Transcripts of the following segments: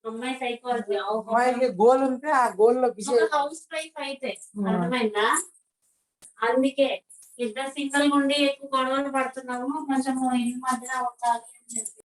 అమ్మాయి సైకాలజీ అమ్మాయికి గోల్ ఉంటే ఆ గోల్ లో హౌస్ వైఫ్ అయితే అర్థమైందా? అందుకే ఇద్దరు సింగిల్ ఉండి ఎక్కువ గొడవలు పడుతున్నాము, కొంచెం ఈ మధ్యన ఉండాలి అని చెప్పి.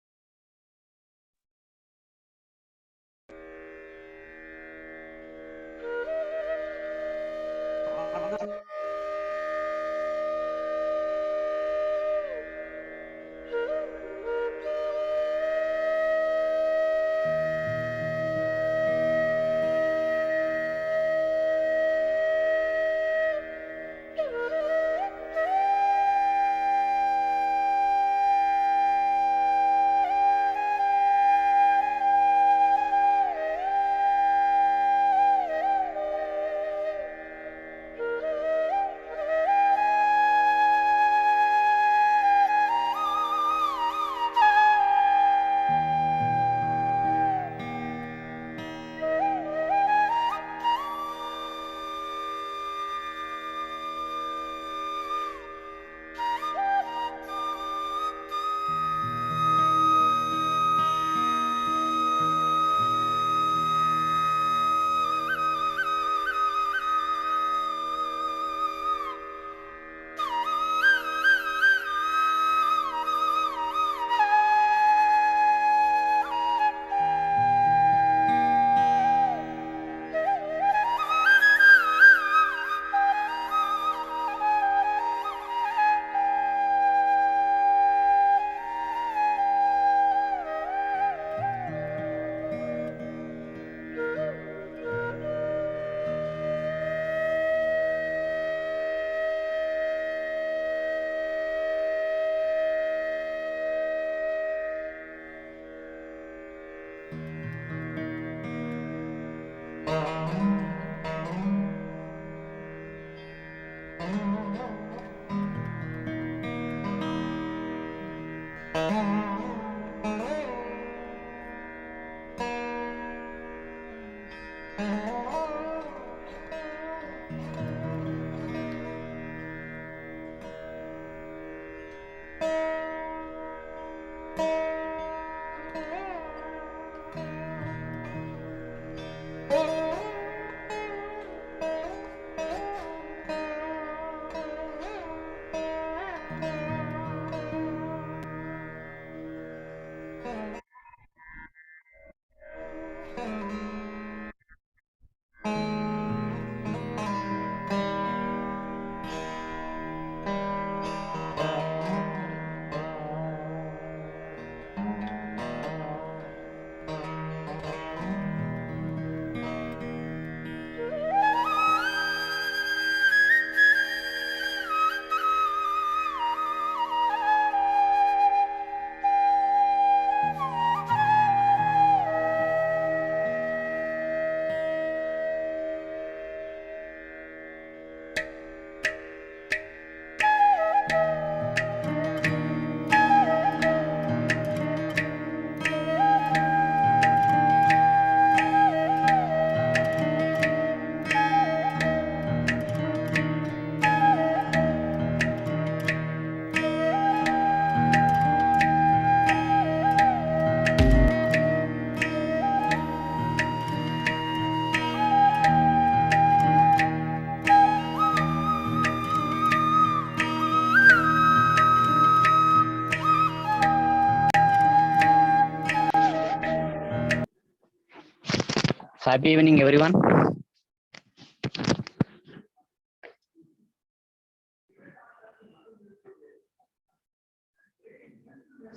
Happy evening, everyone.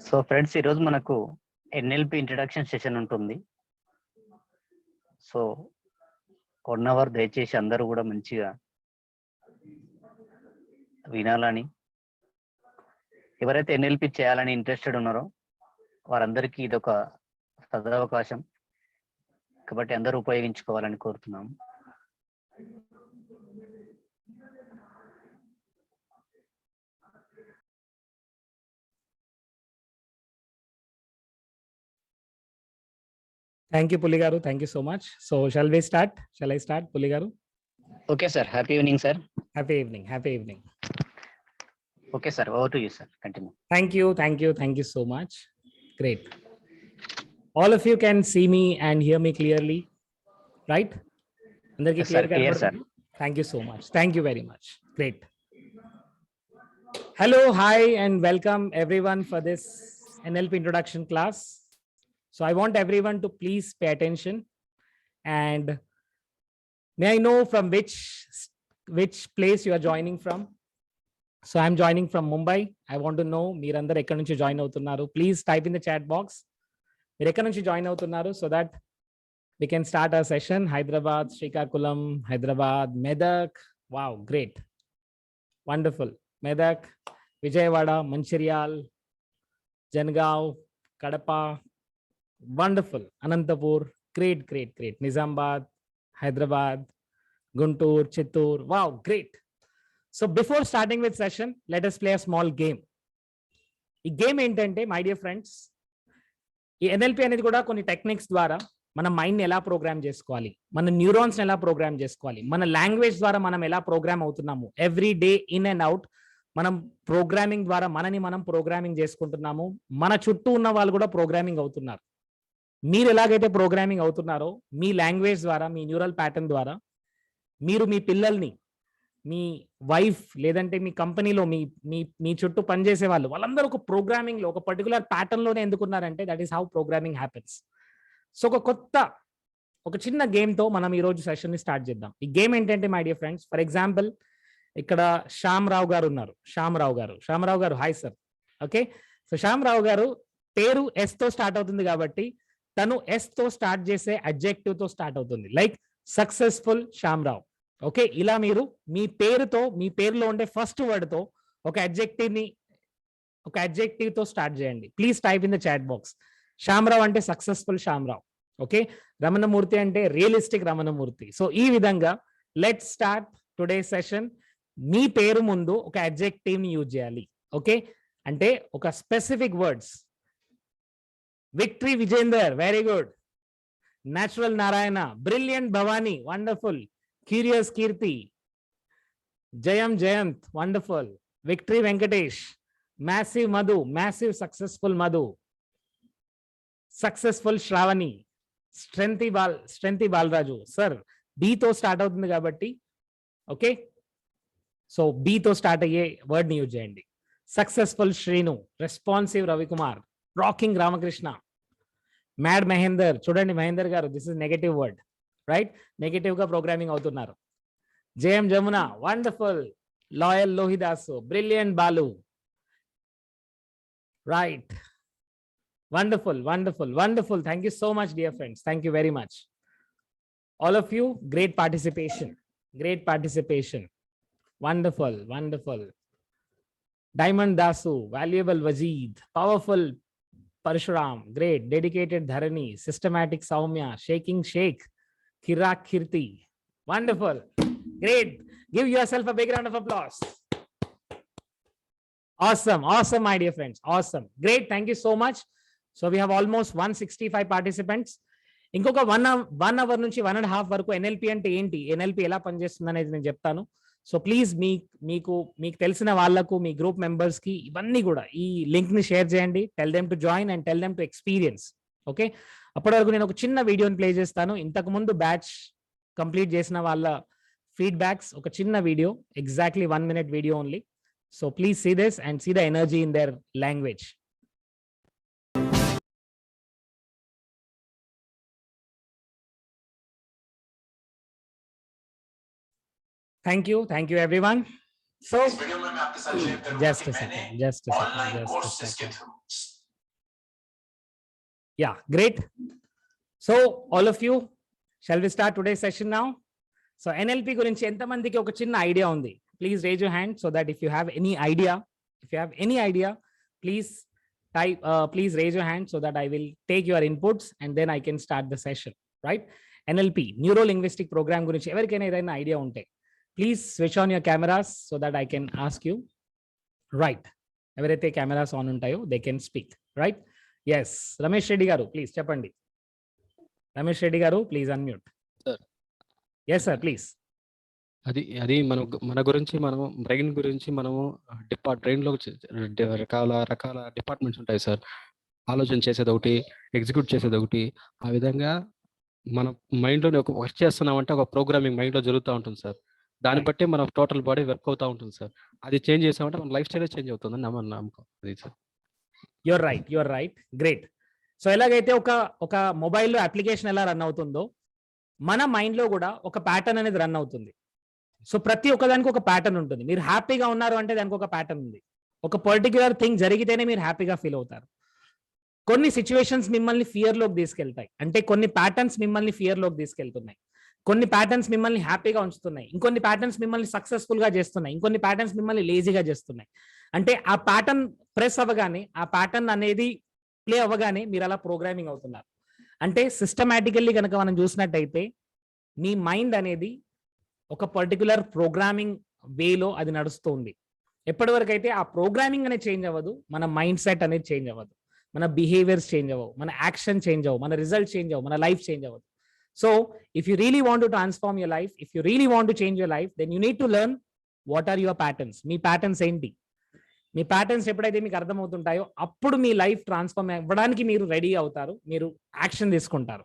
So friends, ఈరోజు మనకు ఎన్ఎల్పి ఇంట్రడక్షన్ సెషన్ ఉంటుంది. సో 1 అవర్ దయచేసి అందరూ కూడా మంచిగా వినాలని, ఎవరైతే ఎన్ఎల్పి చేయాలని ఇంట్రెస్టెడ్ ఉన్నారో వారందరికీ ఇదొక సదవకాశం కాబట్టి అందరూ ఉపయోగించుకోవాలని కోరుతున్నాము. Thank you, Pulli garu. Thank you so much. So shall we start? Shall I start, Pulli garu? Okay, sir. Happy evening, sir. Happy evening. Happy evening. Okay, sir. Over to you, sir. Continue. Thank you. Thank you. Thank you so much. Great. all of you can see me and hear me clearly, right? Andarki Yes, sir. Clear, sir. Thank you so much. Thank you very much. Great. Hello, hi, and welcome everyone for this NLP introduction class. So I want everyone to please pay attention, and may I know from which place you are joining from? So I'm joining from Mumbai. I want to know meerandaru ekkadi nunchi join avutunnaru. Please type in the chat box. Meer ekkadi nunchi join avutunnaru so that we can start our session. Hyderabad, Srikakulam, Hyderabad, Medak. Wow, great. Wonderful. Medak, Vijayawada, Manchiryal, Jangaon, Kadapa. Wonderful. Anantapur. Great, great, great. Nizamabad, Hyderabad, Guntur, Chittoor. Wow, great. So before starting with session, let us play a small game. ఈ game ఏంటంటే my dear friends, ఈ NLP అనేది కూడా కొన్ని techniques ద్వారా మన మైండ్ని ఎలా ప్రోగ్రామ్ చేసుకోవాలి, మన న్యూరాన్స్ని ఎలా ప్రోగ్రామ్ చేసుకోవాలి, మన లాంగ్వేజ్ ద్వారా మనం ఎలా ప్రోగ్రామ్ అవుతున్నాము, every day in and out మనం ప్రోగ్రామింగ్ ద్వారా మనని మనం ప్రోగ్రామింగ్ చేసుకుంటున్నాము. మన చుట్టూ ఉన్న వాళ్ళు కూడా ప్రోగ్రామింగ్ అవుతున్నారు. మీరు ఎలాగైతే ప్రోగ్రామింగ్ అవుతున్నారో మీ లాంగ్వేజ్ ద్వారా, మీ న్యూరల్ ప్యాటర్న్ ద్వారా మీరు మీ పిల్లల్ని, మీ వైఫ్ లేదంటే మీ కంపెనీలో మీ మీ మీ చుట్టూ పనిచేసే వాళ్ళందరూ ఒక ప్రోగ్రామింగ్ లో, ఒక పర్టికులర్ ప్యాటర్న్ లోనే ఎందుకున్నారంటే that is how programming happens. So ఒక చిన్న గేమ్ తో మనం ఈ రోజు సెషన్ ని స్టార్ట్ చేద్దాం. ఈ గేమ్ ఏంటంటే my dear friends, for example ఇక్కడ శ్యామరావు గారు ఉన్నారు. శ్యామరావు గారు hi sir. Okay, so Shyamrao గారు పేరు ఎస్ తో స్టార్ట్ అవుతుంది కాబట్టి తను ఎస్ తో స్టార్ట్ చేసే అడ్జెక్టివ్ తో స్టార్ట్ అవుతుంది, లైక్ సక్సెస్ఫుల్ శ్యామరావు. ఓకే, ఇలా మీరు మీ పేరులో ఉండే ఫస్ట్ వర్డ్ తో ఒక అడ్జెక్టివ్ తో స్టార్ట్ చేయండి. Please type in the chat box. Shyamrao అంటే సక్సెస్ఫుల్ శ్యామరావు. ఓకే, రమణమూర్తి అంటే రియలిస్టిక్ రమణమూర్తి. సో ఈ విధంగా లెట్స్ స్టార్ట్ టుడే సెషన్. మీ పేరు ముందు ఒక అడ్జెక్టివ్ ని యూజ్ చేయాలి. ఓకే, అంటే ఒక specific words. Victory Vijender, very good. Natural Narayana, brilliant Bhavani, wonderful. Curious Keerthi, Jayam Jayanth, wonderful. Victory Venkatesh, massive Madhu, massive successful Madhu. Successful Sravani, strengthy Balaraju. Sir బీతో స్టార్ట్ అవుతుంది కాబట్టి ఓకే, సో బీతో స్టార్ట్ అయ్యే వర్డ్ ని యూజ్ చేయండి. Successful Srinu, responsive Ravikumar, rocking Ramakrishna. Mad Mahender, చూడండి Mahender garu, this is negative word, right? Negative గా programming అవుతున్నారు. JM Jamuna, wonderful. Loyal లోహిదాసు, brilliant Balu, right? Wonderful, wonderful, wonderful. Thank you so much, dear friends. Thank you very much. All of you, great participation. Wonderful, wonderful. Diamond Dasu, valuable Wajid, powerful Parshuram, great. Dedicated Dharani, systematic Saumya, shaking Sheikh, Kirak Kirti, wonderful, great. Give yourself a big round of applause. Awesome, my dear friends, awesome, great. Thank you so much. So we have almost 165 participants. ఇంకొక 1 hour నుంచి 1.5 వరకు NLP అంటే ఏంటి, NLP ఎలా పనిచేస్తుంది అనేది నేను చెప్తాను. సో ప్లీజ్ మీకు తెలిసిన వాళ్ళకు, మీ గ్రూప్ మెంబర్స్ కి ఇవన్నీ కూడా ఈ లింక్ ని షేర్ చేయండి. Tell them to join and tell them to experience. Okay, అప్పటి వరకు నేను ఒక చిన్న వీడియోని ప్లే చేస్తాను. ఇంతకు ముందు బ్యాచ్ కంప్లీట్ చేసిన వాళ్ళ ఫీడ్బ్యాక్స్, ఒక చిన్న video, exactly 1 minute video only. So please see this and see the energy in their language. Thank you everyone. So just a second. Yeah, great. So all of you, shall we start today's session now? So NLP గురించి ఎంత మందికి ఒక చిన్న idea ఉంది? Please raise your hand so that if you have any idea, please raise your hand so that I will take your inputs and then I can start the session, right? NLP, Neuro Linguistic Program గురించి ఎవరికైనా ఏదైనా idea ఉంటే please switch on your cameras so that I can ask you. Right, ఎవరైతే cameras on ఉంటాయో they can speak, right? Yes, Ramesh Reddy గారు please చెప్పండి. రమేష్ రెడ్డి గారు please unmute. Yes sir, please. అది మన గురించి, మనము బ్రెయిన్ గురించి, మనము బ్రెయిన్ లో రకాల డిపార్ట్మెంట్స్ ఉంటాయి సార్. ఆలోచన చేసేది ఒకటి, ఎగ్జిక్యూట్ చేసేది ఒకటి. ఆ విధంగా మన మైండ్‌లోనే ఒక వర్క్ చేస్తున్నామంటే ఒక ప్రోగ్రామింగ్ మైండ్‌లో జరుగుతా ఉంటుంది సార్. దాన్ని Right. బట్టి మన టోటల్ బాడీ వర్క్ అవుతా ఉంటుంది సార్. అది చేంజ్ చేసామంటే మన లైఫ్ స్టైలే చేంజ్ అవుతుందని మన నమ్మకం. అది sir. You're right, great. So ఎలాగైతే ఒక మొబైల్లో అప్లికేషన్ ఎలా రన్ అవుతుందో మన మైండ్ లో కూడా ఒక ప్యాటర్న్ అనేది రన్ అవుతుంది. సో ప్రతి ఒక్కదానికి ఒక ప్యాటర్న్ ఉంటుంది. మీరు హ్యాపీగా ఉన్నారు అంటే దానికి ఒక ప్యాటర్న్ ఉంది. ఒక పర్టిక్యులర్ థింగ్ జరిగితేనే మీరు హ్యాపీగా ఫీల్ అవుతారు. కొన్ని సిచ్యువేషన్స్ మిమ్మల్ని ఫియర్ లోకి తీసుకెళ్తాయి, అంటే కొన్ని ప్యాటర్న్స్ మిమ్మల్ని ఫియర్ లోకి తీసుకెళ్తున్నాయి. కొన్ని ప్యాటర్న్స్ మిమ్మల్ని హ్యాపీగా ఉంచుతున్నాయి, ఇంకొన్ని ప్యాటర్న్స్ మిమ్మల్ని సక్సెస్ఫుల్ గా చేస్తున్నాయి, ఇంకొన్ని ప్యాటర్న్స్ మిమ్మల్ని లేజీగా చేస్తున్నాయి. అంటే ఆ ప్యాటర్న్ ప్రెస్ అవ్వగానే, ఆ ప్యాటర్న్ అనేది ప్లే అవ్వగానే మీరు అలా ప్రోగ్రామింగ్ అవుతున్నారు. అంటే సిస్టమేటికల్లీ కనుక మనం చూసినట్టయితే మీ మైండ్ అనేది ఒక పర్టికులర్ ప్రోగ్రామింగ్ వేలో అది నడుస్తుంది. ఎప్పటి వరకు అయితే ఆ ప్రోగ్రామింగ్ అనేది చేంజ్ అవ్వదు, మన మైండ్ సెట్ అనేది చేంజ్ అవ్వదు, మన బిహేవియర్స్ చేంజ్ అవ్వవు, మన యాక్షన్ చేంజ్ అవ్వవు, మన రిజల్ట్ చేంజ్ అవ్వవు, మన లైఫ్ చేంజ్ అవ్వదు. So if you really want to transform your life, if you really want to change your life, then you need to learn what are your patterns. మీ patterns ఏంటి? మీ patterns ఎప్పుడైతే మీకు అర్థమవుతుంటాయో అప్పుడు మీ life transform అవ్వడానికి మీరు ready అవుతారు, మీరు యాక్షన్ తీసుకుంటారు.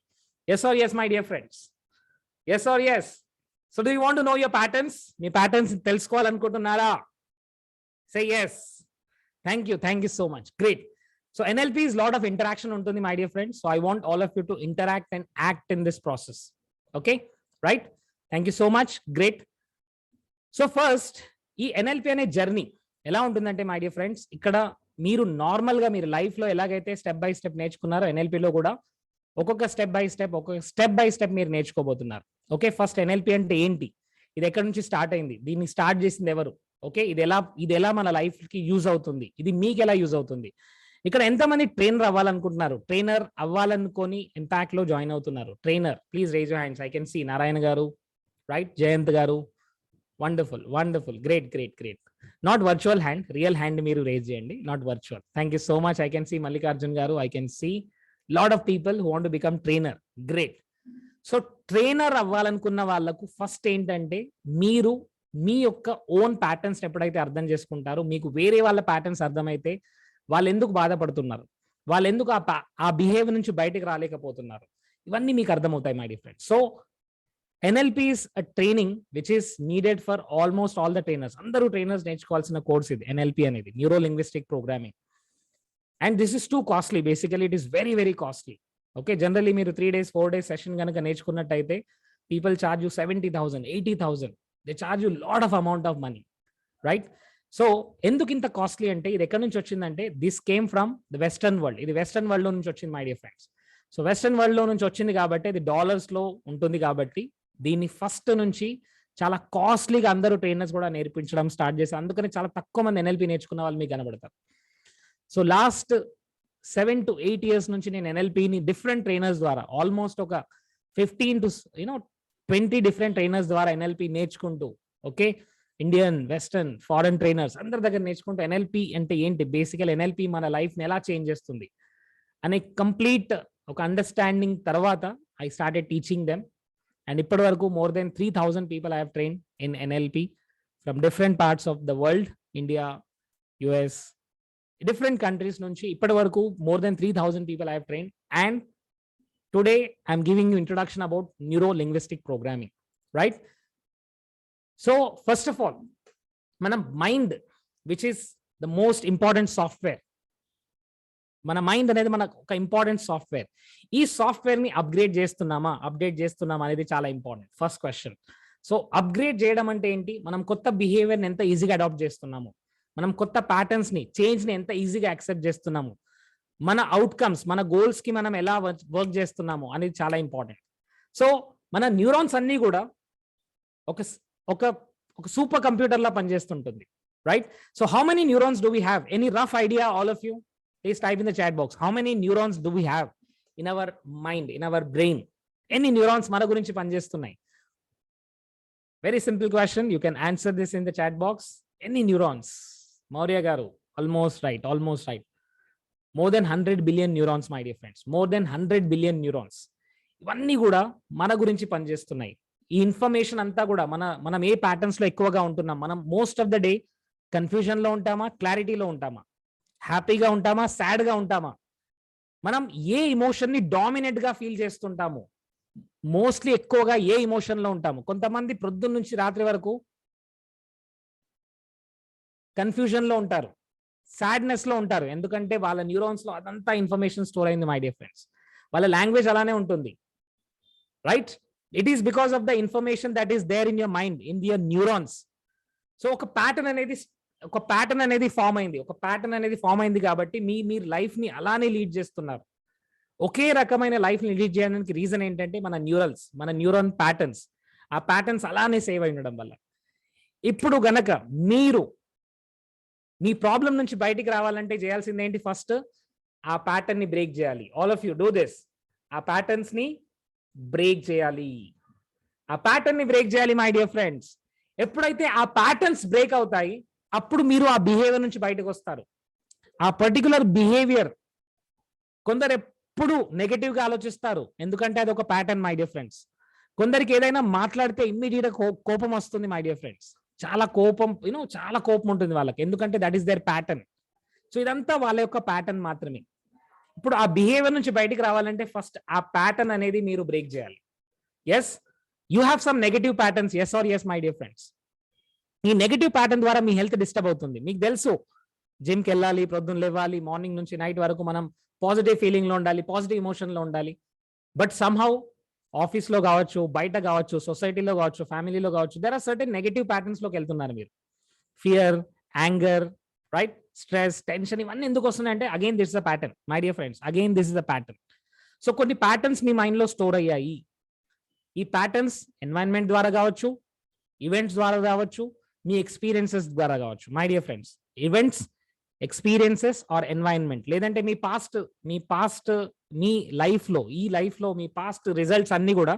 Yes or yes my dear friends? Yes or yes? So do you want to know your patterns? మీ ప్యాటర్న్స్ తెలుసుకోవాలనుకుంటున్నారా? Say yes. Thank you so much. Great. So NLP is lot of interaction ఉంటుంది my dear friends. So I want all of you to interact and act in this process. Okay, right? Thank you so much. Great. So first, ఈ NLP అనే journey ఎలా ఉంటుందంటే my dear friends, ఇక్కడ మీరు normal గా మీరు life లో ఎలాగైతే స్టెప్ బై స్టెప్ నేర్చుకున్నారో NLP లో కూడా ఒక్కొక్క స్టెప్ బై స్టెప్ మీరు నేర్చుకోబోతున్నారు. ఓకే, ఫస్ట్ NLP అంటే ఏంటి, ఇది ఎక్కడి నుంచి స్టార్ట్ అయింది, దీన్ని స్టార్ట్ చేసింది ఎవరు, ఓకే, ఇది ఎలా మన లైఫ్ కి యూజ్ అవుతుంది, ఇది మీకు ఎలా యూజ్ అవుతుంది. ఇక్కడ ఎంతమంది ట్రైనర్ అవ్వాలనుకుంటున్నారు? ట్రైనర్ అవ్వాలనుకొని ఇంపాక్ట్ లో జాయిన్ అవుతున్నారు? Trainer, please raise your hands. I can see Narayana garu, right, Jayanth garu, wonderful, great. Not virtual hand, real hand మీరు రేజ్ చేయండి, not virtual. Thank you so much. I can see Mallikarjun garu, I can see lot of people who want to become trainer. Great. So trainer అవ్వాలనుకున్న వాళ్ళకు first ఏంటంటే మీరు మీ యొక్క own patterns ఎప్పుడైతే అర్థం చేసుకుంటారో, మీకు వేరే వాళ్ళ ప్యాటర్న్స్ అర్థమైతే వాళ్ళు ఎందుకు బాధపడుతున్నారు, వాళ్ళు ఎందుకు ఆ బిహేవియర్ నుంచి బయటకు రాలేకపోతున్నారు, ఇవన్నీ మీకు అర్థమవుతాయి my dear friends. So NLP is a training which is needed for almost all the trainers. అందరూ ట్రైనర్స్ నేర్చుకోవాల్సిన కోర్స్ ఇది NLP అనేది, neuro linguistic programming. And this is too costly, basically it is very costly. Okay, generally మీరు 3 days 4 days session కనుక నేర్చుకున్నట్టయితే people charge you 70,000 80,000. They charge you lot of amount of money, right? So ఎందుకు ఇంత costly అంటే, ఇది ఎక్కడి నుంచి వచ్చిందంటే this came from the western world. ఇది వెస్టర్న్ వరల్డ్ లో నుంచి వచ్చింది my dear friends. So western world లో నుంచి వచ్చింది కాబట్టి, ఇది డాలర్స్ లో ఉంటుంది కాబట్టి దీన్ని ఫస్ట్ నుంచి చాలా కాస్ట్లీగా అందరూ ట్రైనర్స్ కూడా నేర్పించడం స్టార్ట్ చేశారు. అందుకని చాలా తక్కువ మంది NLP నేర్చుకున్న వాళ్ళు మీకు కనబడతారు. సో లాస్ట్ 7 to 8 years నుంచి నేను NLPని డిఫరెంట్ ట్రైనర్స్ ద్వారా ఆల్మోస్ట్ ఒక 15 to 20 డిఫరెంట్ ట్రైనర్స్ ద్వారా NLP నేర్చుకుంటూ, okay, Indian, western, foreign trainers అందరి దగ్గర నేర్చుకుంటూ NLP అంటే ఏంటి, బేసికల్ NLP మన లైఫ్ని ఎలా చేంజ్ చేస్తుంది అనే కంప్లీట్ ఒక అండర్స్టాండింగ్ తర్వాత I started teaching them. And ఇప్పటి వరకు more than 3,000 people I have trained in NLP from different parts of the world, India, US, different countries నుంచి ఇప్పటి వరకు more than 3,000 people I have trained. And today I'm giving you introduction about neuro linguistic programming, right? So first of all, మన mind which is the most important software, మన mind అనేది మనకు ఒక important software. ఈ software ని update చేస్తున్నామా అనేది చాలా important first question. So upgrade చేయడం అంటే ఏంటి, మనం కొత్త బిహేవియర్ని ఎంత ఈజీగా అడాప్ట్ చేస్తున్నాము, మనం కొత్త ప్యాటర్న్స్ ని, చేంజ్ ని ఎంత ఈజీగా యాక్సెప్ట్ చేస్తున్నాము, మన అవుట్కమ్స్, మన గోల్స్ కి మనం ఎలా వర్క్ చేస్తున్నాము అనేది చాలా ఇంపార్టెంట్. సో మన న్యూరాన్స్ అన్ని కూడా ఒక సూపర్ కంప్యూటర్ లా పనిచేస్తుంటుంది, right? So how many neurons do we have? Any rough idea, all of you? Please type in the chat box. How many neurons do we have in our mind, in our brain? Any neurons మన గురించి పనిచేస్తున్నాయి? Very simple question. You can answer this in the chat box. Any neurons? Maurya garu, almost right. More than 100 billion neurons, my dear friends. More than 100 billion neurons. ఇవన్నీ కూడా మన గురించి పనిచేస్తున్నాయి. ఈ information అంతా కూడా మనం ఏ ప్యాటర్న్స్ లో ఎక్కువగా ఉంటున్నాం, మనం most of the day confusion లో ఉంటామా, క్లారిటీలో ఉంటామా, హ్యాపీగా ఉంటామా, సాడ్గా ఉంటామా, మనం ఏ ఎమోషన్ ని డామినెంట్ గా ఫీల్ చేస్తుంటాము, మోస్ట్లీ ఎక్కువగా ఏ ఎమోషన్ లో ఉంటాము. కొంతమంది ప్రొద్దున్న నుంచి రాత్రి వరకు కన్ఫ్యూజన్ లో ఉంటారు, సాడ్నెస్ లో ఉంటారు, ఎందుకంటే వాళ్ళ న్యూరాన్స్ లో అదంతా ఇన్ఫర్మేషన్ స్టోర్ అయింది మై డియర్ ఫ్రెండ్స్. వాళ్ళ లాంగ్వేజ్ అలానే ఉంటుంది, right? It is because of the information that is there in your mind, in your neurons. So ఒక ప్యాటర్న్ అనేది ఫామ్ అయింది కాబట్టి మీరు లైఫ్ ని అలానే లీడ్ చేస్తున్నారు. ఒకే రకమైన లైఫ్ ని లీడ్ చేయడానికి రీజన్ ఏంటంటే మన న్యూరాన్ ప్యాటర్న్స్. ఆ ప్యాటర్న్స్ అలానే సేవ్ అయి ఉండడం వల్ల. ఇప్పుడు గనక మీరు మీ ప్రాబ్లం నుంచి బయటికి రావాలంటే చేయాల్సింది ఏంటి? ఫస్ట్ ఆ ప్యాటర్న్ ని బ్రేక్ చేయాలి. All of you do this. ఆ ప్యాటర్న్స్ ని బ్రేక్ చేయాలి. My dear friends. ఎప్పుడైతే ఆ ప్యాటర్న్స్ బ్రేక్ అవుతాయి, అప్పుడు మీరు ఆ బిహేవియర్ నుంచి బయటకు వస్తారు. ఆ పర్టికులర్ బిహేవియర్, కొందరు ఎప్పుడు నెగటివ్ గా ఆలోచిస్తారు, ఎందుకంటే అది ఒక ప్యాటర్న్ మై డియర్ ఫ్రెండ్స్. కొందరికి ఏదైనా మాట్లాడితే ఇమ్మీడియట్ గా కోపం వస్తుంది మై డియర్ ఫ్రెండ్స్. చాలా కోపం ఉంటుంది వాళ్ళకి, ఎందుకంటే that is their pattern. So ఇదంతా వాళ్ళ యొక్క ప్యాటర్న్ మాత్రమే. ఇప్పుడు ఆ బిహేవియర్ నుంచి బయటికి రావాలంటే ఫస్ట్ ఆ ప్యాటర్న్ అనేది మీరు బ్రేక్ చేయాలి. Yes, you have some negative patterns, yes or yes my dear friends. ఈ నెగటివ్ ప్యాటర్న్ ద్వారా మీ హెల్త్ డిస్టర్బ్ అవుతుంది. మీకు తెలుసు, జిమ్కి వెళ్ళాలి, ప్రొద్దున లేవాలి, మార్నింగ్ నుంచి నైట్ వరకు మనం పాజిటివ్ ఫీలింగ్ లో ఉండాలి, పాజిటివ్ ఎమోషన్ లో ఉండాలి. బట్ సమ్హౌ ఆఫీస్ లో కావచ్చు, బయట కావచ్చు, సొసైటీలో కావచ్చు, ఫ్యామిలీలో కావచ్చు, there are certain negative patterns లోకి వెళ్తున్నారు మీరు. Fear, anger, right, stress, tension, ఇవన్నీ ఎందుకు వస్తున్నాయి అంటే again this is the pattern my dear friends. Again this is the pattern. So కొన్ని ప్యాటర్న్స్ మీ మైండ్ లో స్టోర్ అయ్యాయి. ఈ ప్యాటర్న్స్ ఎన్వైరన్మెంట్ ద్వారా కావచ్చు, ఈవెంట్స్ ద్వారా కావచ్చు, మీ ఎక్స్పీరియన్సెస్ ద్వారా కావచ్చు my dear friends. Events, experiences or environment, లేదంటే మీ లైఫ్ లో మీ పాస్ట్ రిజల్ట్స్ అన్ని కూడా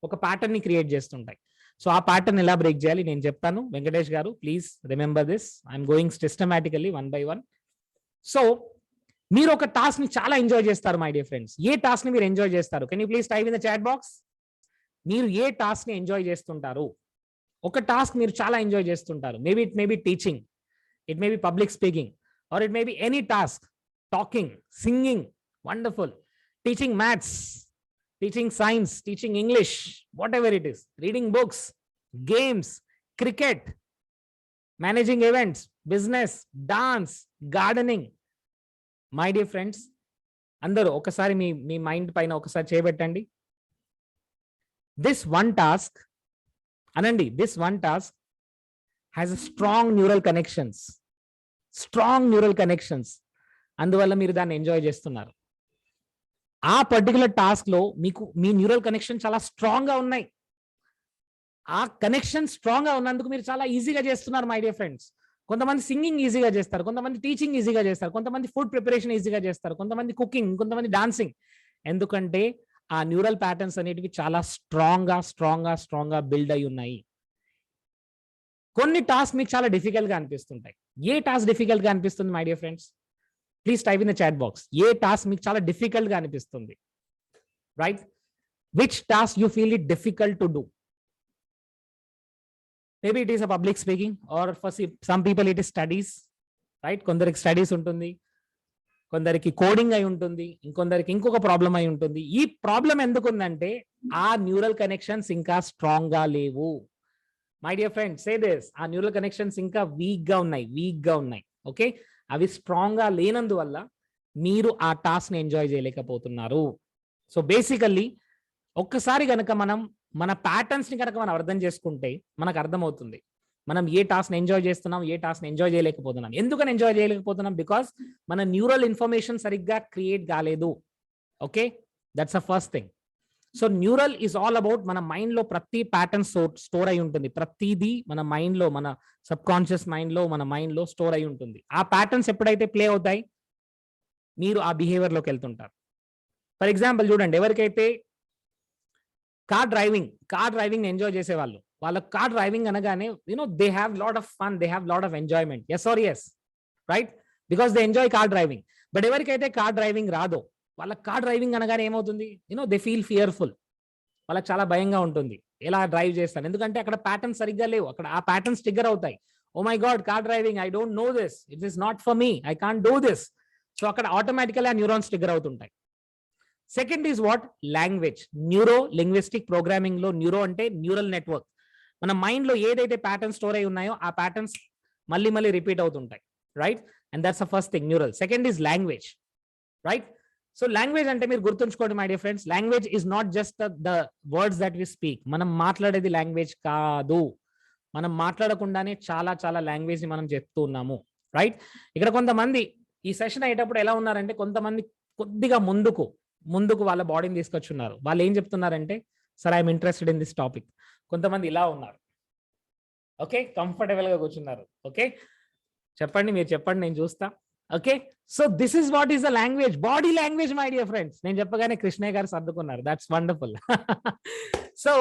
ఒక ప్యాటర్న్ ని క్రియేట్ చేస్తుంటాయి. సో ఆ ప్యాటర్న్ ఎలా బ్రేక్ చేయాలి నేను చెప్తాను. Venkatesh garu, please remember this. I'm going systematically 1 by 1. So మీరు ఒక టాస్క్ ని చాలా ఎంజాయ్ చేస్తారు మై డియర్ ఫ్రెండ్స్. ఏ టాస్క్ ని మీరు ఎంజాయ్ చేస్తారు? Can you please type in the chat box. మీరు ఏ టాస్క్ ని ఎంజాయ్ చేస్తుంటారు? ఒక టాస్క్ మీరు చాలా ఎంజాయ్ చేస్తుంటారు. It may be teaching, it may be public speaking, or it may be any task. Talking, singing, wonderful. Teaching maths, teaching science, teaching English, whatever it is. Reading books, games, cricket, managing events, business, dance, gardening. My dear friends, అందరూ ఒకసారి మీ mind పైన ఒకసారి చేయబెట్టండి. This one task has a strong neural connections. అందువల్ల మీరు దాన్ని enjoy చేస్తున్నారు. ఆ particular task లో మీకు మీ న్యూరల్ కనెక్షన్ చాలా స్ట్రాంగ్ గా ఉన్నాయి. ఆ కనెక్షన్ స్ట్రాంగ్ గా ఉన్నందుకు మీరు చాలా ఈజీగా చేస్తున్నారు మై డియర్ ఫ్రెండ్స్. కొంతమంది సింగింగ్ ఈజీగా చేస్తారు, కొంతమంది టీచింగ్ ఈజీగా చేస్తారు, కొంతమంది ఫుడ్ ప్రిపరేషన్ ఈజీగా చేస్తారు, కొంతమంది కుకింగ్, కొంతమంది డాన్సింగ్. ఎందుకంటే ఆ న్యూరల్ ప్యాటర్న్స్ అనేటివి చాలా స్ట్రాంగ్ గా బిల్డ్ అయి ఉన్నాయి. కొన్ని టాస్క్ మీకు చాలా డిఫికల్ట్ గా అనిపిస్తుంటాయి. ఏ టాస్క్ డిఫికల్ట్ గా అనిపిస్తుంది my dear friends? Please type in the chat box. ఏ టాస్క్ మీకు చాలా డిఫికల్ట్ గా అనిపిస్తుంది? Right, which task you feel it difficult to do? Maybe it is a public speaking, or for some people it is studies, right? కొందరికి studies ఉంటుంది, కొందరికి coding అయి ఉంటుంది, ఇంకొందరికి ఇంకొక ప్రాబ్లం అయి ఉంటుంది. ఈ ప్రాబ్లం ఎందుకు ఉందంటే ఆ న్యూరల్ కనెక్షన్స్ ఇంకా స్ట్రాంగ్ గా లేవు my dear friend. Say this, ఆ న్యూరల్ కనెక్షన్స్ ఇంకా వీక్ గా ఉన్నాయి. ఓకే, అవి స్ట్రాంగ్ గా లేనందువల్ల మీరు ఆ టాస్క్ ని ఎంజాయ్ చేయలేకపోతున్నారు. సో బేసికల్లీ ఒక్కసారి కనుక మన ప్యాటర్న్స్ ని కనుక మనం అర్థం చేసుకుంటే మనకు అర్థమవుతుంది మనం ఏ టాస్క్ ని ఎంజాయ్ చేస్తున్నాం, ఏ టాస్క్ ని ఎంజాయ్ చేయలేకపోతున్నాం. ఎందుకని ఎంజాయ్ చేయలేకపోతున్నాం? బికాస్ మన న్యూరల్ ఇన్ఫర్మేషన్ సరిగ్గా క్రియేట్ కాలేదు. Okay, that's a first thing. So neural is all about మన మైండ్ లో ప్రతి ప్యాటర్న్ స్టోర్ అయి ఉంటుంది. ప్రతిదీ మన మైండ్ లో, మన సబ్ కాన్షియస్ మైండ్ లో స్టోర్ అయి ఉంటుంది. ఆ ప్యాటర్న్స్ ఎప్పుడైతే ప్లే అవుతాయి మీరు ఆ బిహేవియర్ లోకి వెళ్తుంటారు. ఫర్ ఎగ్జాంపుల్ చూడండి, ఎవరికైతే కార్ డ్రైవింగ్ ఎంజాయ్ చేసేవాళ్ళు, వాళ్ళ కార్ డ్రైవింగ్ అనగానే they have lot of fun, they have lot of enjoyment. Yes or yes, right? Because they enjoy car driving. But ఎవరికైతే కార్ డ్రైవింగ్ రాదో, వాళ్ళ కార్ డ్రైవింగ్ అనగానే ఏమవుతుంది? They feel fearful. వాళ్ళకి చాలా భయంగా ఉంటుంది, ఎలా డ్రైవ్ చేస్తాను, ఎందుకంటే అక్కడ ప్యాటర్న్స్ సరిగ్గా లేవు. అక్కడ ఆ ప్యాటర్న్స్ ట్రిగ్గర్ అవుతాయి. Oh my god, car driving, I don't know this, it is not for me, I can't do this. So అక్కడ ఆటోమేటికల్ ఆ న్యూరాన్స్ ట్రిగ్గర్ అవుతుంటాయి. Second is what? Language. Neuro linguistic programming లో neuro అంటే neural network. మన mind లో ఏదైతే patterns store అయి ఉన్నాయో ఆ ప్యాటర్న్స్ మళ్ళీ మళ్ళీ రిపీట్ అవుతుంటాయి, right? And that's the first thing, neural. Second is language, right? So language అంటే మీరు గుర్తుంచుకోండి my dear friends, language is not just the words that we speak. మనం మాట్లాడేది లాంగ్వేజ్ కాదు. మనం మాట్లాడకుండానే చాలా చాలా లాంగ్వేజ్ ని మనం చెప్తూ ఉన్నాము, రైట్? ఇక్కడ కొంతమంది ఈ సెషన్ అయ్యేటప్పుడు ఎలా ఉన్నారంటే, కొంతమంది కొద్దిగా ముందుకు వాళ్ళ బాడీని తీసుకొచ్చున్నారు. వాళ్ళు ఏం చెప్తున్నారంటే, sir I'm interested in this topic. కొంతమంది ఇలా ఉన్నారు, ఓకే, కంఫర్టబుల్ గా కూర్చున్నారు. ఓకే, చెప్పండి, మీరు చెప్పండి, నేను చూస్తా. Okay, so this is what is the language, body language my dear friends. నేను చెప్పగానే కృష్ణయ్య గారు సర్దుకున్నారు. That's wonderful. So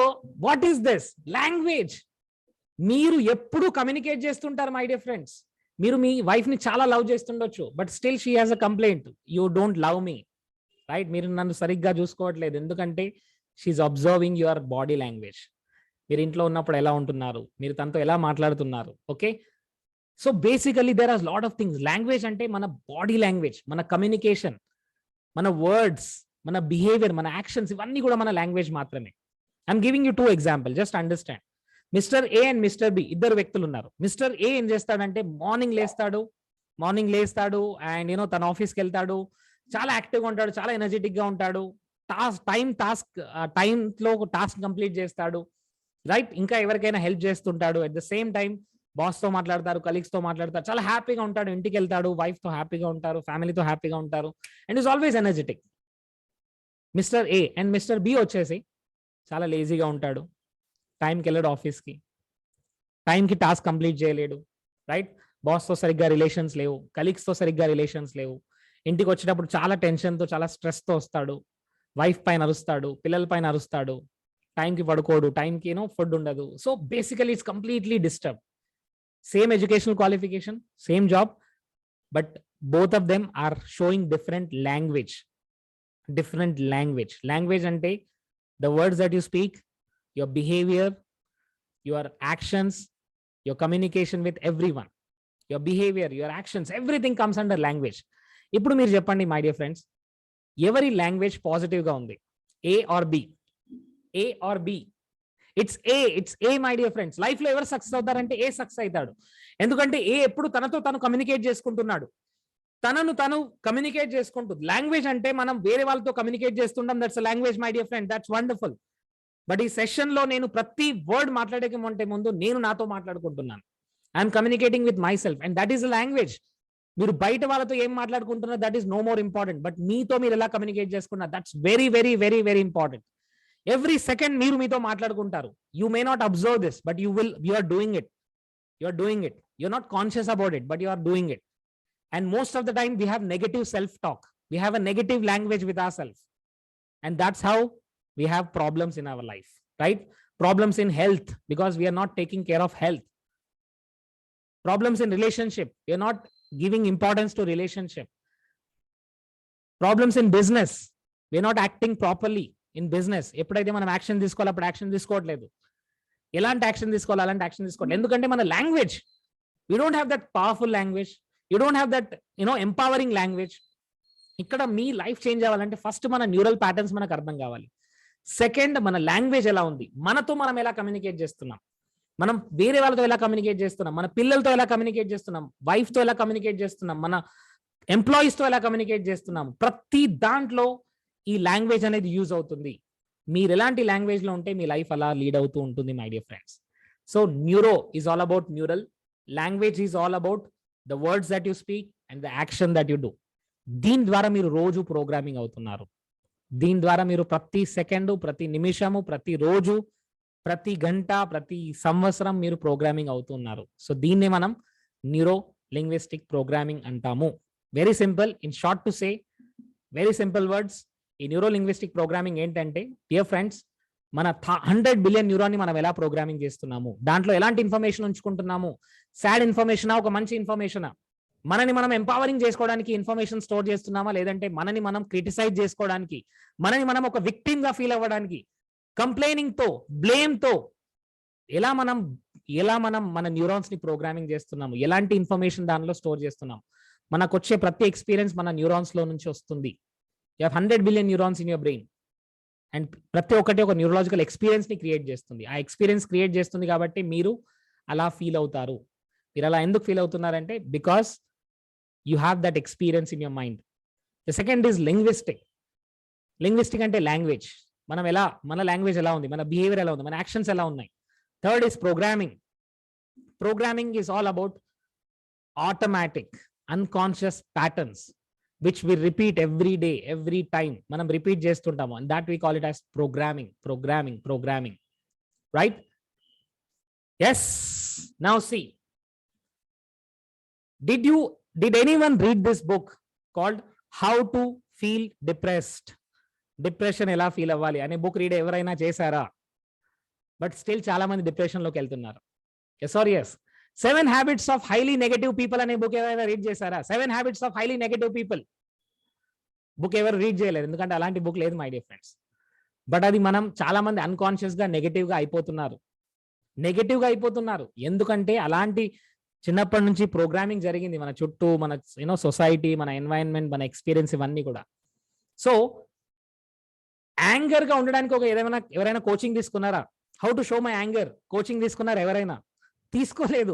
what is this language? మీరు ఎప్పుడు కమ్యూనికేట్ చేస్తుంటారు మై డియర్ ఫ్రెండ్స్. మీరు మీ వైఫ్ ని చాలా లవ్ చేస్తుండొచ్చు, but still she has a complaint, you don't love me, right? మీరు నన్ను సరిగ్గా చూసుకోవట్లేదు. ఎందుకంటే she's observing your body language. మీరు ఇంట్లో ఉన్నప్పుడు ఎలా ఉంటున్నారు, మీరు తనతో ఎలా మాట్లాడుతున్నారు. Okay, so basically there are lot of things. Language అంటే మన బాడీ లాంగ్వేజ్, మన కమ్యూనికేషన్, మన వర్డ్స్, మన బిహేవియర్, మన యాక్షన్స్, ఇవన్నీ కూడా మన లాంగ్వేజ్ మాత్రమే. I'm giving you 2 example, just understand. Mister A and mister B, ఇద్దరు వ్యక్తులు ఉన్నారు. మిస్టర్ ఏ ఏం చేస్తాడంటే, మార్నింగ్ లేస్తాడు అండ్ తన ఆఫీస్కి వెళ్తాడు, చాలా యాక్టివ్గా ఉంటాడు, చాలా ఎనర్జెటిక్ గా ఉంటాడు, టైంలో టాస్క్ కంప్లీట్ చేస్తాడు, రైట్? ఇంకా ఎవరికైనా హెల్ప్ చేస్తుంటాడు. At the same time boss తో మాట్లాడతారు, కలీగ్స్ తో మాట్లాడతారు, చాలా హ్యాపీగా ఉంటాడు, ఇంటికి వెళ్తాడు, వైఫ్ తో హ్యాపీగా ఉంటారు, ఫ్యామిలీతో హ్యాపీగా ఉంటారు, and is always energetic. Mister A and mister B వచ్చేసి చాలా లేజీగా ఉంటాడు, టైంకి వెళ్ళాడు ఆఫీస్కి, టైంకి టాస్క్ కంప్లీట్ చేయలేడు, రైట్? బాస్తో సరిగ్గా రిలేషన్స్ లేవు, కలీగ్స్తో సరిగ్గా రిలేషన్స్ లేవు, ఇంటికి వచ్చేటప్పుడు చాలా టెన్షన్తో, చాలా స్ట్రెస్తో వస్తాడు, వైఫ్ పైన అరుస్తాడు, పిల్లల పైన అరుస్తాడు, టైంకి పడుకోడు, టైంకి ఫుడ్ ఉండదు. So basically it's completely disturb. Same educational qualification, same job, but both of them are showing different language. Language అంటే the words that you speak, your behavior, your actions, your communication with everyone, your behavior, your actions, everything comes under language. ఇప్పుడు మీరు చెప్పండి my dear friends, ఎవరి language positive గా ఉంది? A or B? A or B? It's A my dear friends. Life లో ఎవరు success అవుతారంటే ఏ success అవుతాడు. ఎందుకంటే ఏ ఎప్పుడు తనతో తను కమ్యూనికేట్ చేసుకుంటున్నాడు, తనను తను కమ్యూనికేట్ చేసుకుంటుంది. లాంగ్వేజ్ అంటే మనం వేరే వాళ్ళతో కమ్యూనికేట్ చేస్తుంటాం, that's language my dear friend, that's wonderful. But ఈ సెషన్ లో నేను ప్రతి వర్డ్ మాట్లాడేకంటే ముందు నేను నాతో మాట్లాడుకుంటున్నాను. I'm communicating with myself and that is language. మీరు బయట వాళ్ళతో ఏం మాట్లాడుకుంటున్నారు, that is no more important, but మీతో మీరు ఎలా కమ్యూనికేట్ చేసుకున్నారు, that's very very very very important. Every second మీరు మీతో మాట్లాడుకుంటారు. You may not observe this, but you are doing it. You're not conscious about it, but you are doing it. And most of the time we have negative self-talk. We have a negative language with ourselves. And that's how we have problems in our life, right? Problems in health because we are not taking care of health. Problems in relationship, we are not giving importance to relationship. Problems in business, we are not acting properly in business. ఎప్పుడైతే మనం action తీసుకోవాలి అప్పుడు action తీసుకోవట్లేదు. ఎలాంటి action తీసుకోవాలి అలాంటి action తీసుకోవాలి. ఎందుకంటే మన language, we don't have that powerful language, you don't have that empowering language. ఇక్కడ మీ లైఫ్ చేంజ్ అవ్వాలంటే ఫస్ట్ మన న్యూరల్ ప్యాటర్న్స్ మనకు అర్థం కావాలి. సెకండ్, మన లాంగ్వేజ్ ఎలా ఉంది, మనతో మనం ఎలా కమ్యూనికేట్ చేస్తున్నాం, మనం వేరే వాళ్ళతో ఎలా కమ్యూనికేట్ చేస్తున్నాం, మన పిల్లలతో ఎలా కమ్యూనికేట్ చేస్తున్నాం, వైఫ్ తో ఎలా కమ్యూనికేట్ చేస్తున్నాం, మన ఎంప్లాయీస్ తో ఎలా కమ్యూనికేట్ చేస్తున్నాం. ప్రతి దాంట్లో ఈ లాంగ్వేజ్ అనేది యూజ్ అవుతుంది. మీరు ఎలాంటి లాంగ్వేజ్ లో ఉంటే మీ లైఫ్ అలా లీడ్ అవుతూ ఉంటుంది my dear friends. So neuro is all about neural, language is all about the words that you speak and the action that you do. దీని ద్వారా మీరు రోజు ప్రోగ్రామింగ్ అవుతున్నారు. దీని ద్వారా మీరు ప్రతి సెకండ్, ప్రతి నిమిషము, ప్రతి రోజు, ప్రతి గంట, ప్రతి సంవత్సరం మీరు ప్రోగ్రామింగ్ అవుతున్నారు. సో దీన్నే మనం న్యూరో లింగ్విస్టిక్ ప్రోగ్రామింగ్ అంటాము. Very simple, in short to say, very simple words. ఈ న్యూరో లింగ్విస్టిక్ ప్రోగ్రామింగ్ ఏంటంటే డియర్ ఫ్రెండ్స్, మన 100 బిలియన్ న్యూరాన్ని మనం ఎలా ప్రోగ్రామింగ్ చేస్తున్నాము, దాంట్లో ఎలాంటి ఇన్ఫర్మేషన్ ఉంచుకుంటున్నాము, సాడ్ ఇన్ఫర్మేషనా, ఒక మంచి ఇన్ఫర్మేషనా, మనని మనం ఎంపవరింగ్ చేసుకోవడానికి ఇన్ఫర్మేషన్ స్టోర్ చేస్తున్నామా, లేదంటే మనని మనం క్రిటిసైజ్ చేసుకోవడానికి, మనని మనం ఒక విక్టిమ్ గా ఫీల్ అవ్వడానికి, కంప్లైనింగ్ తో, బ్లేమ్ తో ఎలా మనం మన న్యూరాన్స్ ని ప్రోగ్రామింగ్ చేస్తున్నాము, ఎలాంటి ఇన్ఫర్మేషన్ దానిలో స్టోర్ చేస్తున్నాము. మనకు వచ్చే ప్రతి ఎక్స్పీరియన్స్ మన న్యూరాన్స్ లో నుంచి వస్తుంది. You have 100 billion neurons in your brain. And ప్రతి ఒక్కటి ఒక న్యూరలాజికల్ ఎక్స్పీరియన్స్ ని క్రియేట్ చేస్తుంది. ఆ ఎక్స్పీరియన్స్ క్రియేట్ చేస్తుంది కాబట్టి మీరు అలా ఫీల్ అవుతారు. మీరు అలా ఎందుకు ఫీల్ అవుతున్నారంటే because you have that experience in your mind. The second is linguistic. Linguistic అంటే లాంగ్వేజ్. మన లాంగ్వేజ్ ఎలా ఉంది, మన బిహేవియర్ ఎలా ఉంది, మన యాక్షన్స్ ఎలా ఉన్నాయి. Third is programming. Programming is all about automatic unconscious patterns which we repeat every day, every time. Manam repeat chestuntamu, and that we call it as programming. Right? Yes. Now see. Did anyone read this book called How to Feel Depressed? Depression ela feel avvali ane book read evaraina chesara? But still chaala mandi depression loki veltunnaru. Yes or yes? 7 Habits of Highly Negative People అనే book ఎవరైనా read చేశారా? 7 Habits of Highly Negative People book ఎవరు read చేయలేదు, ఎందుకంటే అలాంటి book లేదు my dear friends. But అది మనం చాలా మంది అన్కాన్షియస్ గా నెగటివ్ గా అయిపోతున్నారు. ఎందుకంటే అలాంటి చిన్నప్పటి నుంచి ప్రోగ్రామింగ్ జరిగింది మన చుట్టూ, మన సొసైటీ, మన ఎన్వైరన్మెంట్, మన ఎక్స్పీరియన్స్ ఇవన్నీ కూడా. సో యాంగర్ గా ఉండడానికి ఎవరైనా కోచింగ్ తీసుకున్నారా? How to show my anger coaching తీసుకున్నారా ఎవరైనా? తీసుకోలేదు.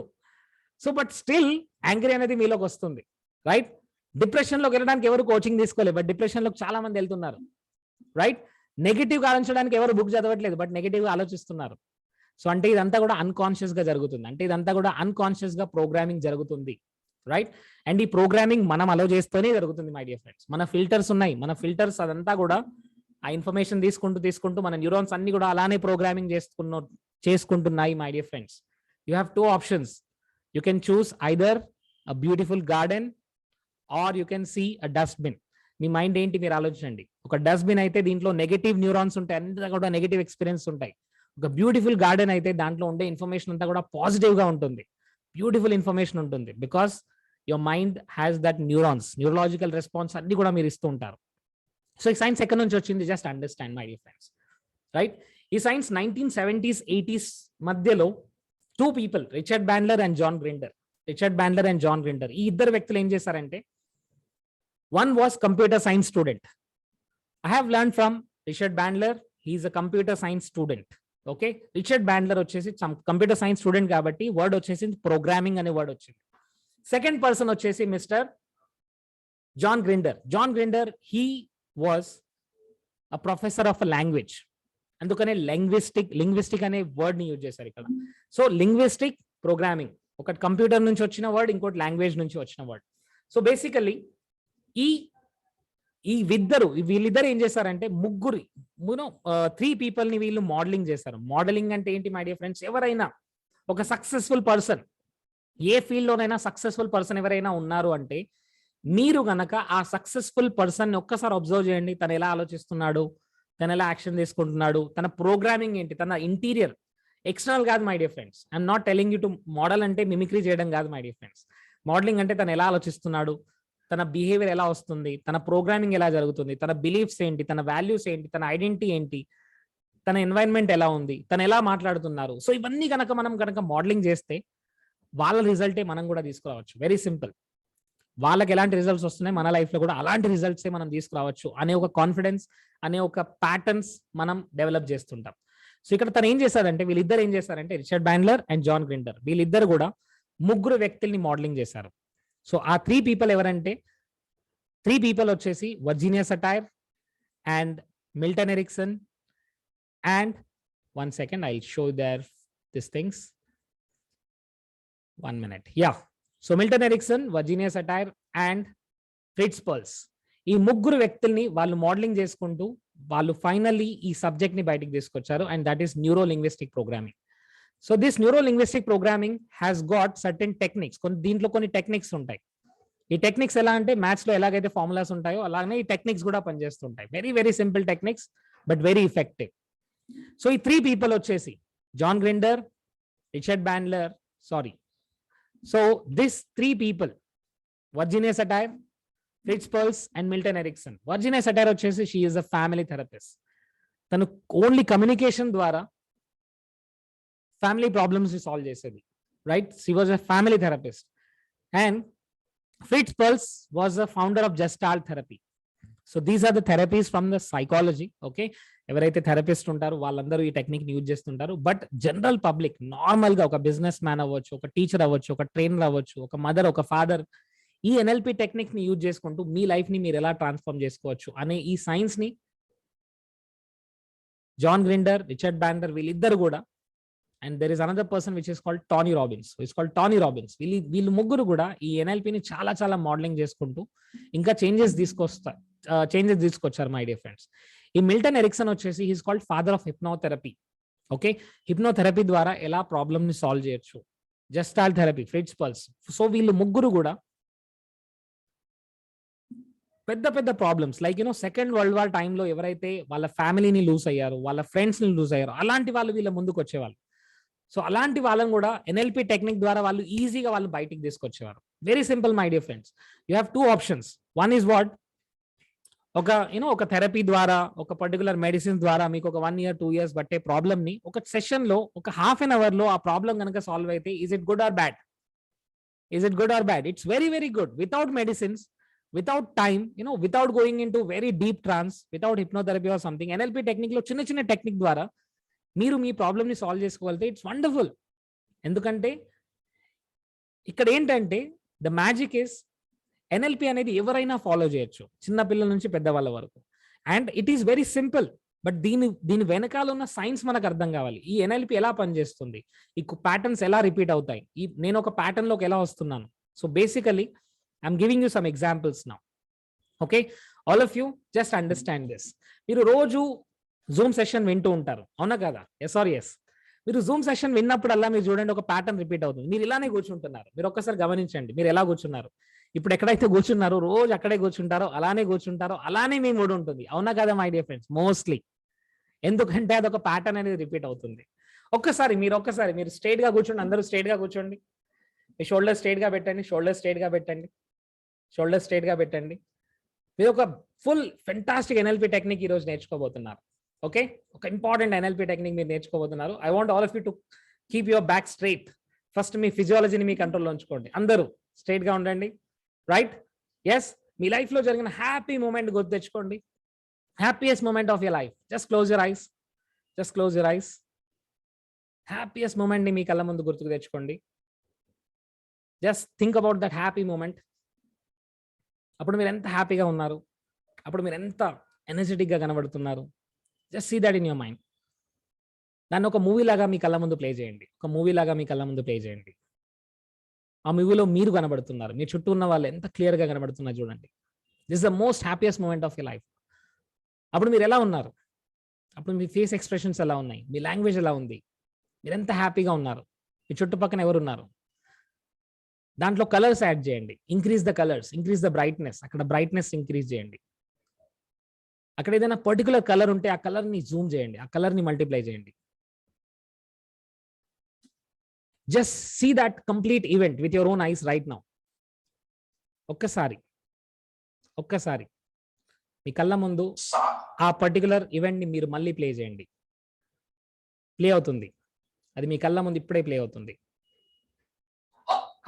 సో బట్ స్టిల్ యాంగ్రీ అనేది మీలోకి వస్తుంది, రైట్? డిప్రెషన్ లోకి వెళ్ళడానికి ఎవరు కోచింగ్ తీసుకోలేదు, బట్ డిప్రెషన్ లోకి చాలా మంది వెళ్తున్నారు, రైట్? నెగిటివ్ గా ఆలోచించడానికి ఎవరు బుక్ చదవట్లేదు, బట్ నెగిటివ్ గా ఆలోచిస్తున్నారు. సో అంటే ఇదంతా కూడా అన్కాన్షియస్ గా జరుగుతుంది, అంటే ఇదంతా కూడా అన్కాన్షియస్ గా ప్రోగ్రామింగ్ జరుగుతుంది, రైట్? అండ్ ఈ ప్రోగ్రామింగ్ మనం అలో చేస్తూనే జరుగుతుంది మై డియర్ ఫ్రెండ్స్. మన ఫిల్టర్స్ ఉన్నాయి, మన ఫిల్టర్స్ అదంతా కూడా ఆ ఇన్ఫర్మేషన్ తీసుకుంటూ మన న్యూరాన్స్ అన్ని కూడా అలానే ప్రోగ్రామింగ్ చేసుకుంటున్నాయి my dear friends. You have 2 options. You can choose either a beautiful garden or you can see a dustbin. Me mind ఏంటి మీరు ఆలోచించండి. ఒక డస్ట్బిన్ అయితే దీంట్లో నెగటివ్ న్యూరాన్స్ ఉంటాయి, అంతా కూడా నెగటివ్ ఎక్స్పీరియన్స్ ఉంటాయి. ఒక బ్యూటిఫుల్ గార్డెన్ అయితే దాంట్లో ఉండే ఇన్ఫర్మేషన్ అంతా కూడా పాజిటివ్ గా ఉంటుంది, బ్యూటిఫుల్ ఇన్ఫర్మేషన్ ఉంటుంది. Because your mind has that neurological response అన్ని కూడా మీరు ఇస్తూ ఉంటారు. సో ఈ సైన్స్ ఎక్కడి నుంచి వచ్చింది? Just understand my dear friends, right? ఈ సైన్స్ 1970s 80s మధ్యలో 2 people, Richard Bandler and John Grinder. ఈ ఇద్దరు వ్యక్తులు ఏం చేశారంటే, one was computer science student. I have learn from Richard Bandler. He's a computer science student. Okay, Richard Bandler వచ్చేసి computer science student కాబట్టి word వచ్చేసి programming అనే వర్డ్ వచ్చింది. సెకండ్ పర్సన్ వచ్చేసి mister John Grinder. He was a professor of a language. అందుకనే linguistic అనే word ని use చేశారు ఇక్కడ. సో లింగ్విస్టిక్, ప్రోగ్రామింగ్, ఒకటి కంప్యూటర్ నుంచి వచ్చిన వర్డ్, ఇంకోటి లాంగ్వేజ్ నుంచి వచ్చిన వర్డ్. సో బేసికల్లీ వీళ్ళిద్దరు ఏం చేశారంటే, 3 people ని వీళ్ళు మోడలింగ్ చేశారు. మోడలింగ్ అంటే ఏంటి మై డియర్ ఫ్రెండ్స్? ఎవరైనా ఒక సక్సెస్ఫుల్ పర్సన్, ఏ ఫీల్డ్ లోనైనా సక్సెస్ఫుల్ పర్సన్ ఎవరైనా ఉన్నారు అంటే, మీరు గనక ఆ సక్సెస్ఫుల్ పర్సన్ ని ఒక్కసారి అబ్జర్వ్ చేయండి. తను ఎలా ఆలోచిస్తున్నాడు, తను ఎలా యాక్షన్ తీసుకుంటున్నాడు, తన ప్రోగ్రామింగ్ ఏంటి, తన ఇంటీరియర్, ఎక్స్టర్నల్ కాదు my dear friends. I'm not telling you to model అంటే మిమిక్రీ చేయడం కాదు మై డియర్ ఫ్రెండ్స్. మోడలింగ్ అంటే తను ఎలా ఆలోచిస్తున్నాడు, తన బిహేవియర్ ఎలా వస్తుంది, తన ప్రోగ్రామింగ్ ఎలా జరుగుతుంది, తన బిలీఫ్స్ ఏంటి, తన వాల్యూస్ ఏంటి, తన ఐడెంటిటీ ఏంటి, తన ఎన్వైరన్మెంట్ ఎలా ఉంది, తను ఎలా మాట్లాడుతున్నారు. సో ఇవన్నీ మనం మోడలింగ్ చేస్తే వాళ్ళ రిజల్టే మనం కూడా తీసుకురావచ్చు. Very simple. వాళ్ళకి ఎలాంటి రిజల్ట్స్ వస్తున్నాయి, మన లైఫ్ లో కూడా అలాంటి రిజల్ట్సే మనం తీసుకురావచ్చు అనే ఒక కాన్ఫిడెన్స్, అనే ఒక ప్యాటర్న్స్ మనం డెవలప్ చేస్తుంటాం. సో ఇక్కడ తను ఏం చేశారంటే, వీళ్ళిద్దరు ఏం చేశారంటే, రిచర్డ్ బ్యాండ్లర్ అండ్ జాన్ గ్రిండర్, వీళ్ళిద్దరు కూడా 3 వ్యక్తుల్ని మోడలింగ్ చేశారు. సో ఆ 3 people ఎవరంటే, 3 people వచ్చేసి Virginia Satir and Milton Erickson and 1 second I'll show their these things. 1 minute. Yeah. So Milton Erickson, Virginia Satir and Fritz Perls, ఈ 3 వ్యక్తుల్ని వాళ్ళు మోడలింగ్ చేసుకుంటూ వాళ్ళు ఫైనల్లీ ఈ సబ్జెక్ట్ ని బయటికి తీసుకొచ్చారు, and that is neuro linguistic programming. So this neuro linguistic programming has got certain techniques. దీంట్లో కొన్ని టెక్నిక్స్ ఉంటాయి. ఈ టెక్నిక్స్ ఎలా అంటే, మ్యాథ్స్ లో ఎలాగైతే ఫార్ములాస్ ఉంటాయో అలానే ఈ టెక్నిక్స్ కూడా పనిచేస్తుంటాయి. Very very simple techniques, but very effective. So ఈ 3 people వచ్చేసి John Grinder, Richard Bandler, So these 3 people, Virginia Satir, Fritz Perls and Milton Erickson. Virginia Satir వచ్చేసి she is a family therapist. తను only communication ద్వారా family problems ని solve చేసేది, right? She was a family therapist. And Fritz Perls was the founder of Gestalt therapy. So these are the therapies from the psychology. Okay, ఎవరైతే therapist ఉంటారో వాళ్ళందరూ ఈ technique use చేస్తుంటారు. But general public normal గా ఒక business man అవ్వచ్చు, ఒక teacher అవ్వచ్చు, ఒక ట్రైనర్ అవ్వచ్చు, ఒక మదర్, ఒక ఫాదర్, ఈ ఎన్ఎల్పి టెక్నిక్ ని యూజ్ చేసుకుంటూ మీ లైఫ్ ని మీరు ఎలా ట్రాన్స్ఫార్మ్ చేసుకోవచ్చు అనే ఈ సైన్స్ ని జాన్ గ్రిండర్, రిచర్డ్ బ్యాండర్ వీళ్ళిద్దరు కూడా, and there is another person which is called Tony Robbins. వీళ్ళు ముగ్గురు కూడా ఈ ఎన్ఎల్పిని చాలా చాలా మోడలింగ్ చేసుకుంటూ ఇంకా చేంజెస్ తీసుకొచ్చారు మై డియర్ ఫ్రెండ్స్. ఈ మిల్టన్ ఎరిక్సన్ వచ్చేసి he's called father of hypnotherapy. Okay, hypnotherapy ద్వారా ఎలా ప్రాబ్లమ్ ని సాల్వ్ చేయొచ్చు, జెస్టాల్ థెరపీ, ఫ్రిట్జ్ పల్స్. సో వీళ్ళు ముగ్గురు కూడా పెద్ద పెద్ద problems like second world war టైంలో ఎవరైతే వాళ్ళ ఫ్యామిలీని లూజ్ అయ్యారు, వాళ్ళ ఫ్రెండ్స్ ని లూజ్ అయ్యారు, అలాంటి వాళ్ళు వీళ్ళ ముందుకు వచ్చేవాళ్ళు. సో అలాంటి వాళ్ళని కూడా ఎన్ఎల్పి టెక్నిక్ ద్వారా వాళ్ళు ఈజీగా వాళ్ళు బయటికి తీసుకొచ్చేవారు. Very simple my dear friends, you have 2 options. One is what, ఒక థెరపీ ద్వారా, ఒక పర్టికులర్ మెడిసిన్స్ ద్వారా మీకు ఒక 1 year 2 years బట్టే ప్రాబ్లమ్ ని ఒక సెషన్ లో, ఒక ½ an hour లో ఆ ప్రాబ్లం కనుక సాల్వ్ అయితే, is it good or bad? It's very very good. Without medicines, without time, without going into very deep trance, without hypnotherapy or something, NLP technique లో చిన్న చిన్న టెక్నిక్ ద్వారా మీరు మీ ప్రాబ్లమ్ ని సాల్వ్ చేసుకోగలిగితే ఇట్స్ వండర్ఫుల్. ఎందుకంటే ఇక్కడ ఏంటంటే ద మ్యాజిక్ ఇస్ ఎన్ఎల్పి అనేది ఎవరైనా ఫాలో చేయొచ్చు, చిన్న పిల్లల నుంచి పెద్దవాళ్ళ వరకు. And it is very simple. But దీని వెనకాల ఉన్న సైన్స్ మనకు అర్థం కావాలి. ఈ ఎన్ఎల్పి ఎలా పనిచేస్తుంది, ఈ ప్యాటర్న్స్ ఎలా రిపీట్ అవుతాయి, నేను ఒక ప్యాటర్న్ లోకి ఎలా వస్తున్నాను. So basically I'm giving you some examples now. Okay, all of you just understand this. మీరు రోజు జూమ్ సెషన్ వింటూ ఉంటారు, అవునా కదా? Yes or yes? మీరు జూమ్ సెషన్ విన్నప్పుడల్లా మీరు చూడండి ఒక ప్యాటర్న్ రిపీట్ అవుతుంది. మీరు ఇలానే కూర్చుంటున్నారు. మీరు ఒక్కసారి గమనించండి, మీరు ఎలా కూర్చున్నారు. ఇప్పుడు ఎక్కడైతే కూర్చున్నారో రోజు అక్కడే కూర్చుంటారో, అలానే మీ మూడు ఉంటుంది, అవునా కదా మై డియర్ ఫ్రెండ్స్? మోస్ట్లీ. ఎందుకంటే అదొక ప్యాటర్న్ అనేది రిపీట్ అవుతుంది. ఒక్కసారి మీరు స్ట్రైట్ గా కూర్చోండి. అందరూ స్ట్రైట్ గా కూర్చోండి. మీ షోల్డర్ స్ట్రైట్ గా పెట్టండి. షోల్డర్ స్ట్రైట్ గా పెట్టండి. మీరు ఒక ఫుల్ ఫెంటాస్టిక్ ఎన్ఎల్పి టెక్నిక్ ఈ రోజు నేర్చుకోబోతున్నారు. ఓకే, ఒక ఇంపార్టెంట్ ఎన్ఎల్పి టెక్నిక్ మీరు నేర్చుకోబోతున్నారు. I want all of you to keep your back straight. First మీ ఫిజియాలజీని మీ కంట్రోల్లో ఉంచుకోండి. అందరూ స్ట్రైట్ గా ఉండండి. రైట్? ఎస్. మీ లైఫ్ లో జరిగిన హ్యాపీ మూమెంట్ గుర్తు తెచ్చుకోండి. Happiest moment of your life. Just close your eyes. Happiest moment ని మీ కళ్ళ ముందు గుర్తుకు తెచ్చుకోండి. Just think about that happy moment. అప్పుడు మీరు ఎంత హ్యాపీగా ఉన్నారు, అప్పుడు మీరు ఎంత ఎనర్జెటిక్ గా కనబడుతున్నారు. Just see that in your mind. దాన్ని ఒక మూవీ లాగా మీ కళ్ళ ముందు ప్లే చేయండి. ఆ మూవీలో మీరు కనబడుతున్నారు, మీ చుట్టూ ఉన్న వాళ్ళు ఎంత క్లియర్ గా కనబడుతున్నారు చూడండి. This the most happiest moment of your life. అప్పుడు మీరు ఎలా ఉన్నారు, అప్పుడు మీ ఫేస్ ఎక్స్ప్రెషన్స్ ఎలా ఉన్నాయి, మీ లాంగ్వేజ్ ఎలా ఉంది, మీరు ఎంత హ్యాపీగా ఉన్నారు, మీ చుట్టుపక్కన ఎవరున్నారు. దాంట్లో కలర్స్ యాడ్ చేయండి. Increase the colours, increase the brightness. అక్కడ బ్రైట్నెస్ ఇంక్రీజ్ చేయండి. అక్కడ ఏదైనా పర్టికులర్ కలర్ ఉంటే ఆ కలర్ ని జూమ్ చేయండి, ఆ కలర్ ని మల్టిప్లై చేయండి. Just see that complete event with your own eyes right now. ఒక్కసారి మీ కళ్ళ ముందు ఆ పర్టికులర్ ఈవెంట్ ని మీరు మళ్ళీ ప్లే చేయండి. ప్లే అవుతుంది, అది మీ కళ్ళ ముందు ఇప్పుడే ప్లే అవుతుంది.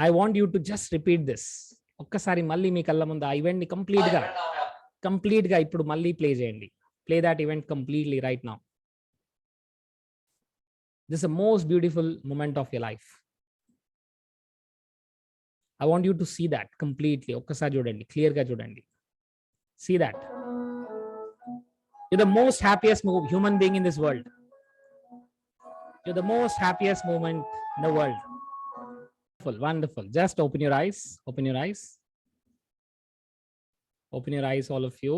I want you to just repeat this. ఒక్కసారి మళ్ళీ మీ కళ్ళ ముందు ఆ ఈవెంట్ ని కంప్లీట్ గా ఇప్పుడు మళ్ళీ ప్లే చేయండి. Play that event completely right now. This is the most beautiful moment of your life. I want you to see that completely. ఒక్కసారి చూడండి, క్లియర్ గా చూడండి. See that. You're the most happiest human being in this world. You're the most happiest moment in the world. Wonderful. Just open your eyes. Open your eyes, all of you.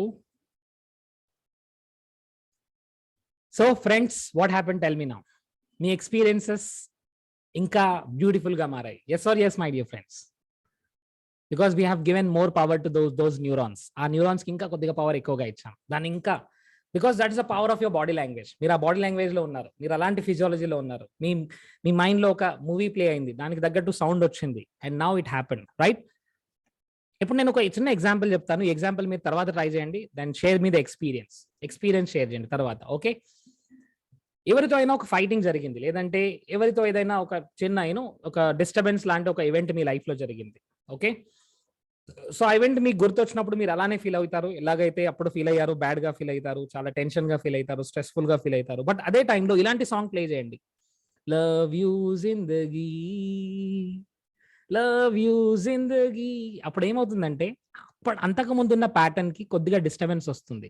So friends, what happened? Tell me now. మీ experiences ఇంకా beautiful గా మారాయి. Yes or yes my dear friends? Because we have given more power to those neurons. ఆ neurons కి ఇంకా కొద్దిగా power ఎక్కువగా ఇచ్చాం. దాన్ని ఇంకా, because that is the power of your body language. మీరు ఆ బాడీ లాంగ్వేజ్ లో ఉన్నారు, మీరు అలాంటి ఫిజియాలజీలో ఉన్నారు. మీ మైండ్ లో ఒక మూవీ ప్లే అయింది, దానికి తగ్గట్టు సౌండ్ వచ్చింది, and now it happened. Right? ఇప్పుడు నేను ఒక చిన్న ఎగ్జాంపుల్ చెప్తాను. ఈ ఎగ్జాంపుల్ మీరు తర్వాత ట్రై చేయండి. Then share me the experience share చేయండి తర్వాత. ఓకే? ఎవరితో అయినా ఒక ఫైటింగ్ జరిగింది, లేదంటే ఎవరితో ఏదైనా ఒక చిన్న ఒక డిస్టర్బెన్స్ లాంటి ఒక ఈవెంట్ మీ లైఫ్ లో జరిగింది. ఓకే? సో ఆ ఈవెంట్ మీకు గుర్తొచ్చినప్పుడు మీరు అలానే ఫీల్ అవుతారు, ఎలాగైతే అప్పుడు ఫీల్ అయ్యారు, బ్యాడ్ గా ఫీల్ అవుతారు, చాలా టెన్షన్ గా ఫీల్ అవుతారు, స్ట్రెస్ఫుల్ గా ఫీల్ అవుతారు. బట్ అదే టైంలో ఇలాంటి సాంగ్ ప్లే చేయండి, love you Zindagi, love you జిందగీ. అప్పుడు ఏమవుతుందంటే అప్పుడు అంతకు ముందున్న ప్యాటర్న్ కి కొద్దిగా డిస్టర్బెన్స్ వస్తుంది.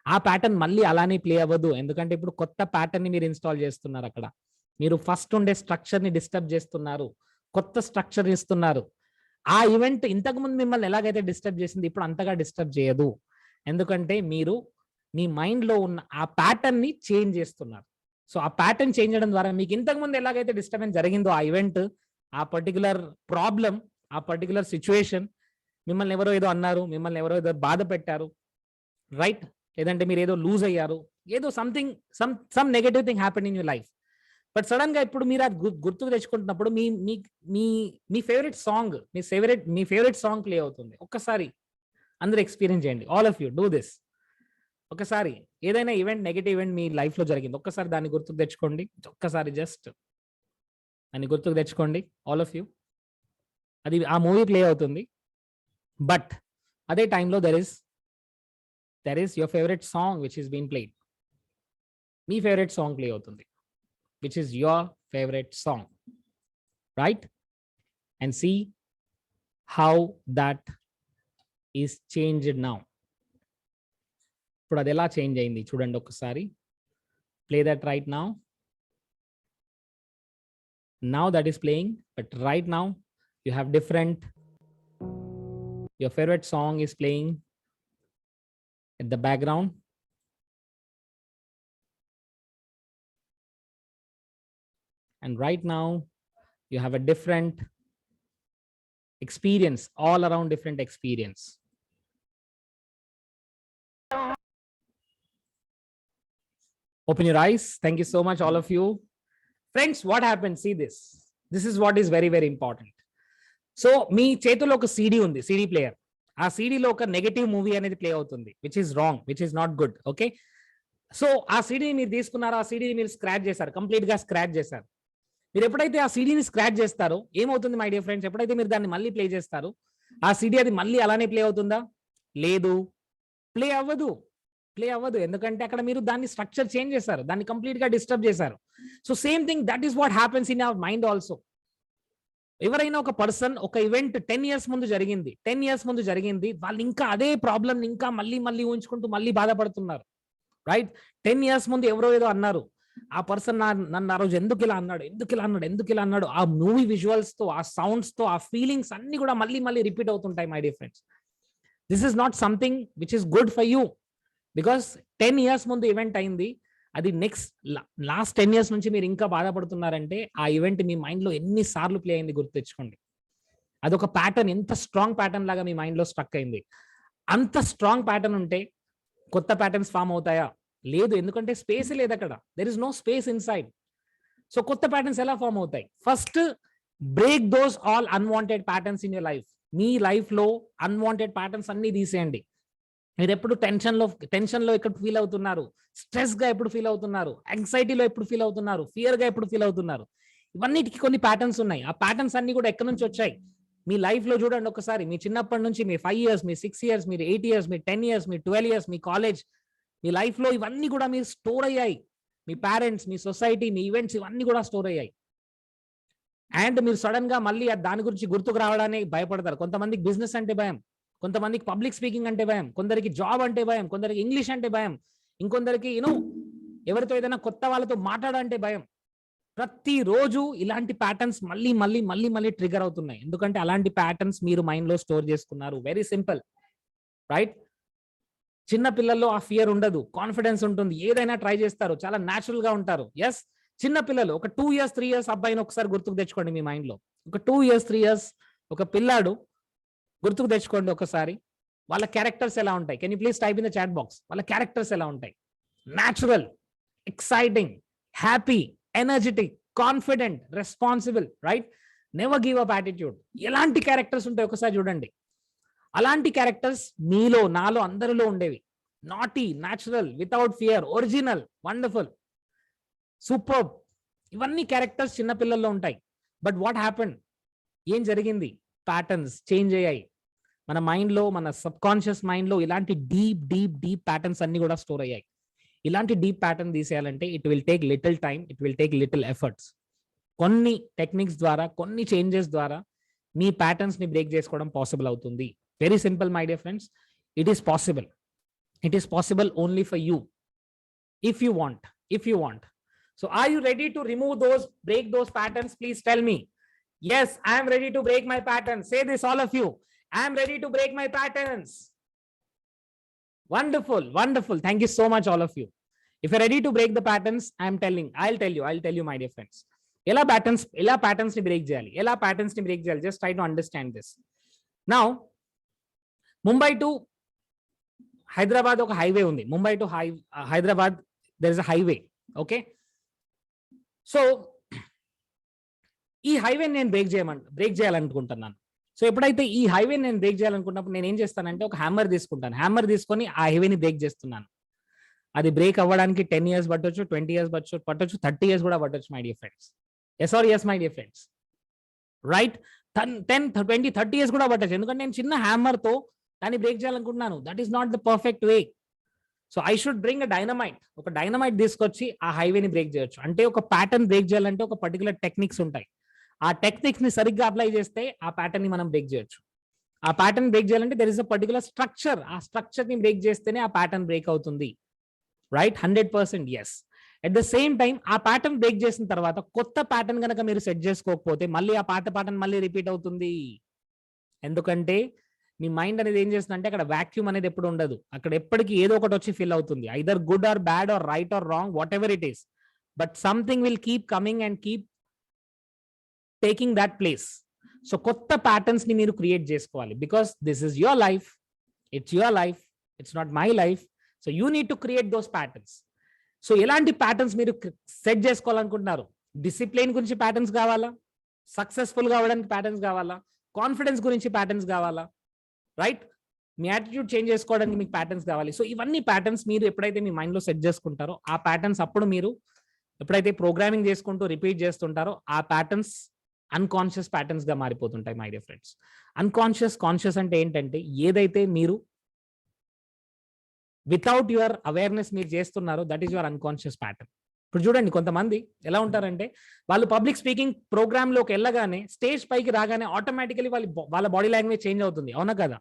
ఆ ప్యాటర్న్ మళ్ళీ అలానే ప్లే అవ్వదు, ఎందుకంటే ఇప్పుడు కొత్త ప్యాటర్న్ ని మీరు ఇన్స్టాల్ చేస్తున్నారు. అక్కడ మీరు ఫస్ట్ ఉండే స్ట్రక్చర్ ని డిస్టర్బ్ చేస్తున్నారు, కొత్త స్ట్రక్చర్ ఇస్తున్నారు. ఆ ఈవెంట్ ఇంతకు ముందు మిమ్మల్ని ఎలాగైతే డిస్టర్బ్ చేసింది ఇప్పుడు అంతగా డిస్టర్బ్ చేయదు, ఎందుకంటే మీరు మీ మైండ్ లో ఉన్న ఆ ప్యాటర్న్ ని చేంజ్ చేస్తున్నారు. సో ఆ ప్యాటర్న్ చేంజ్ చేయడం ద్వారా మీకు ఇంతకు ముందు ఎలాగైతే డిస్టర్బెన్స్ జరిగిందో ఆ ఈవెంట్, ఆ పర్టికులర్ ప్రాబ్లం, ఆ పర్టికులర్ సిచ్యువేషన్, మిమ్మల్ని ఎవరో ఏదో అన్నారు, మిమ్మల్ని ఎవరో ఏదో బాధ పెట్టారు, రైట్, లేదంటే మీరు ఏదో లూజ్ అయ్యారు, ఏదో something some negative thing happen in your life. But sudden గా ఇప్పుడు మీరు అది గుర్తుకు తెచ్చుకుంటున్నప్పుడు మీ మీ మీ మీ ఫేవరెట్ సాంగ్, మీ ఫేవరెట్ సాంగ్ ప్లే అవుతుంది. ఒక్కసారి అందరూ ఎక్స్పీరియన్స్ చేయండి, all of you do this. ఒకసారి ఏదైనా ఈవెంట్, నెగటివ్ ఈవెంట్ మీ లైఫ్ లో జరిగింది, ఒక్కసారి దాన్ని గుర్తుకు తెచ్చుకోండి, ఒక్కసారి జస్ట్ దాన్ని గుర్తుకు తెచ్చుకోండి, ఆల్ ఆఫ్ యూ. అది ఆ మూవీ ప్లే అవుతుంది, బట్ అదే టైంలో there is your favourite song which is been played. మీ ఫేవరెట్ సాంగ్ ప్లే అవుతుంది, which is your favorite song, right? And see how that is changed now. ఇప్పుడు అది ఎలా చేంజ్ అయింది చూడండి ఒక్కసారి. Play that right now. Now that is playing, but right now you have different, your favorite song is playing at the background. And right now you have a different experience, all around different experience. Open your eyes. Thank you so much, all of you. Friends, what happened? See this. This is what is very, very important. So, మీ చేతిలో ఒక CD ఉంది, CD player. ఆ CDలో ఒక negative movie అనేది play అవుతుంది, which is wrong, which is not good. Okay, so ఆ CDని మీరు తీసుకున్నారు, ఆ CDని మీరు స్క్రాచ్ చేశారు, కంప్లీట్ గా స్క్రాచ్ చేశారు. మీరు ఎప్పుడైతే ఆ CDని స్క్రాచ్ చేస్తారో ఏమవుతుంది మై డియర్ ఫ్రెండ్స్, ఎప్పుడైతే మీరు దాన్ని మళ్ళీ ప్లే చేస్తారు, ఆ CD అది మళ్ళీ అలానే ప్లే అవుతుందా? లేదు, ప్లే అవ్వదు. ఎందుకంటే అక్కడ మీరు దాన్ని స్ట్రక్చర్ చేంజ్ చేశారు, దాన్ని కంప్లీట్ గా డిస్టర్బ్ చేశారు. So same thing, that is what happens in our mind also. ఎవరైనా ఒక పర్సన్, ఒక ఈవెంట్ 10 years ముందు జరిగింది, వాళ్ళు ఇంకా అదే ప్రాబ్లం ఇంకా మళ్ళీ ఊహించుకుంటూ మళ్ళీ బాధపడుతున్నారు, రైట్? 10 years ముందు ఎవరో ఏదో అన్నారు, ఆ పర్సన్ నన్ను ఆ రోజు ఎందుకు ఇలా అన్నాడు, ఆ మూవీ విజువల్స్ తో, ఆ సౌండ్స్ తో, ఆ ఫీలింగ్స్ అన్ని కూడా మళ్ళీ రిపీట్ అవుతుంటాయి my dear friends. This is not something which is good for you, because 10 years ముందు ఈవెంట్ అయింది, అది లాస్ట్ 10 years నుంచి మీరు ఇంకా బాధపడుతున్నారంటే ఆ ఈవెంట్ మీ మైండ్ లో ఎన్నిసార్లు ప్లే అయింది గుర్తు తెచ్చుకోండి. అదొక ప్యాటర్న్, ఎంత స్ట్రాంగ్ ప్యాటర్న్ లాగా మీ మైండ్ లో స్ట్రక్ అయింది. అంత స్ట్రాంగ్ ప్యాటర్న్ ఉంటే కొత్త ప్యాటర్న్స్ ఫామ్ అవుతాయా? లేదు, ఎందుకంటే స్పేస్ లేదు అక్కడ, there is no space inside. So కొత్త ప్యాటర్న్స్ ఎలా ఫామ్ అవుతాయి? First break those all unwanted patterns in your life. మీ లైఫ్ లో అన్వాంటెడ్ ప్యాటర్న్స్ అన్ని తీసేయండి. మీరు ఎప్పుడు టెన్షన్ లో ఎప్పుడు ఫీల్ అవుతున్నారు, స్ట్రెస్ గా ఎప్పుడు ఫీల్ అవుతున్నారు, యాంగ్జైటీలో ఎప్పుడు ఫీల్ అవుతున్నారు, ఫియర్ గా ఎప్పుడు ఫీల్ అవుతున్నారు, ఇవన్నిటికి కొన్ని ప్యాటర్న్స్ ఉన్నాయి. ఆ ప్యాటర్న్స్ అన్ని కూడా ఎక్కడి నుంచి వచ్చాయి మీ లైఫ్ లో చూడండి ఒకసారి. మీ చిన్నప్పటి నుంచి మీ 5 years, మీ 6 years, మీరు 8 years, మీ 10 years, మీ 12 years, మీ కాలేజ్, మీ లైఫ్ లో ఇవన్నీ కూడా మీరు స్టోర్ అయ్యాయి. మీ పేరెంట్స్, మీ సొసైటీ, మీ ఈవెంట్స్ ఇవన్నీ కూడా స్టోర్ అయ్యాయి. అండ్ మీరు సడన్ గా మళ్ళీ దాని గురించి గుర్తుకు రావడానికి భయపడతారు. కొంతమందికి బిజినెస్ అంటే భయం, కొంతమందికి పబ్లిక్ స్పీకింగ్ అంటే భయం, కొందరికి జాబ్ అంటే భయం, కొందరికి ఇంగ్లీష్ అంటే భయం, ఇంకొందరికి ఎవరితో ఏదైనా కొత్త వాళ్ళతో మాట్లాడాలంటే భయం. ప్రతిరోజు ఇలాంటి ప్యాటర్న్స్ మళ్ళీ ట్రిగర్ అవుతున్నాయి. ఎందుకంటే అలాంటి ప్యాటర్న్స్ మీరు మైండ్ లో స్టోర్ చేసుకున్నారు. Very simple, right? చిన్న పిల్లల్లో ఆ ఫియర్ ఉండదు, కాన్ఫిడెన్స్ ఉంటుంది, ఏదైనా ట్రై చేస్తారు, చాలా న్యాచురల్ గా ఉంటారు. ఎస్, చిన్న పిల్లలు ఒక 2 years 3 years అబ్బాయిని ఒకసారి గుర్తుకు తెచ్చుకోండి మీ మైండ్ లో. ఒక 2 years 3 years ఒక పిల్లాడు గుర్తుకు తెచ్చుకోండి ఒకసారి. వాళ్ళ క్యారెక్టర్స్ ఎలా ఉంటాయి? Can you please type in the chat box. వాళ్ళ క్యారెక్టర్స్ ఎలా ఉంటాయి? Natural, exciting, happy, energetic, confident, responsible, right? Never give up attitude. ఎలాంటి క్యారెక్టర్స్ ఉంటాయి ఒకసారి చూడండి. అలాంటి క్యారెక్టర్స్ మీలో, నాలో, అందరిలో ఉండేవి. Naughty, natural, without fear, original, wonderful, super, ఇవన్నీ క్యారెక్టర్స్ చిన్నపిల్లల్లో ఉంటాయి. But what happen? ఏం జరిగింది? ప్యాటర్న్స్ చేంజ్ అయ్యాయి. మన మైండ్లో, మన సబ్ కాన్షియస్ మైండ్లో ఇలాంటి డీప్ డీప్ డీప్ ప్యాటర్న్స్ అన్ని కూడా స్టోర్ అయ్యాయి. ఇలాంటి డీప్ ప్యాటర్న్ తీసేయాలంటే it will take little time, it will take little efforts. కొన్ని టెక్నిక్స్ ద్వారా, కొన్ని చేంజెస్ ద్వారా మీ ప్యాటర్న్స్ ని బ్రేక్ చేసుకోవడం పాసిబుల్ అవుతుంది. Very simple my dear friends, it is possible. It is possible only for you, if you want. So are you ready to break those patterns? Please tell me. Yes, I am ready to break my patterns. Say this, all of you. I am ready to break my patterns. Wonderful. Thank you so much, all of you. If you're ready to break the patterns, I'll tell you, my dear friends. Ela patterns ni break cheyali. Just try to understand this. Now, Mumbai to Hyderabad oka highway undi. Mumbai to Hyderabad, there is a highway. Okay. So ఈ highway నేను break చేయాలనుకుంటున్నాను. So ఎప్పుడైతే ఈ highway నేను break చేయాలనుకున్నప్పుడు నేను ఏం చేస్తానంటే ఒక హ్యామర్ తీసుకొని ఆ హైవేని బ్రేక్ చేస్తున్నాను. అది బ్రేక్ అవ్వడానికి 10 years పట్టొచ్చు, 20 years పట్టొచ్చు, 30 years కూడా పట్టొచ్చు my dear friends. Yes or yes my dear friends, right? 10, 20, 30 years కూడా పట్టొచ్చు. ఎందుకంటే నేను చిన్న హ్యామర్ తో దాన్ని బ్రేక్ చేయాలనుకుంటున్నాను. That is not the perfect way. So I should bring ఒక డైనమైట్ తీసుకొచ్చి ఆ హైవేని బ్రేక్ చేయొచ్చు. అంటే ఒక ప్యాటర్న్ బ్రేక్ చేయాలంటే ఒక పర్టికులర్ టెక్నిక్స్ ఉంటాయి. ఆ టెక్నిక్స్ ని సరిగ్గా అప్లై చేస్తే ఆ ప్యాటర్న్ ని మనం బ్రేక్ చేయొచ్చు. ఆ ప్యాటర్న్ బ్రేక్ చేయాలంటే there is a particular structure. ఆ స్ట్రక్చర్ ని బ్రేక్ చేస్తేనే ఆ ప్యాటర్న్ బ్రేక్ అవుతుంది. Right? 100% yes. At the same time ఆ ప్యాటర్న్ బ్రేక్ చేసిన తర్వాత కొత్త ప్యాటర్న్ కనుక మీరు సెట్ చేసుకోకపోతే మళ్ళీ ఆ పాత ప్యాటర్న్ మళ్ళీ రిపీట్ అవుతుంది. ఎందుకంటే మీ మైండ్ అనేది ఏం చేస్తుందంటే అక్కడ వాక్యూమ్ అనేది ఎప్పుడు ఉండదు. అక్కడ ఎప్పటికీ ఏదో ఒకటి వచ్చి ఫిల్ అవుతుంది. Either good or bad or right are wrong, what ever it is, but something will keep coming and keep taking that place. So కొత్త ప్యాటర్న్స్ ని మీరు క్రియేట్ చేసుకోవాలి. Because this is your life, it's not my life. So you need to create those patterns. So ఎలాంటి patterns మీరు set చేసుకోవాలనుకుంటున్నారు? Discipline గురించి patterns కావాలా? Successful గా అవ్వడానికి ప్యాటర్న్స్ కావాలా? కాన్ఫిడెన్స్ గురించి ప్యాటర్న్స్ కావాలా? రైట్? మీ యాటిట్యూడ్ చేంజ్ చేసుకోవడానికి మీకు ప్యాటర్న్స్ కావాలి. సో ఇవన్నీ ప్యాటర్న్స్ మీరు ఎప్పుడైతే మీ మైండ్ లో సెట్ చేసుకుంటారో ఆ ప్యాటర్న్స్ అప్పుడు మీరు ఎప్పుడైతే ప్రోగ్రామింగ్ చేసుకుంటూ రిపీట్ చేస్తుంటారో ఆ ప్యాటర్న్స్ అన్కాన్షియస్ ప్యాటర్న్స్ గా మారిపోతుంటాయి మై డియర్ ఫ్రెండ్స్. కాన్షియస్ అంటే ఏంటంటే ఏదైతే మీరు వితౌట్ యువర్ అవేర్నెస్ మీరు చేస్తున్నారో that is your unconscious pattern. ఇప్పుడు చూడండి, కొంతమంది ఎలా ఉంటారంటే వాళ్ళు పబ్లిక్ స్పీకింగ్ ప్రోగ్రామ్ లోకి వెళ్ళగానే, స్టేజ్ పైకి రాగానే ఆటోమేటికలీ వాళ్ళ బాడీ లాంగ్వేజ్ చేంజ్ అవుతుంది. అవునా కదా?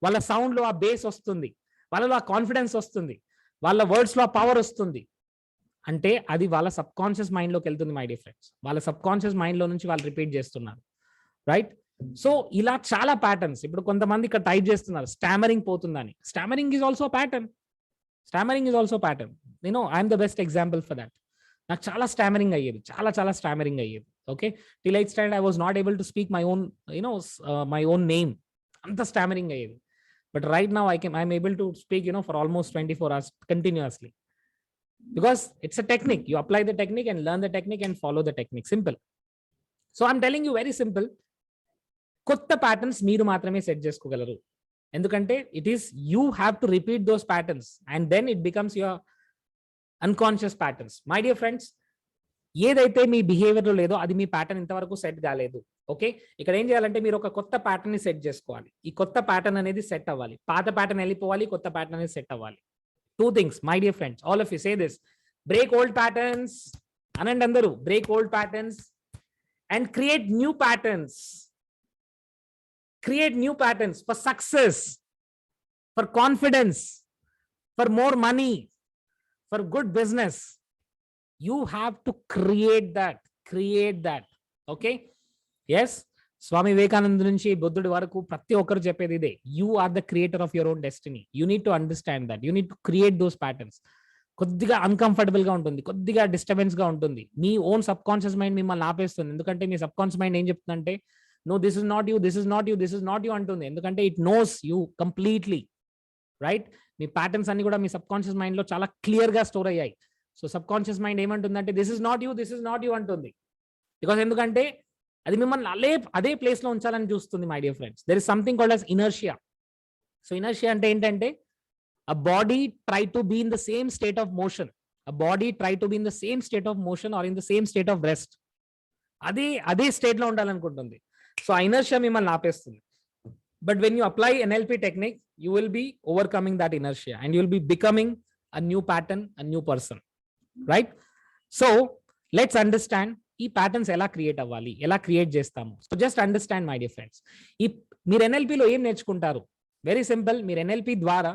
వాళ్ళ సౌండ్ లో ఆ బేస్ వస్తుంది, వాళ్ళలో ఆ కాన్ఫిడెన్స్ వస్తుంది, వాళ్ళ వర్డ్స్ లో ఆ పవర్ వస్తుంది. అంటే అది వాళ్ళ సబ్ కాన్షియస్ మైండ్ లోకి వెళ్తుంది మై డియర్ ఫ్రెండ్స్. వాళ్ళ సబ్ కాన్షియస్ మైండ్ లో నుంచి వాళ్ళు రిపీట్ చేస్తున్నారు. రైట్? సో ఇలా చాలా ప్యాటర్న్స్. ఇప్పుడు కొంతమంది ఇక్కడ టైప్ చేస్తున్నారు స్టామరింగ్ పోతుందని. Stammering is also pattern. నేను I'm the best example for that. నాకు చాలా స్టామరింగ్ అయ్యేది, చాలా స్టామరింగ్ అయ్యేది. Okay, till eighth standard I was not able to speak my own name. అంత స్టామరింగ్ అయ్యేది. But right now I'm able to speak for almost 24 hours continuously. Because it's a technique. You apply the technique and learn the technique and follow the technique. Simple. So I'm telling you very simple. కొత్త patterns మీరు మాత్రమే set చేసుకోగలరు. ఎందుకంటే it is you have to repeat those patterns and then it becomes your unconscious patterns. My dear friends, ఏదైతే మీ behaviour లో లేదో అది మీ ప్యాటర్న్ ఇంతవరకు సెట్ కాలేదు. ఓకే, ఇక్కడ ఏం చేయాలంటే మీరు ఒక కొత్త ప్యాటర్న్ ని సెట్ చేసుకోవాలి. ఈ కొత్త ప్యాటర్న్ అనేది సెట్ అవ్వాలి. పాత ప్యాటర్న్ వెళ్ళిపోవాలి, కొత్త ప్యాటర్న్ అనేది సెట్ అవ్వాలి. Two things, my dear friends, all of you say this: break old patterns, anand andaru, break old patterns and create new patterns. Create new patterns for success, for confidence, for more money, for good business. You have to create that. Okay? Yes, Swami Vivekananda నుంచి బుద్ధుడి వరకు ప్రతి ఒక్కరు చెప్పేది ఇదే. You are the creator of your own destiny. You need to understand that. You need to create those patterns. కొద్దిగా uncomfortable గా ఉంటుంది, కొద్దిగా డిస్టర్బెన్స్ గా ఉంటుంది. మీ ఓన్ సబ్ కాన్షియస్ మైండ్ మిమ్మల్ని ఆపేస్తుంది. ఎందుకంటే మీ సబ్ కాన్షియస్ మైండ్ ఏం చెప్తుందంటే, no this is not you అంటుంది. ఎందుకంటే it knows you completely. Right? మీ ప్యాటర్న్స్ అన్ని కూడా మీ సబ్ కాన్షియస్ మైండ్ లో చాలా క్లియర్ గా స్టోర్ అయ్యాయి. సో సబ్ కాన్షియస్ మైండ్ ఏమంటుందంటే దిస్ ఇస్ నాట్ యూ అంటుంది. బికాస్ ఎందుకంటే అది మిమ్మల్ని అదే ప్లేస్ లో ఉంచాలని చూస్తుంది my dear friends. There is something called as inertia. So inertia అంటే ఏంటంటే a body try to be in the same state of motion. A body try to be in the same state of motion or in the same state of rest. అదే state లో ఉండాలనుకుంటుంది. So ఆ inertia మిమ్మల్ని ఆపేస్తుంది. But when you apply NLP technique, you will be overcoming that inertia and you will be becoming a new pattern, a new person, right? So let's understand ఈ patterns ఎలా create అవ్వాలి, ఎలా create చేస్తాము. So just understand my dear friends. ఈ మీరు ఎన్ఎల్పిలో ఏం నేర్చుకుంటారు? Very simple. మీరు ఎన్ఎల్పి ద్వారా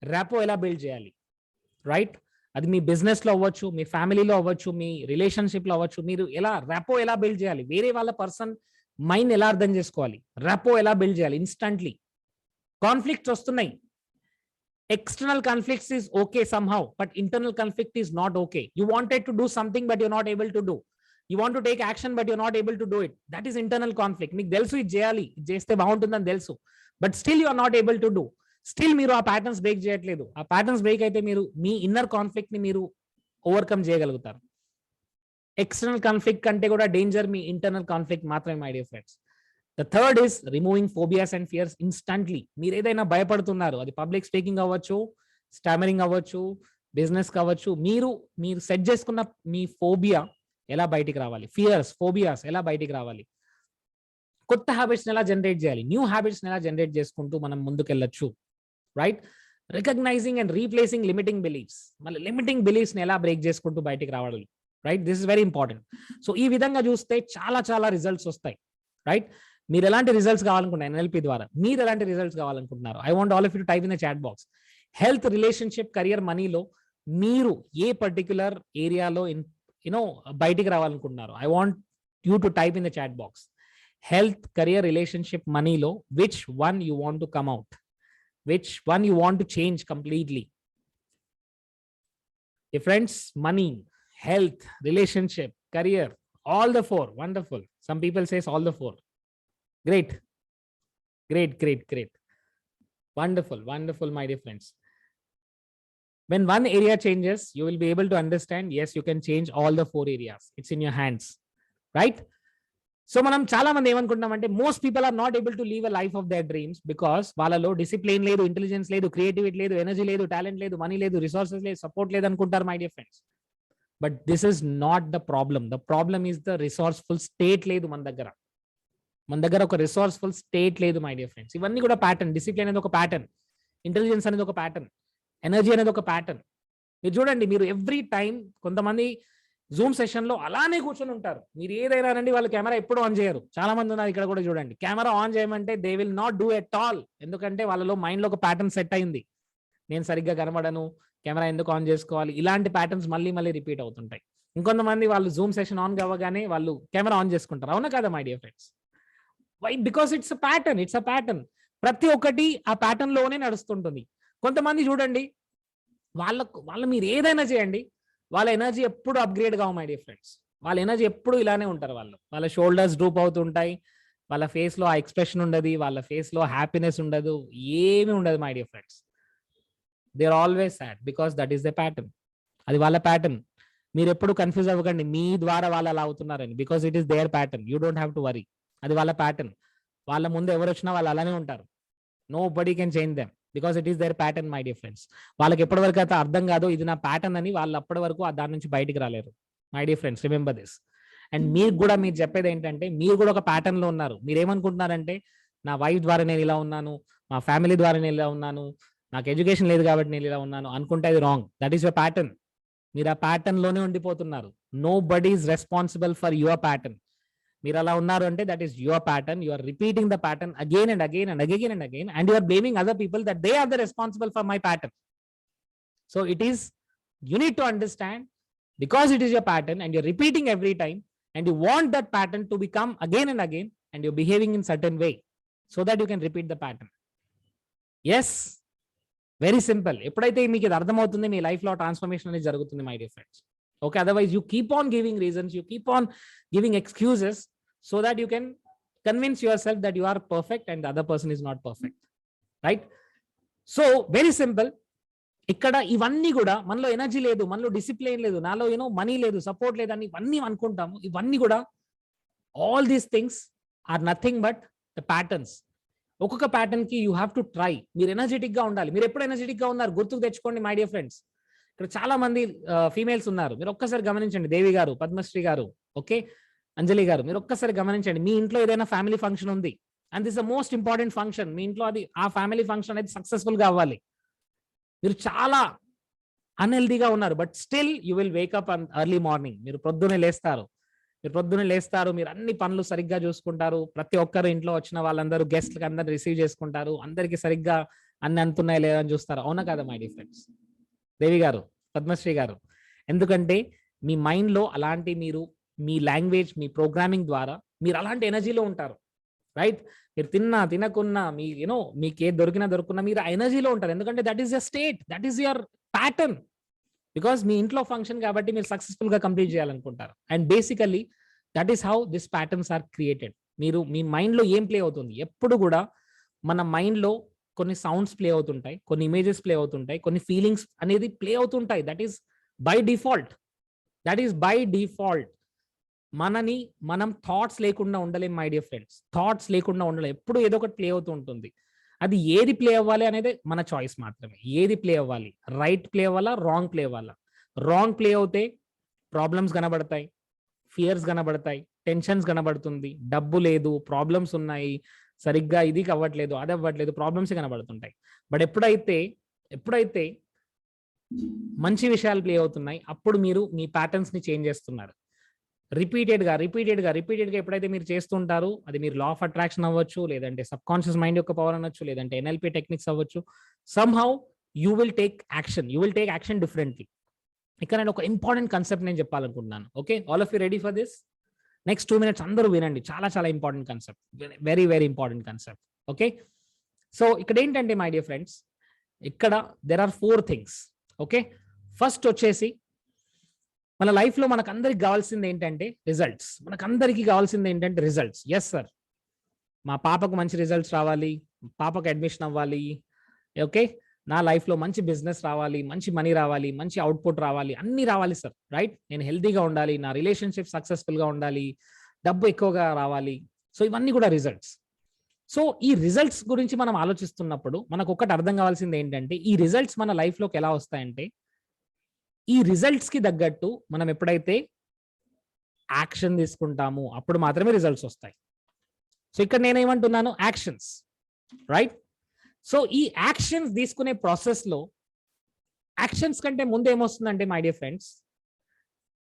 ర్యాపో ఎలా బిల్డ్ చేయాలి, రైట్? అది మీ బిజినెస్ లో అవ్వచ్చు, మీ ఫ్యామిలీలో అవ్వచ్చు, మీ రిలేషన్షిప్ లో అవ్వచ్చు. మీరు ఎలా ర్యాపో ఎలా బిల్డ్ చేయాలి, వేరే వాళ్ళ పర్సన్ మైండ్ ఎలా అర్థం చేసుకోవాలి, ర్యాపో ఎలా బిల్డ్ చేయాలి ఇన్స్టంట్లీ. కాన్ఫ్లిక్ట్స్ వస్తున్నాయి. External conflicts is okay somehow, but internal conflict is not okay. You wanted to do something, but you're not able to do. You want to take action, but you're not able to do it. That is internal conflict. మీకు తెలుసు ఇది చేయాలి, ఇది చేస్తే బాగుంటుందని తెలుసు, but still you are not able to do. Still మీరు ఆ ప్యాటర్న్స్ బ్రేక్ చేయట్లేదు. ఆ ప్యాటర్న్స్ బ్రేక్ అయితే మీరు మీ ఇన్నర్ కాన్ఫ్లిక్ట్ ని మీరు ఓవర్కమ్ చేయగలుగుతారు. ఎక్స్టర్నల్ కాన్ఫ్లిక్ట్ కంటే కూడా డేంజర్ మీ ఇంటర్నల్ కాన్ఫ్లిక్ట్ మాత్రమే my dear friends. The third is removing phobias and fears instantly. మీరు ఏదైనా భయపడుతున్నారు, అది పబ్లిక్ స్పీకింగ్ అవ్వచ్చు, స్టామరింగ్ అవ్వచ్చు, బిజినెస్ కావచ్చు, మీరు సెట్ చేసుకున్న మీ ఫోబియా ఎలా బయటికి రావాలి, ఫియర్స్, ఫోబియాస్ ఎలా బయటికి రావాలి, కొత్త హ్యాబిట్స్ ఎలా జనరేట్ చేయాలి, న్యూ హ్యాబిట్స్ ఎలా జనరేట్ చేసుకుంటూ మనం ముందుకెళ్ళొచ్చు, right? Recognising and replacing limiting beliefs. మళ్ళీ లిమిటింగ్ బిలీఫ్స్ ని ఎలా బ్రేక్ చేసుకుంటూ బయటికి రావాలి, right? This is very important. So ఈ విధంగా చూస్తే చాలా చాలా రిజల్ట్స్ వస్తాయి, రైట్? మీరు ఎలాంటి రిజల్ట్స్ కావాలనుకుంటున్నారు ఎన్ఎల్పి ద్వారా, మీరు ఎలాంటి రిజల్ట్స్ కావాలనుకుంటున్నారు? I want all of you to type in the chat box. Health, relationship, career, మనీలో మీరు ఏ పర్టికులర్ ఏరియాలో బయటికి రావాలనుకుంటున్నారు? I want you to type in the chat box. Health, career, relationship, మనీలో which one you want to come out, which one you want to change completely? Friends, money, health, relationship, career, all the four. Wonderful. Some people says all the four. Great. Wonderful, my dear friends. When one area changes, you will be able to understand, yes, you can change all the four areas. It's in your hands, right? So మనం చాలా మంది ఏమనుకుంటున్నామంటే, most people are not able to live a life of their dreams because వాళ్ళలో discipline లేదు, intelligence లేదు, creativity లేదు, energy లేదు, talent లేదు, మనీ లేదు, రిసోర్సెస్ లేదు, సపోర్ట్ లేదు అనుకుంటారు my dear friends. But this is not the problem. The problem is the resourceful state లేదు మన దగ్గర ఒక రిసోర్స్ఫుల్ స్టేట్ లేదు మై డియర్ ఫ్రెండ్స్. ఇవన్నీ కూడా ప్యాటర్న్. డిసిప్లిన్ అనేది ఒక ప్యాటర్న్, ఇంటెలిజెన్స్ అనేది ఒక ప్యాటర్న్, ఎనర్జీ అనేది ఒక ప్యాటర్న్. మీరు చూడండి, మీరు ఎవ్రీ టైం కొంతమంది జూమ్ సెషన్ లో అలానే కూర్చొని ఉంటారు. మీరు ఏదైనా రండి, వాళ్ళు కెమెరా ఎప్పుడు ఆన్ చేయరు. చాలా మంది ఉన్నారు ఇక్కడ కూడా చూడండి, కెమెరా ఆన్ చేయమంటే they will not do at all. ఎందుకంటే వాళ్ళలో మైండ్ లో ఒక ప్యాటర్న్ సెట్ అయింది. నేను సరిగ్గా కనబడను, కెమెరా ఎందుకు ఆన్ చేసుకోవాలి, ఇలాంటి ప్యాటర్న్స్ మళ్ళీ రిపీట్ అవుతుంటాయి. ఇంకొంతమంది వాళ్ళు జూమ్ సెషన్ ఆన్ కావగానే వాళ్ళు కెమెరా ఆన్ చేసుకుంటారు. అవునా కదా my dear friends? Why? Because it's a pattern. ప్రతి ఒక్కటి ఆ ప్యాటర్న్ లోనే నడుస్తుంటుంది. కొంతమంది చూడండి, వాళ్ళ మీరు ఏదైనా చేయండి, వాళ్ళ ఎనర్జీ ఎప్పుడు అప్గ్రేడ్ కావు మై డియర్ ఫ్రెండ్స్. వాళ్ళ ఎనర్జీ ఎప్పుడు ఇలానే ఉంటారు. వాళ్ళ షోల్డర్స్ డ్రూప్ అవుతుంటాయి, వాళ్ళ ఫేస్ లో ఆ ఎక్స్ప్రెషన్ ఉండదు, వాళ్ళ ఫేస్ లో హ్యాపీనెస్ ఉండదు, ఏమీ ఉండదు my dear friends. They are always sad because that is the pattern. అది వాళ్ళ ప్యాటర్న్. మీరు ఎప్పుడు కన్ఫ్యూజ్ అవ్వకండి మీ ద్వారా వాళ్ళు అలా అవుతున్నారని. Because it is their pattern. You don't have to worry. అది వాళ్ళ ప్యాటర్న్. వాళ్ళ ముందు ఎవరు వచ్చినా వాళ్ళు అలానే ఉంటారు. Nobody can change them because it is their pattern my dear friends. వాళ్ళకి ఎప్పటి వరకు అయితే అర్థం కాదో ఇది నా ప్యాటర్న్ అని, వాళ్ళు అప్పటి వరకు దాని నుంచి బయటికి రాలేరు my dear friends. Remember this. And మీరు కూడా మీరు చెప్పేది ఏంటంటే, మీరు కూడా ఒక ప్యాటర్న్ లో ఉన్నారు. మీరు ఏమనుకుంటున్నారంటే, నా వైఫ్ ద్వారా నేను ఇలా ఉన్నాను, మా ఫ్యామిలీ ద్వారా నేను ఇలా ఉన్నాను, నాకు ఎడ్యుకేషన్ లేదు కాబట్టి నేను ఇలా ఉన్నాను అనుకుంటే అది wrong. That is your pattern. మీరు ఆ ప్యాటర్న్ లోనే ఉండిపోతున్నారు. Nobody is responsible for your pattern. మీరు అలా ఉన్నారు అంటే that is your pattern. You are repeating the pattern again and again and you are blaming other people that they are the responsible for my pattern. So it is, you need to understand, because it is your pattern and you're repeating every time and you want that pattern to become again and again and you're behaving in certain way so that you can repeat the pattern. Yes, very simple. ఎప్పుడైతే మీకు ఇది అర్థమవుతుంది, మీ life లో transformation అనేది జరుగుతుంది my dear friends. Okay, otherwise you keep on giving reasons, you keep on giving excuses so that you can convince your self that you are perfect and the other person is not perfect, right? So very simple. ఇక్కడ ఇవన్నీ కూడా మనలో energy లేదు, మనలో discipline లేదు, నాలో money లేదు, support లేదు అని ఇవన్నీ అనుకుంటాము. ఇవన్నీ కూడా all these things are nothing but the patterns. ఒక్కొక్క ప్యాటర్న్ కి యూ హ్యావ్ టు ట్రై. మీరు ఎనర్జెటిక్ గా ఉండాలి. మీరు ఎప్పుడు ఎనర్జెటిక్ గా ఉన్నారు గుర్తుకు తెచ్చుకోండి మై డియర్ ఫ్రెండ్స్. ఇక్కడ చాలా మంది ఫీమేల్స్ ఉన్నారు. మీరు ఒక్కసారి గమనించండి. దేవి గారు, పద్మశ్రీ గారు, ఓకే, అంజలి గారు, మీరు ఒక్కసారి గమనించండి. మీ ఇంట్లో ఏదైనా ఫ్యామిలీ ఫంక్షన్ ఉంది, and this the most important function. మీ ఇంట్లో అది ఆ ఫ్యామిలీ ఫంక్షన్ అనేది సక్సెస్ఫుల్గా అవ్వాలి. మీరు చాలా అన్హెల్దీగా ఉన్నారు, but still you will wake up on early morning. మీరు పొద్దున్నే లేస్తారు, మీరు అన్ని పనులు సరిగ్గా చూసుకుంటారు. ప్రతి ఒక్కరు ఇంట్లో వచ్చిన వాళ్ళందరూ గెస్ట్లకి అందరు రిసీవ్ చేసుకుంటారు, అందరికి సరిగ్గా అన్ని అందుతున్నాయి లేదా అని చూస్తారు. అవునా కదా మై డియర్ ఫ్రెండ్స్? దేవి గారు, పద్మశ్రీ గారు, ఎందుకంటే మీ మైండ్లో అలాంటి మీరు మీ లాంగ్వేజ్, మీ ప్రోగ్రామింగ్ ద్వారా మీరు అలాంటి ఎనర్జీలో ఉంటారు, రైట్? మీరు తినకున్నా మీ మీకు ఏది దొరుకున్నా మీరు ఆ ఎనర్జీలో ఉంటారు. ఎందుకంటే that is your state, that is your pattern. Because మీ ఇంట్లో ఫంక్షన్ కాబట్టి మీరు సక్సెస్ఫుల్ గా కంప్లీట్ చేయాలనుకుంటారు. And basically that is how this patterns are created. మీరు మీ మైండ్ లో ఏం ప్లే అవుతుంది? ఎప్పుడు కూడా మన మైండ్ లో కొన్ని సౌండ్స్ ప్లే అవుతుంటాయి, కొన్ని ఇమేజెస్ ప్లే అవుతుంటాయి, కొన్ని ఫీలింగ్స్ అనేది ప్లే అవుతుంటాయి. That is by default. మనం థాట్స్ లేకుండా ఉండలేం మై డియర్ ఫ్రెండ్స్. థాట్స్ లేకుండా ఉండలేం. ఎప్పుడు ఏదో ఒకటి ప్లే అవుతూ ఉంటుంది. అది ఏది ప్లే అవ్వాలి అనేది మన చాయిస్ మాత్రమే. ఏది ప్లే అవ్వాలి? రైట్ ప్లే అవ్వాలా, రాంగ్ ప్లే అవ్వాలా? రాంగ్ ప్లే అవుతే ప్రాబ్లమ్స్ కనబడతాయి, ఫియర్స్ కనబడతాయి, టెన్షన్స్ కనబడుతుంది, డబ్బు లేదు, ప్రాబ్లమ్స్ ఉన్నాయి, సరిగ్గా ఇది అవ్వట్లేదు, అది అవ్వట్లేదు, ప్రాబ్లమ్స్ కనబడుతుంటాయి. బట్ ఎప్పుడైతే మంచి విషయాలు ప్లే అవుతున్నాయి, అప్పుడు మీరు మీ ప్యాటర్న్స్ ని చేంజ్ చేస్తున్నారు. రిపీటెడ్ గా ఎప్పుడైతే మీరు చేస్తుంటారో, అది మీరు లా ఆఫ్ అట్రాక్షన్ అవ్వచ్చు, లేదంటే సబ్ కాన్షియస్ మైండ్ యొక్క పవర్ అనొచ్చు, లేదంటే ఎన్ఎల్పి టెక్నిక్స్ అవ్వచ్చు. Somehow you will take action differently. ఇక్కడ నేను ఒక ఇంపార్టెంట్ కాన్సెప్ట్ నేను చెప్పాలనుకుంటున్నాను. Okay, all of you ready for this? Next 2 minutes అందరూ వినండి. చాలా important concept, very important concept. Okay, so ఇక్కడ ఏంటంటే మై డియర్ ఫ్రెండ్స్, ఇక్కడ there are 4 things. Okay, first వచ్చేసి మన లైఫ్ లో మనకందరికి కావాల్సింది ఏంటంటే రిజల్ట్స్. ఎస్ సార్, మా పాపకు మంచి రిజల్ట్స్ రావాలి, పాపకు అడ్మిషన్ అవ్వాలి, ఓకే, నా లైఫ్ లో మంచి బిజినెస్ రావాలి, మంచి మనీ రావాలి, మంచి అవుట్పుట్ రావాలి, అన్ని రావాలి సార్, రైట్? నేను హెల్తీగా ఉండాలి, నా రిలేషన్షిప్ సక్సెస్ఫుల్ గా ఉండాలి, డబ్బు ఎక్కువగా రావాలి. సో ఇవన్నీ కూడా రిజల్ట్స్. సో ఈ రిజల్ట్స్ గురించి మనం ఆలోచిస్తున్నప్పుడు మనకు ఒకటి అర్థం కావాల్సింది ఏంటంటే, ఈ రిజల్ట్స్ మన లైఫ్ లోకి ఎలా వస్తాయంటే, ఈ రిజల్ట్స్ కి తగ్గట్టు మనం ఎప్పుడైతే యాక్షన్ తీసుకుంటామో అప్పుడు మాత్రమే రిజల్ట్స్ వస్తాయి. సో ఇక్కడ నేనేమంటున్నాను, యాక్షన్స్, రైట్? సో ఈ యాక్షన్స్ తీసుకునే ప్రాసెస్ లో యాక్షన్స్ కంటే ముందు ఏమొస్తుందంటే మై డియర్ ఫ్రెండ్స్,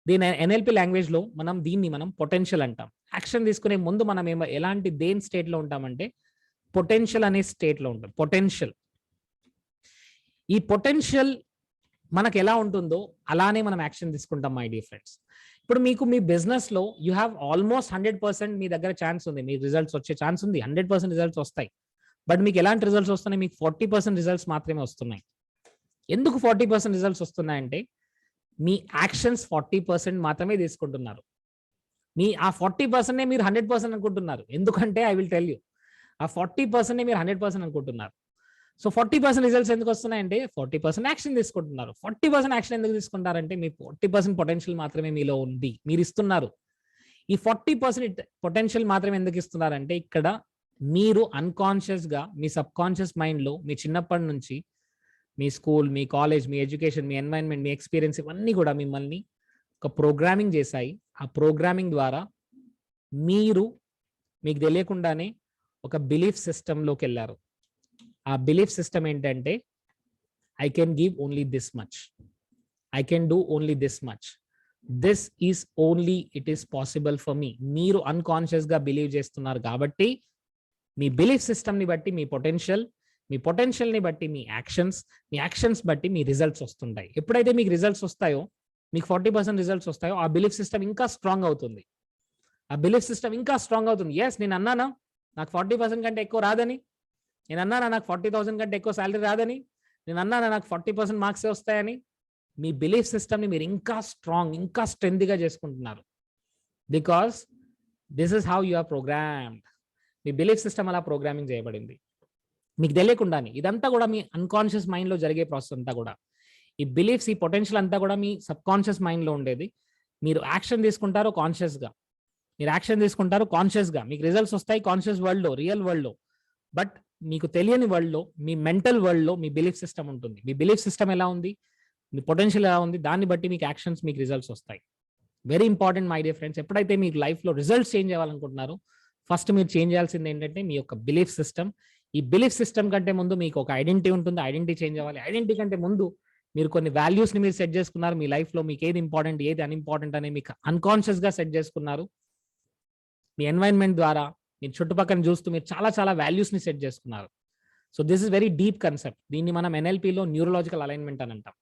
దీని ఎన్ఎల్పి లాంగ్వేజ్ లో మనం పొటెన్షియల్ అంటాం. యాక్షన్ తీసుకునే ముందు మనం దేని స్టేట్ లో ఉంటామంటే పొటెన్షియల్ అనే స్టేట్ లో ఉంటాం. ఈ పొటెన్షియల్ మనకు ఎలా ఉంటుందో అలానే మనం యాక్షన్ తీసుకుంటాం మై డియర్ ఫ్రెండ్స్. ఇప్పుడు మీకు మీ బిజినెస్ లో యూ హ్యావ్ ఆల్మోస్ట్ 100% మీ దగ్గర ఛాన్స్ ఉంది, మీ రిజల్ట్స్ వచ్చే ఛాన్స్ ఉంది, 100% రిజల్ట్స్ వస్తాయి. బట్ మీకు ఎలాంటి రిజల్ట్స్ వస్తున్నాయి? మీకు 40% రిజల్ట్స్ మాత్రమే వస్తున్నాయి. ఎందుకు 40% రిజల్ట్స్ వస్తున్నాయంటే మీ యాక్షన్స్ 40% మాత్రమే తీసుకుంటున్నారు. ఆ 40% మీరు 100% అనుకుంటున్నారు. ఎందుకంటే ఐ విల్ టెల్ యూ, ఆ 40% మీరు 100% అనుకుంటున్నారు. సో 40% రిజల్ట్స్ ఎందుకు వస్తున్నాయంటే 40% యాక్షన్ తీసుకుంటున్నారు. 40% యాక్షన్ ఎందుకు తీసుకుంటారంటే మీ 40% పొటెన్షియల్ మాత్రమే మీలో ఉంది, మీరు ఇస్తున్నారు. ఈ 40% పొటెన్షియల్ మాత్రమే ఎందుకు ఇస్తున్నారంటే, ఇక్కడ మీరు అన్కాన్షియస్ గా మీ సబ్ కాన్షియస్ మైండ్ లో మీ చిన్నప్పటి నుంచి మీ స్కూల్, మీ కాలేజ్, మీ ఎడ్యుకేషన్, మీ ఎన్వైరన్మెంట్, మీ ఎక్స్పీరియన్స్ ఇవన్నీ కూడా మిమ్మల్ని ఒక ప్రోగ్రామింగ్ చేశాయి. ఆ ప్రోగ్రామింగ్ ద్వారా మీకు తెలియకుండానే ఒక బిలీఫ్ సిస్టంలోకి వెళ్ళారు. ఆ బిలీఫ్ సిస్టమ్ ఏంటంటే, I can give only this much, I can do only this much, this is only it is possible for me. మీరు అన్కాన్షియస్ గా బిలీవ్ చేస్తున్నారు కాబట్టి మీ బిలీఫ్ సిస్టమ్ ని బట్టి మీ పొటెన్షియల్ ని బట్టి మీ యాక్షన్స్ బట్టి మీ రిజల్ట్స్ వస్తుంటాయి. ఎప్పుడైతే మీకు రిజల్ట్స్ వస్తాయో, మీకు 40% రిజల్ట్స్ వస్తాయో, ఆ బిలీఫ్ సిస్టమ్ ఇంకా స్ట్రాంగ్ అవుతుంది. ఎస్, నేను అన్నానా నాకు 40% కంటే ఎక్కువ రాదని, నేను అన్నానా నాకు 40,000 కంటే ఎక్కువ శాలరీ రాదని, నేను అన్నానా నాకు 40% మార్క్సే వస్తాయని. మీ బిలీఫ్ సిస్టమ్ని మీరు ఇంకా స్ట్రెంగ్గా చేసుకుంటున్నారు. Because this is how you are programmed. మీ బిలీఫ్ సిస్టమ్ అలా ప్రోగ్రామింగ్ చేయబడింది మీకు తెలియకుండానే. ఇదంతా కూడా మీ అన్కాన్షియస్ మైండ్ లో జరిగే ప్రాసెస్ అంతా కూడా, ఈ బిలీఫ్స్, ఈ పొటెన్షియల్ అంతా కూడా మీ సబ్ కాన్షియస్ మైండ్ లో ఉండేది. మీరు యాక్షన్ తీసుకుంటారు కాన్షియస్ గా, మీకు రిజల్ట్స్ వస్తాయి కాన్షియస్ వరల్డ్ లో, రియల్ వరల్డ్ లో. బట్ మీకు తెలియని వరల్డ్ లో, మీ మెంటల్ వరల్డ్ లో మీ బిలీఫ్ సిస్టమ్ ఉంటుంది. మీ బిలీఫ్ సిస్టమ్ ఎలా ఉంది, మీ పొటెన్షియల్ ఎలా ఉంది, దాన్ని బట్టి మీకు యాక్షన్స్, మీకు రిజల్ట్స్ వస్తాయి. Very important my dear friends. ఎప్పుడైతే మీకు లైఫ్ లో రిజల్ట్స్ చేంజ్ అవ్వాలనుకుంటున్నారో, ఫస్ట్ మీరు చేంజ్ చేయాల్సింది ఏంటంటే మీ యొక్క బిలీఫ్ సిస్టమ్. ఈ బిలీఫ్ సిస్టమ్ కంటే ముందు మీకు ఒక ఐడెంటిటీ ఉంటుంది, ఐడెంటిటీ చేంజ్ అవ్వాలి. ఐడెంటిటీ కంటే ముందు మీరు కొన్ని వాల్యూస్ని మీరు సెట్ చేసుకున్నారు. మీ లైఫ్లో మీకు ఏది ఇంపార్టెంట్, ఏది అన్ఇంపార్టెంట్ అని మీకు అన్కాన్షియస్గా సెట్ చేసుకున్నారు. మీ ఎన్వైరన్మెంట్ ద్వారా మీరు చుట్టుపక్కల చూస్తూ మీరు చాలా చాలా వాల్యూస్ని సెట్ చేసుకున్నారు. So this is very deep concept. దీన్ని మనం ఎన్ఎల్పిలో న్యూరలాజికల్ అలైన్మెంట్ అని అంటాం.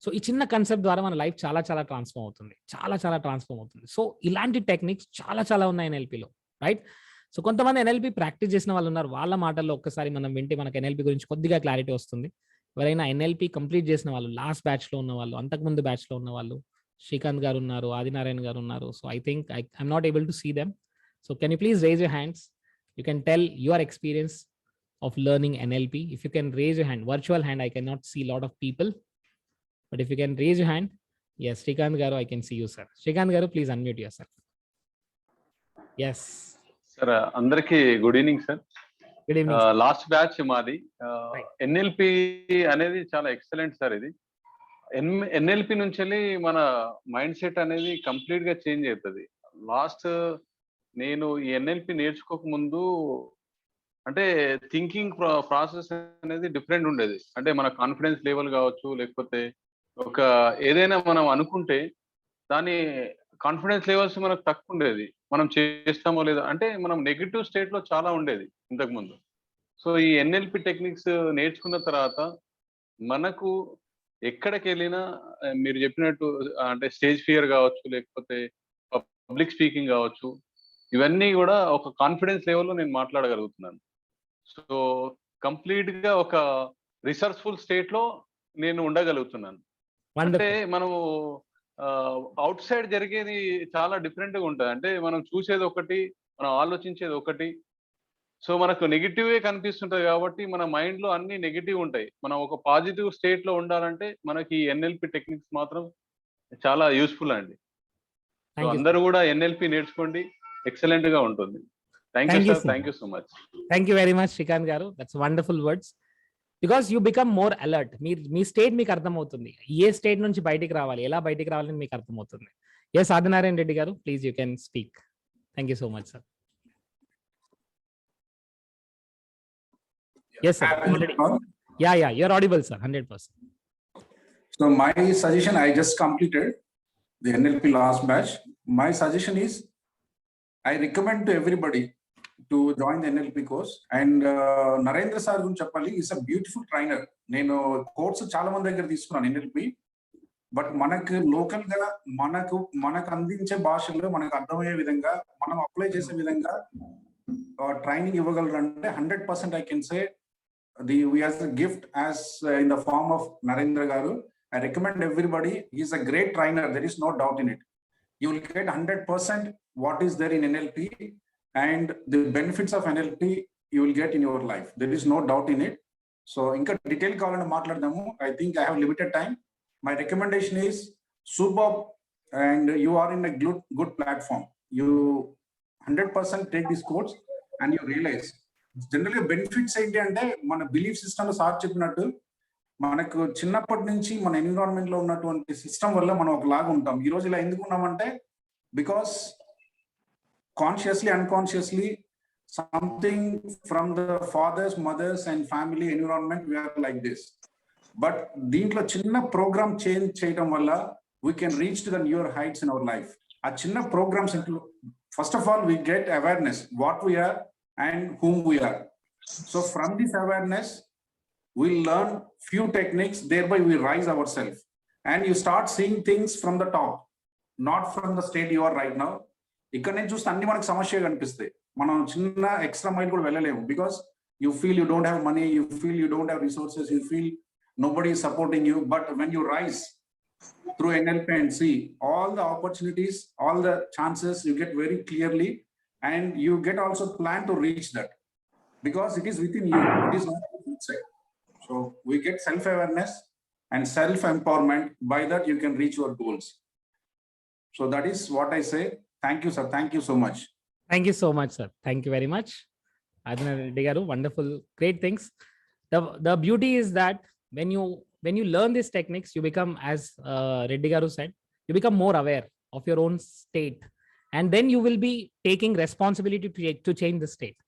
సో ఈ చిన్న కన్సెప్ట్ ద్వారా మన లైఫ్ చాలా చాలా ట్రాన్స్ఫార్మ్ అవుతుంది, చాలా చాలా ట్రాన్స్ఫార్మ్ అవుతుంది. సో ఇలాంటి టెక్నిక్స్ చాలా చాలా ఉన్నాయి ఎన్ఎల్పిలో, రైట్? సో కొంతమంది ఎన్ఎల్పి ప్రాక్టీస్ చేసిన వాళ్ళు ఉన్నారు. వాళ్ళ మాటల్లో ఒక్కసారి మనం వింటే మనకు ఎన్ఎల్పి గురించి కొద్దిగా క్లారిటీ వస్తుంది. ఎవరైనా ఎన్ఎల్పి కంప్లీట్ చేసిన వాళ్ళు, లాస్ట్ బ్యాచ్లో ఉన్న వాళ్ళు, అంతకుముందు బ్యాచ్లో ఉన్న వాళ్ళు, శ్రీకాంత్ గారు ఉన్నారు, ఆదినారాయణ గారు ఉన్నారు. So I think I'm not able to see them. So can you please raise your hands? You can tell your experience of learning NLP. If you can raise your hand, virtual hand, I cannot see a lot of people, but if you can raise your hand, yes, Srikanth garu, I can see you, sir. Srikanth garu, please unmute yourself. Yes, sir. Andarki good evening, sir. Good evening. Last batch maadi Right. NLP అనేది చాలా excellent sir. ఇది NLP నుంచి మన mind set అనేది complete గా change అవుతుంది. Last నేను ఈ NLP నేర్చుకోక ముందు అంటే థింకింగ్ ప్రాసెస్ అనేది డిఫరెంట్ ఉండేది. అంటే మన కాన్ఫిడెన్స్ లెవెల్ కావచ్చు, లేకపోతే ఒక ఏదైనా మనం అనుకుంటే దాని కాన్ఫిడెన్స్ లెవెల్స్ మనకు తక్కువ ఉండేది. మనం చేస్తామో లేదో అంటే మనం నెగిటివ్ స్టేట్ లో చాలా ఉండేది ఇంతకు ముందు. సో ఈ NLP టెక్నిక్స్ నేర్చుకున్న తర్వాత మనకు ఎక్కడికి వెళ్ళినా మీరు చెప్పినట్టు అంటే స్టేజ్ ఫియర్ కావచ్చు, లేకపోతే పబ్లిక్ స్పీకింగ్ కావచ్చు, ఇవన్నీ కూడా ఒక కాన్ఫిడెన్స్ లెవెల్లో నేను మాట్లాడగలుగుతున్నాను. సో కంప్లీట్ గా ఒక రిసర్చ్ఫుల్ స్టేట్ లో నేను ఉండగలుగుతున్నాను. అంటే మనము అవుట్ సైడ్ జరిగేది చాలా డిఫరెంట్ గా ఉంటుంది. అంటే మనం చూసేది ఒకటి, మనం ఆలోచించేది ఒకటి. సో మనకు నెగిటివే కనిపిస్తుంటది కాబట్టి మన మైండ్ లో అన్ని నెగిటివ్ ఉంటాయి. మనం ఒక పాజిటివ్ స్టేట్ లో ఉండాలంటే మనకి NLP టెక్నిక్స్ మాత్రం చాలా యూస్ఫుల్ అండి. సో అందరూ కూడా NLP నేర్చుకోండి, ఎక్సలెంట్ గా ఉంటుంది. Thank you, sir. Thank you so much. Thank you very much, Srikanth garu. That's wonderful words. Because you become more alert. Me state మీకు అర్థమవుతుంది. ఏ స్టేట్ నుంచి బయటికి రావాలి, ఎలా బయటికి రావాలని మీకు అర్థమవుతుంది. ఎస్, ఆదినారాయణ రెడ్డి గారు, please you can speak. Thank you so much, sir. Yes sir. Yeah, you're audible, sir. 100%. So my suggestion, I just completed the NLP last batch. My suggestion is, I recommend to everybody to join the NLP course. And Narendra sir gun cheppali is a beautiful trainer. Nenu course chaala mandi daggara తీసుకున్నాను NLP. But మనకు local గా మనకు అందించే భాషలో మనకు అర్థమయ్యే విధంగా మనం అప్లై చేసే విధంగా training ఇవ్వగలరంటే 100% I can say we as a gift as in the form of Narendra garu. I recommend everybody. He is a great trainer. There is no doubt in it. You will get 100% what is there in NLP, and the benefits of NLP you will get in your life. There is no doubt in it. So inka detail kavalani maatladadamu. I think I have limited time. My recommendation is superb, and you are in a good platform. You 100% take this course and you realize generally benefits ఏంటి అంటే మన belief system లో sir చెప్పినట్టు మనకు చిన్నప్పటి నుంచి మన environment లో ఉన్నటువంటి సిస్టమ్ వల్ల మనం ఒకలాగా ఉంటాం. ఈ రోజు ఇలా ఎందుకు ఉన్నామంటే because consciously unconsciously something from the fathers, mothers and family environment we're like this. But దీంట్లో చిన్న ప్రోగ్రామ్ చేంజ్ చేయడం వల్ల we can reach to the newer heights in our life. ఆ చిన్న programs first of all we get awareness what we're and whom we are. So from this awareness, we'll learn few techniques, thereby we rise ourselves. And you start seeing things from the top, not from the state you are right now. ఇక్కడ నేను చూస్తే అన్ని మనకు సమస్య కనిపిస్తాయి. మనం చిన్న extra mile కూడా వెళ్ళలేము. Because you feel you don't have money, you feel you don't have resources, you feel nobody is supporting you. But when you rise through NLP and see all the opportunities, all the chances, you get very clearly. And you get also plan to reach that because it is within you, it is not outside. So we get self-awareness and self-empowerment. By that you can reach your goals. So that is what I say. Thank you, sir. Thank you so much. Thank you so much, sir. Thank you very much. Adina Reddy garu, wonderful, great things. The beauty is that when you learn these techniques, you become, as Reddy garu said, you become more aware of your own state. and then you will be taking responsibility to change the state.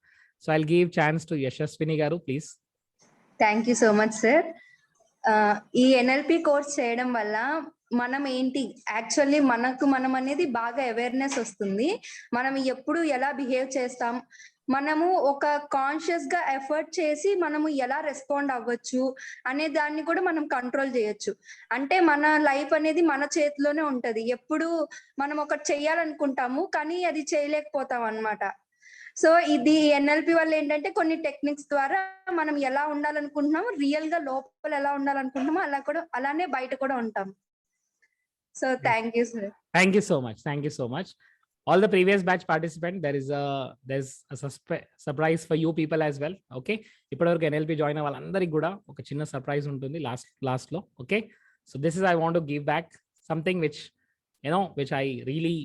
So I'll give chance to Yashaswini garu, please. Thank you so much sir. ఈ NLP course చేయడం వల్ల మనం ఏంటి actually మనం అనేది బాగా awareness వస్తుంది. మనం ఎప్పుడు ఎలా బిహేవ్ చేస్తాం, మనము ఒక కాన్షియస్ గా ఎఫర్ట్ చేసి మనము ఎలా రెస్పాండ్ అవ్వచ్చు అనే దాన్ని కూడా మనం కంట్రోల్ చేయొచ్చు. అంటే మన లైఫ్ అనేది మన చేతిలోనే ఉంటది. ఎప్పుడు మనం ఒకటి చెయ్యాలనుకుంటాము కానీ అది చేయలేకపోతాం అన్నమాట. సో ఇది ఎన్ఎల్పి వల్ల ఏంటంటే కొన్ని టెక్నిక్స్ ద్వారా మనం ఎలా ఉండాలనుకుంటున్నాము, రియల్ గా లోపల ఎలా ఉండాలనుకుంటున్నామో అలానే బయట కూడా ఉంటాం. So thank you sir. Thank you so much. Thank you so much. All the previous batch participant, there's a surprise for you people as well. Okay. ఇప్పటివరకు NLP జాయిన్ అవ్వ వాళ్ళందరికీ కూడా ఒక చిన్న సర్ప్రైజ్ ఉంటుంది లాస్ట్ లో. Okay. So this is I want to give back something which I really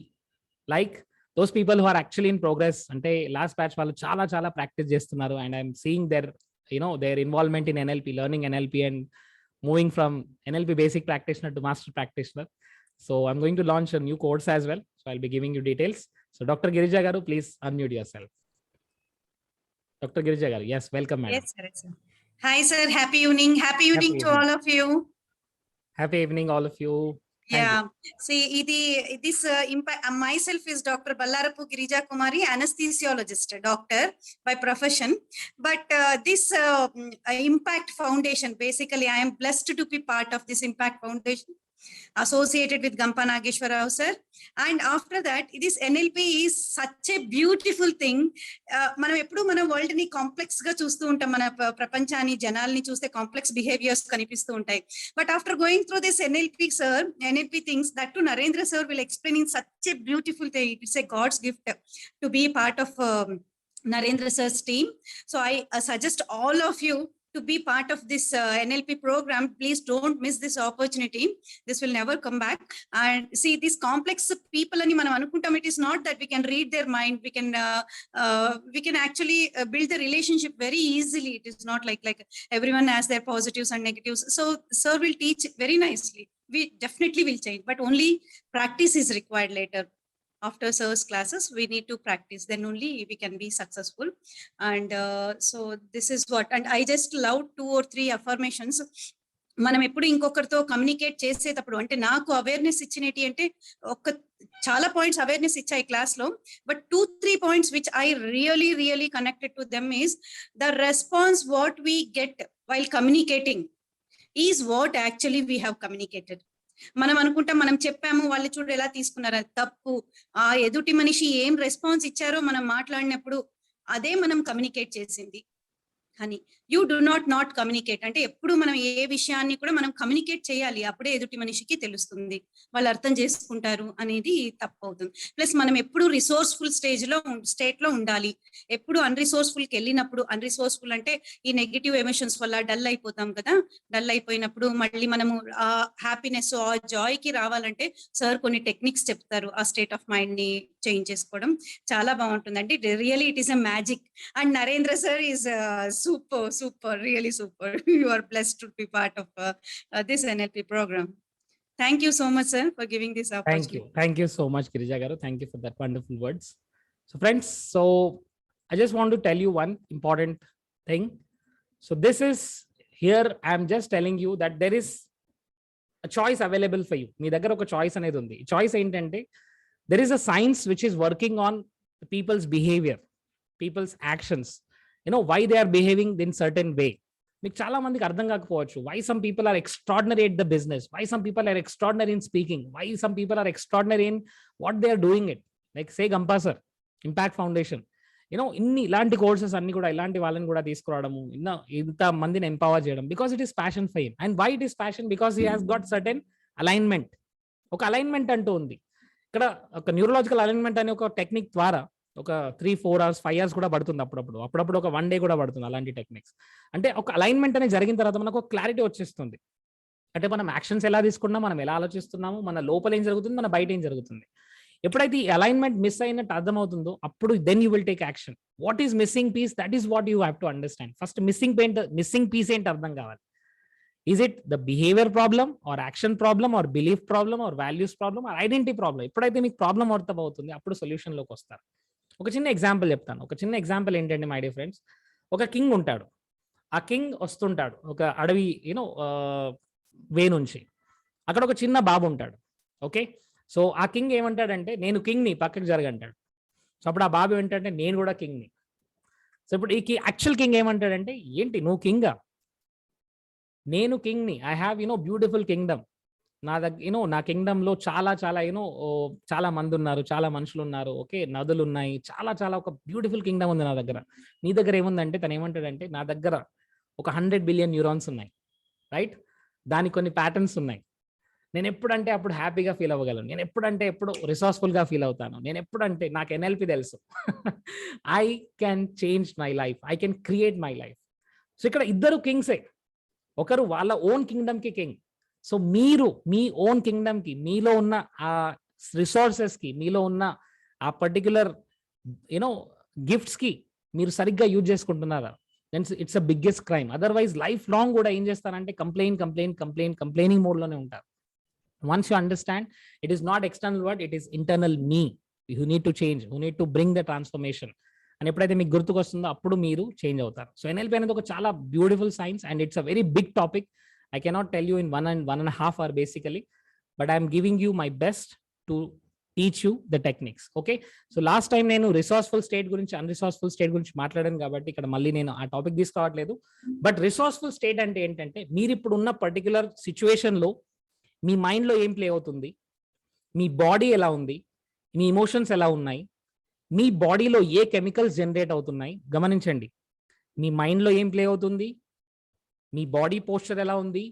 like. Those people who are actually in progress, అంటే last batch వాళ్ళు చాలా ప్రాక్టీస్ చేస్తున్నారు, and I'm seeing their involvement in NLP, learning NLP and moving from NLP basic practitioner to master practitioner. So I'm going to launch a new course as well. So I'll be giving you details. So Dr. Girija garu, please unmute yourself. Dr. Girija garu, yes, welcome madam. Yes, sir. Hi sir, happy evening. Happy evening to all of you. Happy evening all of you. Yeah. See, this impact. Myself is Dr. Ballarapu Girija Kumari, anesthesiologist, doctor by profession. But this Impact Foundation, basically, I am blessed to be part of this Impact Foundation, associated with Gampa Nageshwar Rao sir. And after that, this NLP is such a beautiful thing. మనం ఎప్పుడు మన world ని complex గా చూస్తూ ఉంటాం, మన ప్రపంచాన్ని జనాల్ని చూస్తే కాంప్లెక్స్ బిహేవియర్స్ కనిపిస్తూ ఉంటాయి. But after going through this NLP things, that to Narendra sir will explain in such a beautiful thing. It's a God's gift to be part of Narendra sir's team. So I suggest all of you to be part of this NLP program. Please don't miss this opportunity. This will never come back. And see, these complex people ani manam anukuntam, it is not that we can read their mind. We can actually build the relationship very easily. It is not like everyone has their positives and negatives. So sir will teach very nicely. We definitely will change, but only practice is required later. After sir's classes, we need to practice, then only we can be successful. And so this is what, and I just love 2 or 3 affirmations. మనం ఎప్పుడు ఇంకొకరితో communicate చేసేటప్పుడు, అంటే నాకు awareness ఇచ్చినటి అంటే చాలా points awareness ఇచ్చాయి class లో, but 2-3 points which I really connected to them is the response what we get while communicating is what actually we have communicated. మనం అనుకుంటాం మనం చెప్పాము, వాళ్ళు చూడు ఎలా తీసుకున్నారు, అది తప్పు. ఆ ఎదుటి మనిషి ఏం రెస్పాన్స్ ఇచ్చారో మనం మాట్లాడినప్పుడు అదే మనం కమ్యూనికేట్ చేసింది. కానీ యూ డు నాట్ కమ్యూనికేట్ అంటే ఎప్పుడు మనం ఏ విషయాన్ని కూడా మనం కమ్యూనికేట్ చేయాలి, అప్పుడే ఎదుటి మనిషికి తెలుస్తుంది, వాళ్ళు అర్థం చేసుకుంటారు అనేది తప్పు అవుతుంది. ప్లస్ మనం ఎప్పుడు రిసోర్స్ఫుల్ స్టేట్ లో ఉండాలి. ఎప్పుడు అన్రిసోర్స్ఫుల్కి వెళ్ళినప్పుడు, అన్రిసోర్స్ఫుల్ అంటే ఈ నెగిటివ్ ఎమోషన్స్ వల్ల డల్ అయిపోతాం కదా, డల్ అయిపోయినప్పుడు మళ్ళీ మనము ఆ హ్యాపీనెస్ ఆ జాయ్ కి రావాలంటే సార్ కొన్ని టెక్నిక్స్ చెప్తారు, ఆ స్టేట్ ఆఫ్ మైండ్ ని చేంజ్ చేసుకోవడం చాలా బాగుంటుంది. అంటే really it is a magic. And Narendra sir is super, really super. You are blessed to be part of this NLP program. Thank you so much, sir, for giving this opportunity. Thank you so much, Girija garu. Thank you for that wonderful words. So friends, so I just want to tell you one important thing. So this is here, I am just telling you that there is a choice available for you. మీ దగ్గర ఒక choice అనేది ఉంది. Choice ఏంటంటే, there is a science which is working on the people's behavior, people's actions. Why they are behaving in certain way. మీకు చాలా మందికి అర్థం కాకపోవచ్చు. Why some people are extraordinary at the business, why some people are extraordinary in speaking, why some people are extraordinary in what they are doing it. Like say Gampa sir, Impact Foundation, ఇలాంటి courses అన్ని కూడా ఇలాంటి వాళ్ళని కూడా తీసుకురావడము, ఇంత మందిని empower చేయడం, because it is passion for him. And why it is passion? Because he has got certain alignment. ఒక అలైన్మెంట్ అంటూ ఉంది ఇక్కడ. ఒక న్యూరలాజికల్ అలైన్మెంట్ అనే ఒక టెక్నిక్ ద్వారా ఒక 3-4 hours 5 hours కూడా పడుతుంది, అప్పుడప్పుడు ఒక 1 day కూడా పడుతుంది. అలాంటి టెక్నిక్స్ అంటే ఒక అలైన్మెంట్ అనేది జరిగిన తర్వాత మనకు ఒక క్లారిటీ వచ్చేస్తుంది. అంటే మనం యాక్షన్స్ ఎలా తీసుకున్నాం, మనం ఎలా ఆలోచిస్తున్నాము, మన లోపల ఏం జరుగుతుంది, మన బయట ఏం జరుగుతుంది. ఎప్పుడైతే ఈ అలైన్మెంట్ మిస్ అయినట్టు అర్థమవుతుందో అప్పుడు then you will take action. What is missing piece, that is what you have to understand. First missing piece ఏంటి అర్థం కావాలి. Is it the behavior problem or action problem or belief problem or values problem or identity problem? ఎప్పుడైతే మీకు problem అర్థమవుతుంది అప్పుడు solution లోకి వస్తారు. ఒక చిన్న ఎగ్జాంపుల్ చెప్తాను. ఒక చిన్న ఎగ్జాంపుల్ ఏంటంటే మై డియర్ ఫ్రెండ్స్, ఒక కింగ్ ఉంటాడు. ఆ కింగ్ వస్తుంటాడు ఒక అడవి వే నుంచి. అక్కడ ఒక చిన్న బాబు ఉంటాడు. ఓకే, సో ఆ కింగ్ ఏమంటాడంటే నేను కింగ్ని, పక్కకి జరగంటాడు. సో అప్పుడు ఆ బాబు ఏంటంటే నేను కూడా కింగ్ని. సో ఇప్పుడు ఈ యాక్చువల్ కింగ్ ఏమంటాడంటే ఏంటి నువ్వు కింగా, నేను కింగ్ని, ఐ హ్యావ్ బ్యూటిఫుల్ కింగ్డమ్, నా దగ్గర నా కింగ్డమ్ లో చాలా చాలా చాలా మంది ఉన్నారు, చాలా మనుషులు ఉన్నారు, ఓకే, నదులు ఉన్నాయి, చాలా చాలా ఒక బ్యూటిఫుల్ కింగ్డమ్ ఉంది నా దగ్గర. నీ దగ్గర ఏముందంటే తను ఏమంటాడంటే నా దగ్గర ఒక 100 బిలియన్ న్యూరాన్స్ ఉన్నాయి, రైట్, దానికి కొన్ని ప్యాటర్న్స్ ఉన్నాయి. నేను ఎప్పుడంటే అప్పుడు హ్యాపీగా ఫీల్ అవ్వగలను, నేను ఎప్పుడంటే ఎప్పుడు రిసోర్స్ఫుల్ గా ఫీల్ అవుతాను, నేను ఎప్పుడంటే నాకు ఎన్ఎల్పి తెలుసు. I can change my life, I can create my life. So ఇక్కడ ఇద్దరు కింగ్సే, ఒకరు వాళ్ళ ఓన్ కింగ్డమ్ కి కింగ్. సో మీరు మీ ఓన్ కింగ్డమ్ కి, మీలో ఉన్న ఆ రిసోర్సెస్ కి, మీలో ఉన్న ఆ పర్టికులర్ గిఫ్ట్స్ కి మీరు సరిగ్గా యూజ్ చేసుకుంటున్నారా? It's a biggest crime. Otherwise life long కూడా ఏం చేస్తారంటే కంప్లైనింగ్ మోడ్ లోనే ఉంటారు. Once you understand, it is not external word, it is internal me. You need to change, you need to bring the transformation. And ఎప్పుడైతే మీకు గుర్తుకొస్తుందో అప్పుడు మీరు change అవుతారు. సో ఎన్ఎల్పి అనేది ఒక చాలా beautiful science and it's a very big topic. I cannot tell you in 1.5 hour basically, but I am giving you my best to teach you the techniques. Okay, so last time నేను resourceful state గురించి, unresourceful state గురించి మాట్లాడాను కాబట్టి ఇక్కడ మళ్ళీ నేను ఆ topic తీసుకోవట్లేదు. బట్ రిసోర్స్ఫుల్ స్టేట్ అంటే ఏంటంటే మీరు ఇప్పుడు ఉన్న పర్టికులర్ సిచ్యువేషన్ లో మీ మైండ్లో ఏం ప్లే అవుతుంది, మీ బాడీ ఎలా ఉంది, మీ ఇమోషన్స్ ఎలా ఉన్నాయి, మీ బాడీలో ఏ కెమికల్స్ జనరేట్ అవుతున్నాయి గమనించండి. మీ మైండ్లో ఏం ప్లే అవుతుంది, మీ బాడీ పోస్చర్ ఎలా ఉంది,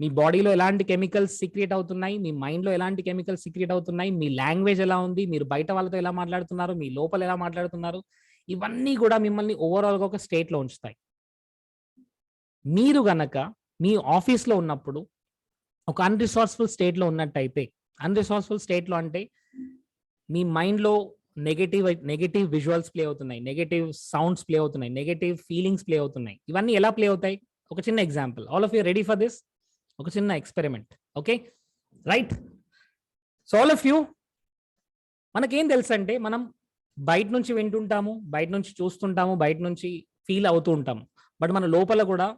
మీ బాడీలో ఎలాంటి కెమికల్స్ సీక్రెట్ అవుతున్నాయి, మీ మైండ్లో ఎలాంటి కెమికల్స్ సీక్రెట్ అవుతున్నాయి, మీ లాంగ్వేజ్ ఎలా ఉంది, మీరు బయట వాళ్ళతో ఎలా మాట్లాడుతున్నారు, మీ లోపల ఎలా మాట్లాడుతున్నారు, ఇవన్నీ కూడా మిమ్మల్ని ఓవరాల్గా ఒక స్టేట్లో ఉంచుతాయి. మీరు గనక మీ ఆఫీస్లో ఉన్నప్పుడు ఒక అన్రిసోర్స్ఫుల్ స్టేట్లో ఉన్నట్టయితే, అన్రిసోర్స్ఫుల్ స్టేట్లో అంటే మీ మైండ్లో నెగటివ్ విజువల్స్ ప్లే అవుతున్నాయి, నెగటివ్ సౌండ్స్ ప్లే అవుతున్నాయి, నెగటివ్ ఫీలింగ్స్ ప్లే అవుతున్నాయి. ఇవన్నీ ఎలా ప్లే అవుతాయి? ఒక చిన్న example. All of you ready for this? ఒక చిన్న experiment. Okay, right. So all of you, మనకేం తెలుసు అంటే మనం బయట నుంచి వింటుంటాము, బయట నుంచి చూస్తుంటాము, బయట నుంచి ఫీల్ అవుతూ ఉంటాము. బట్ మన లోపల కూడా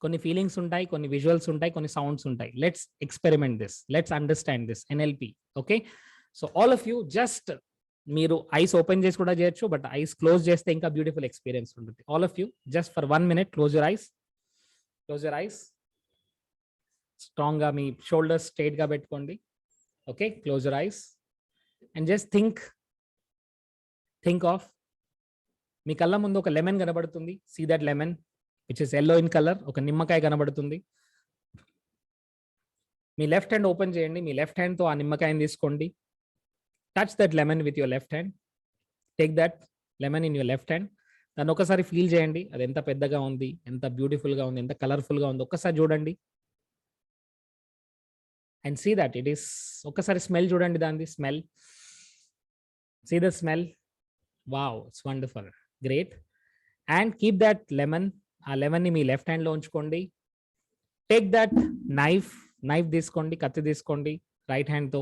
కొన్ని ఫీలింగ్స్ ఉంటాయి, కొన్ని విజువల్స్ ఉంటాయి, కొన్ని సౌండ్స్ ఉంటాయి. Let's experiment this, let's understand this NLP. Okay, so all of you just మీరు ఐస్ ఓపెన్ చేసి కూడా చేయొచ్చు, బట్ ఐస్ క్లోజ్ చేస్తే ఇంకా బ్యూటిఫుల్ ఎక్స్పీరియన్స్ ఉంటుంది. All of you just for 1 minute close your eyes, close your eyes. Strong గా మీ shoulders straight గా పెట్టుకోండి. Okay, close your eyes and just think of, మీ కళ్ళ ముందు ఒక లెమన్ కనబడుతుంది. See that lemon which is yellow in color. ఒక నిమ్మకాయ కనబడుతుంది. మీ లెఫ్ట్ హ్యాండ్ ఓపెన్ చేయండి. మీ లెఫ్ట్ హ్యాండ్ తో ఆ నిమ్మకాయని తీసుకోండి. Touch that lemon with your left hand. Take that lemon in your left hand. దాన్ని ఒకసారి ఫీల్ చేయండి, అది ఎంత పెద్దగా ఉంది, ఎంత బ్యూటిఫుల్ గా ఉంది, ఎంత కలర్ఫుల్ గా ఉంది. ఒక్కసారి చూడండి and see that it is. ఒక్కసారి స్మెల్ చూడండి, దాన్ని smell. See the smell. Wow, it's wonderful, great. And keep that lemon, ఆ లెమన్ ని మీ లెఫ్ట్ హ్యాండ్ లో ఉంచుకోండి. టేక్ దట్ నైఫ్ తీసుకోండి, కత్తి తీసుకోండి రైట్ హ్యాండ్ తో.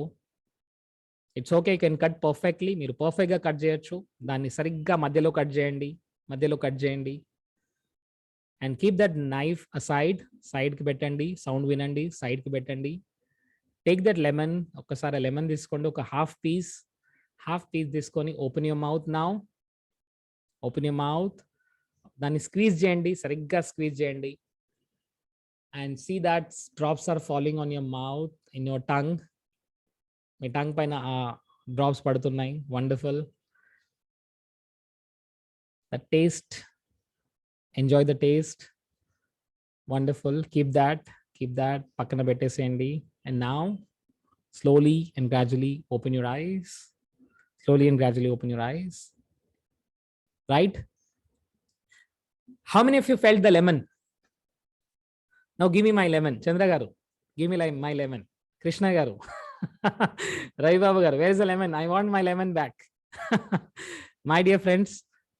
It's okay, you can cut perfectly. మీరు పర్ఫెక్ట్ గా కట్ చేయొచ్చు. దాన్ని సరిగ్గా మధ్యలో కట్ చేయండి. And keep that knife aside, side కి పెట్టండి. సౌండ్ వినండి, సైడ్ కి పెట్టండి. టేక్ దట్ లెమన్, ఒక్కసారి లెమన్ తీసుకోండి, ఒక హాఫ్ పీస్ తీసుకొని open your mouth now. Open your mouth. దాన్ని స్క్వీజ్ చేయండి, సరిగ్గా స్క్వీజ్ చేయండి. And see that drops are following on your mouth, in your tongue. Me tongue పైన ఆ డ్రాప్స్ పడుతున్నాయి. Wonderful. The taste, enjoy the taste. Wonderful. Keep that పక్కన పెట్టేసేయండి. And now slowly and gradually open your eyes. Right? How many of you felt the lemon? Now give me my lemon. Chandra garu, give me my lemon. Krishna garu, Ravi Babu garu, where is the lemon? I want my lemon back. My dear friends,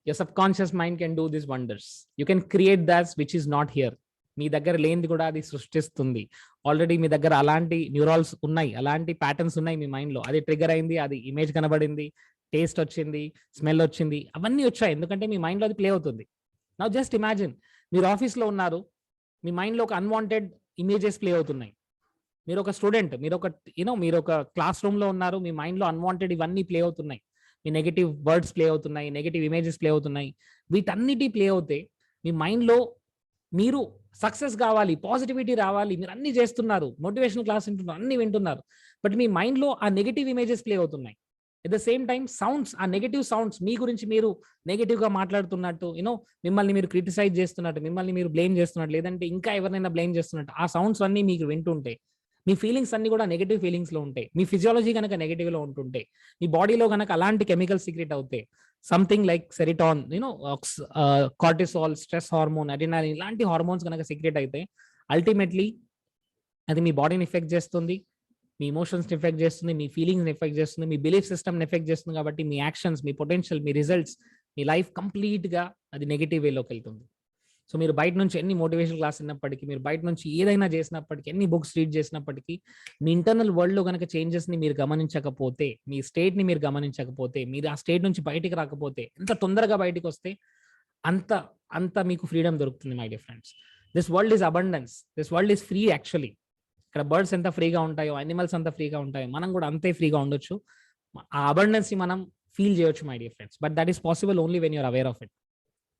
your subconscious mind can do these wonders. You can create that which is not here. మీ దగ్గర లేనిది కూడా అది సృష్టిస్తుంది. Already మీ దగ్గర అలాంటి న్యూరాల్స్ ఉన్నాయి, అలాంటి patterns ఉన్నాయి మీ మైండ్లో. అది ట్రిగర్ అయింది, అది ఇమేజ్ కనబడింది, టేస్ట్ వచ్చింది, స్మెల్ వచ్చింది, అవన్నీ వచ్చాయి. ఎందుకంటే మీ మైండ్లో అది ప్లే అవుతుంది. నౌ జస్ట్ ఇమాజిన్, మీరు ఆఫీస్లో ఉన్నారు, మీ మైండ్లో ఒక అన్వాంటెడ్ ఇమేజెస్ ప్లే అవుతున్నాయి. మీరు ఒక స్టూడెంట్, మీరు ఒక క్లాస్ రూమ్లో ఉన్నారు, మీ మైండ్లో అన్వాంటెడ్ ఇవన్నీ ప్లే అవుతున్నాయి. మీ నెగటివ్ వర్డ్స్ ప్లే అవుతున్నాయి, నెగటివ్ ఇమేజెస్ ప్లే అవుతున్నాయి. వీటన్నిటి ప్లే అవుతే మీ మైండ్లో మీరు సక్సెస్ కావాలి, పాజిటివిటీ రావాలి, మీరు అన్ని చేస్తున్నారు, మోటివేషనల్ క్లాస్ వింటున్నారు, అన్ని వింటున్నారు, బట్ మీ మైండ్లో ఆ నెగటివ్ ఇమేజెస్ ప్లే అవుతున్నాయి. At the same time sounds, ఆ నెగటివ్ సౌండ్స్, మీ గురించి మీరు నెగటివ్గా మాట్లాడుతున్నట్టు, మిమ్మల్ని మీరు క్రిటిసైజ్ చేస్తున్నట్టు, మిమ్మల్ని మీరు బ్లేమ్ చేస్తున్నట్టు, లేదంటే ఇంకా ఎవరినైనా బ్లేమ్ చేస్తున్నట్టు, ఆ సౌండ్స్ అన్ని మీకు వింటుంటే మీ ఫీలింగ్స్ అన్ని కూడా నెగటివ్ ఫీలింగ్స్లో ఉంటాయి. మీ ఫిజియాలజీ కనుక నెగటివ్లో ఉంటుంటే, మీ బాడీలో కనుక అలాంటి కెమికల్స్ సీక్రెట్ అవుతాయి, something like serotonin, cortisol, stress hormone, adrenaline, ఇలాంటి హార్మోన్స్ కనుక సీక్రెట్ అయితే అల్టిమేట్లీ అది మీ బాడీని ఎఫెక్ట్ చేస్తుంది, మీ ఇమోషన్స్ని ఎఫెక్ట్ చేస్తుంది, మీ ఫీలింగ్స్ని ఎఫెక్ట్ చేస్తుంది, మీ బిలీఫ్ సిస్టమ్ని ఎఫెక్ట్ చేస్తుంది. కాబట్టి మీ యాక్షన్స్, మీ పొటెన్షియల్, మీ రిజల్ట్స్, మీ లైఫ్ కంప్లీట్గా అది నెగిటివ్ వేలోకి వెళ్తుంది. సో మీరు బయట నుంచి ఎన్ని మోటివేషన్ క్లాస్ విన్నప్పటికీ, మీరు బయట నుంచి ఏదైనా చేసినప్పటికీ, ఎన్ని బుక్స్ రీడ్ చేసినప్పటికీ, మీ ఇంటర్నల్ వరల్డ్లో కనుక చేంజెస్ని మీరు గమనించకపోతే, మీ స్టేట్ని మీరు గమనించకపోతే, మీరు ఆ స్టేట్ నుంచి బయటికి రాకపోతే, ఎంత తొందరగా బయటికి వస్తే అంత మీకు ఫ్రీడమ్ దొరుకుతుంది. My dear friends, this world is abundance, this world is free. Actually ఇక్కడ బర్డ్స్ ఎంత ఫ్రీగా ఉంటాయో, యానిమల్స్ అంత ఫ్రీగా ఉంటాయో, మనం కూడా అంతే ఫ్రీగా ఉండొచ్చు. ఆ అబండెన్స్ని మనం ఫీల్ చేయొచ్చు my dear friends, but that is possible only when you're aware of it,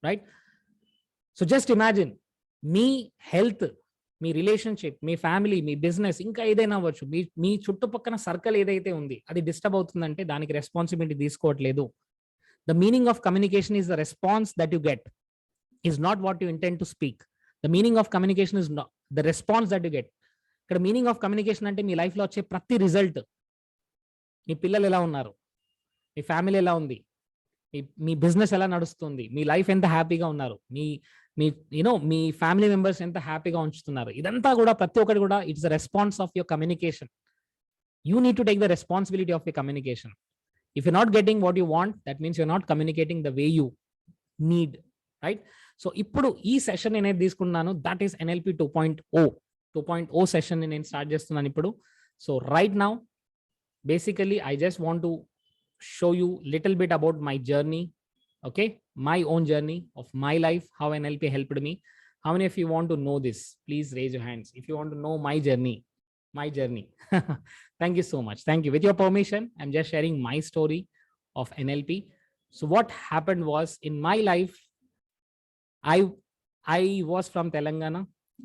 right? So just imagine, మీ హెల్త్, మీ రిలేషన్షిప్, మీ ఫ్యామిలీ, మీ బిజినెస్, ఇంకా ఏదైనా అవ్వచ్చు, మీ చుట్టుపక్కల సర్కిల్ ఏదైతే ఉంది అది డిస్టర్బ్ అవుతుందంటే దానికి రెస్పాన్సిబిలిటీ తీసుకోవట్లేదు. The meaning of communication is the response that you get, is not what you intend to speak. The meaning of communication is the response that you get. ఇక్కడ మీనింగ్ ఆఫ్ కమ్యూనికేషన్ అంటే మీ లైఫ్లో వచ్చే ప్రతి result, మీ పిల్లలు ఎలా ఉన్నారు, మీ family ఎలా ఉంది, మీ బిజినెస్ ఎలా నడుస్తుంది, మీ లైఫ్ ఎంత హ్యాపీగా ఉన్నారు, మీ ఫ్యామిలీ మెంబర్స్ ఎంత హ్యాపీగా ఉంచుతున్నారు, ఇదంతా కూడా ప్రతి ఒక్కటి కూడా it's the response of your communication. You need to take the responsibility of your communication. If you not getting what you want, that means you're not communicating the way you need, right? So ఇప్పుడు ఈ session నేను తీసుకున్నాను, that is NLP 2.0 session నేను start చేస్తున్నాను ఇప్పుడు. So right now basically I just want to show you little bit about my journey, okay, my own journey of my life, how NLP helped me. How many of you want to know this? Please raise your hands if you want to know my journey. Thank you so much. Thank you. With your permission, I'm just sharing my story of NLP. So what happened was, in my life, I was from Telangana,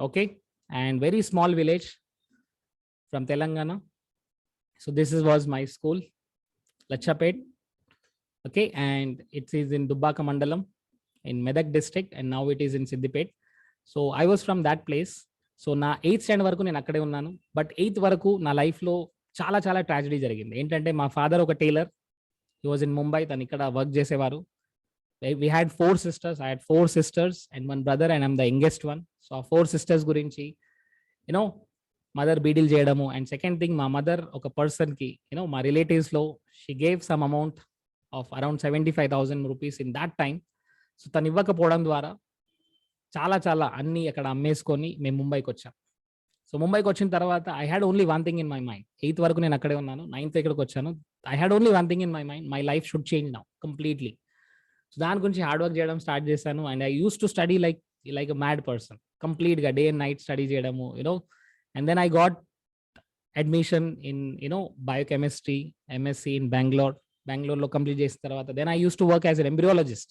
okay, and very small village from Telangana. So this was my school, Lachapet, okay, and it is in Dubbaka Mandalam in Medak district, and now it is in Siddipet. So I was from that place. So na 8th standard వరకు నేను అక్కడే ఉన్నాను, but 8th వరకు నా లైఫ్లో చాలా tragedy జరిగింది. ఏంటంటే మా ఫాదర్ ఒక tailor, he was in Mumbai, తను ఇక్కడ వర్క్ చేసేవారు. We had 4 sisters. I had 4 sisters and 1 brother, and I'm the youngest one. So ఆ 4 sisters గురించి మదర్ బీడీలు చేయడము. అండ్ సెకండ్ థింగ్, మా మదర్ ఒక పర్సన్కి మా రిలేటివ్స్లో she gave some amount of around 75,000 rupees in that time. So తను ఇవ్వకపోవడం ద్వారా చాలా అన్నీ అక్కడ అమ్మేసుకొని మేము ముంబైకి వచ్చాం. సో ముంబైకి వచ్చిన తర్వాత I had only one thing in my mind. 8th వరకు నేను అక్కడే ఉన్నాను, 9th ఇక్కడికి వచ్చాను. I had only one thing in my mind, my life should change now completely. So దాని గురించి హార్డ్ వర్క్ చేయడం స్టార్ట్ చేశాను. And I use to study like a mad person, కంప్లీట్గా డే అండ్ నైట్ స్టడీ చేయడము, and then I got admission in biochemistry MSc in Bangalore lo complete chesin tarvata, then I used to work as an embryologist.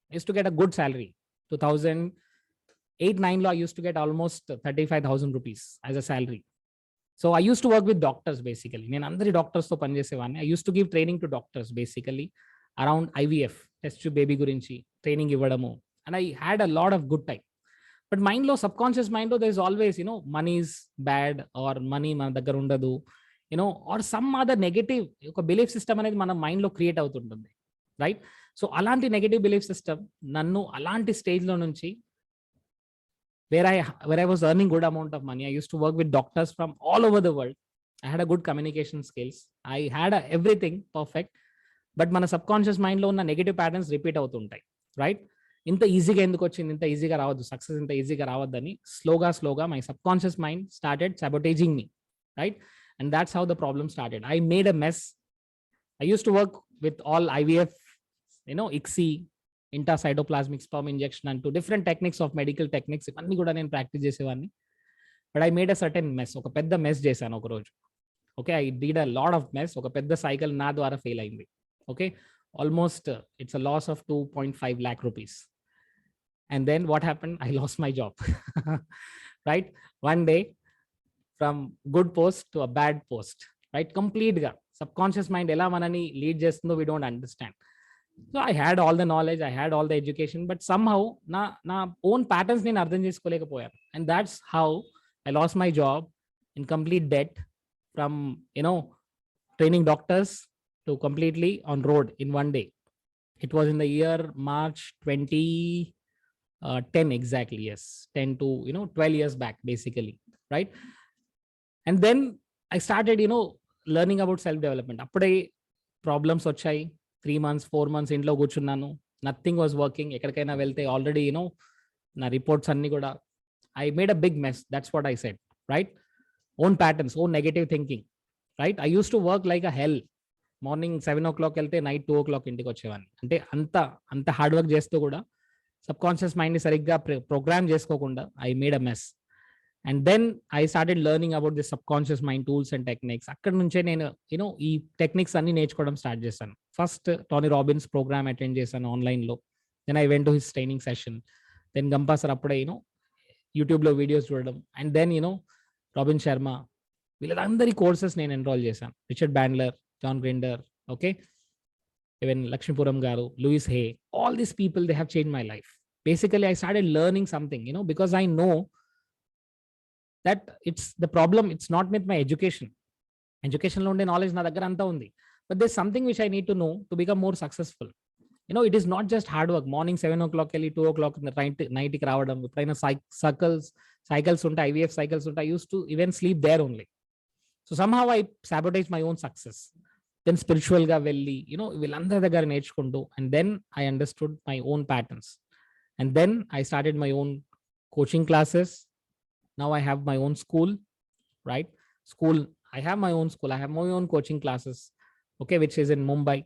I used to get a good salary. 2008-9 lo I used to get almost 35,000 rupees as a salary. So I used to work with doctors basically. నేను అందరి doctors తో పని చేసేవాడిని. I used to give training to doctors basically around IVF, test tube baby గురించి training ఇవ్వడము, and I had a lot of good time. But మైండ్లో, subconscious మైండ్లో there is always money is bad, or money మన దగ్గర ఉండదు, or some other negative ఒక belief system అనేది మన మైండ్లో క్రియేట్ అవుతుంటుంది, రైట్? సో అలాంటి నెగటివ్ బిలీఫ్ సిస్టమ్ నన్ను అలాంటి స్టేజ్లో నుంచి where I was earning good amount of money, I used to work with doctors from all over the world. I had a good communication skills. I had everything perfect. But మన subconscious mind లో ఉన్న negative patterns repeat అవుతుంటాయి, right? ఇంత ఈజీగా ఎందుకు వచ్చింది, ఇంత ఈజీగా రావద్దు, సక్సెస్ ఇంత ఈజీగా రావద్దని స్లోగా my subconscious mind started sabotaging me, right? And that's how the problem started. I made a mess. I used to work with all IVF, ICSI, intracytoplasmic sperm injection and two different techniques of medical techniques. ఇవన్నీ కూడా నేను practice చేసేవాడిని. But I made a certain mess. ఒక పెద్ద mess చేశాను ఒక రోజు. Okay, I did a lot of mess. ఒక పెద్ద సైకిల్ నా ద్వారా ఫెయిల్ అయింది. Okay, almost it's a loss of 2.5 lakh rupees. And then what happened? I lost my job. Right? One day, from good post to a bad post, right? Complete ga subconscious mind ela manani lead chestundo we don't understand. So I had all the knowledge, I had all the education, but somehow na own patterns nenu ardham chesukolekapoyanu, and that's how I lost my job in complete debt, from training doctors to completely on road in one day. It was in the year March 2010 exactly. Yes, 10 to 12 years back basically, right? And then I started learning about self development. Appude problems vachayi. 3 months 4 months intlo కూర్చున్నాను, nothing was working. ఎక్కడికైనా వెళ్తే already నా reports అన్ని కూడా, I made a big mess. That's what I said, right? Own patterns, own negative thinking, right? I used to work like a hell. Morning 7 o'clock వెళ్తే night 2 o'clock ఇంటికి వచ్చేవాడిని. అంటే అంత హార్డ్ వర్క్ చేస్తూ కూడా సబ్ కాన్షియస్ మైండ్ని సరిగ్గా program చేసుకోకుండా I made a mess. And then I started learning about the subconscious mind tools and techniques. అక్కడ నుంచే నేను ఈ టెక్నిక్స్ అన్ని నేర్చుకోవడం స్టార్ట్ చేశాను. First Tony Robbins program attend చేశాను ఆన్లైన్లో. Then I went to his training session. Then Gampa sir అప్పుడే యూట్యూబ్లో వీడియోస్ చూడడం. అండ్ దెన్ రాబిన్ శర్మ, వీళ్ళందరి కోర్సెస్ నేను ఎన్రోల్ చేశాను. Richard Bandler, John Grinder, okay, even Lakshmipuram Garu, Louis Hay, all these people, they have changed my life. Basically, I started learning something, because I know that it's the problem. It's not with my education. Education lo unde knowledge na daggara anta undi, but there's something which I need to know to become more successful. It is not just hard work. Morning 7 o'clock kelli 2 o'clock in the night ki raavadam. Eppadaina cycles unta, IVF cycles unta, I used to even sleep there only. So somehow I sabotage my own success. Then spiritual ga velli, వీళ్ళందరి దగ్గర నేర్చుకుంటూ, and then I understood my own patterns. And then I started my own coaching classes. Now I have my own school, right? I have my own school. I have my own coaching classes, okay, which is in Mumbai,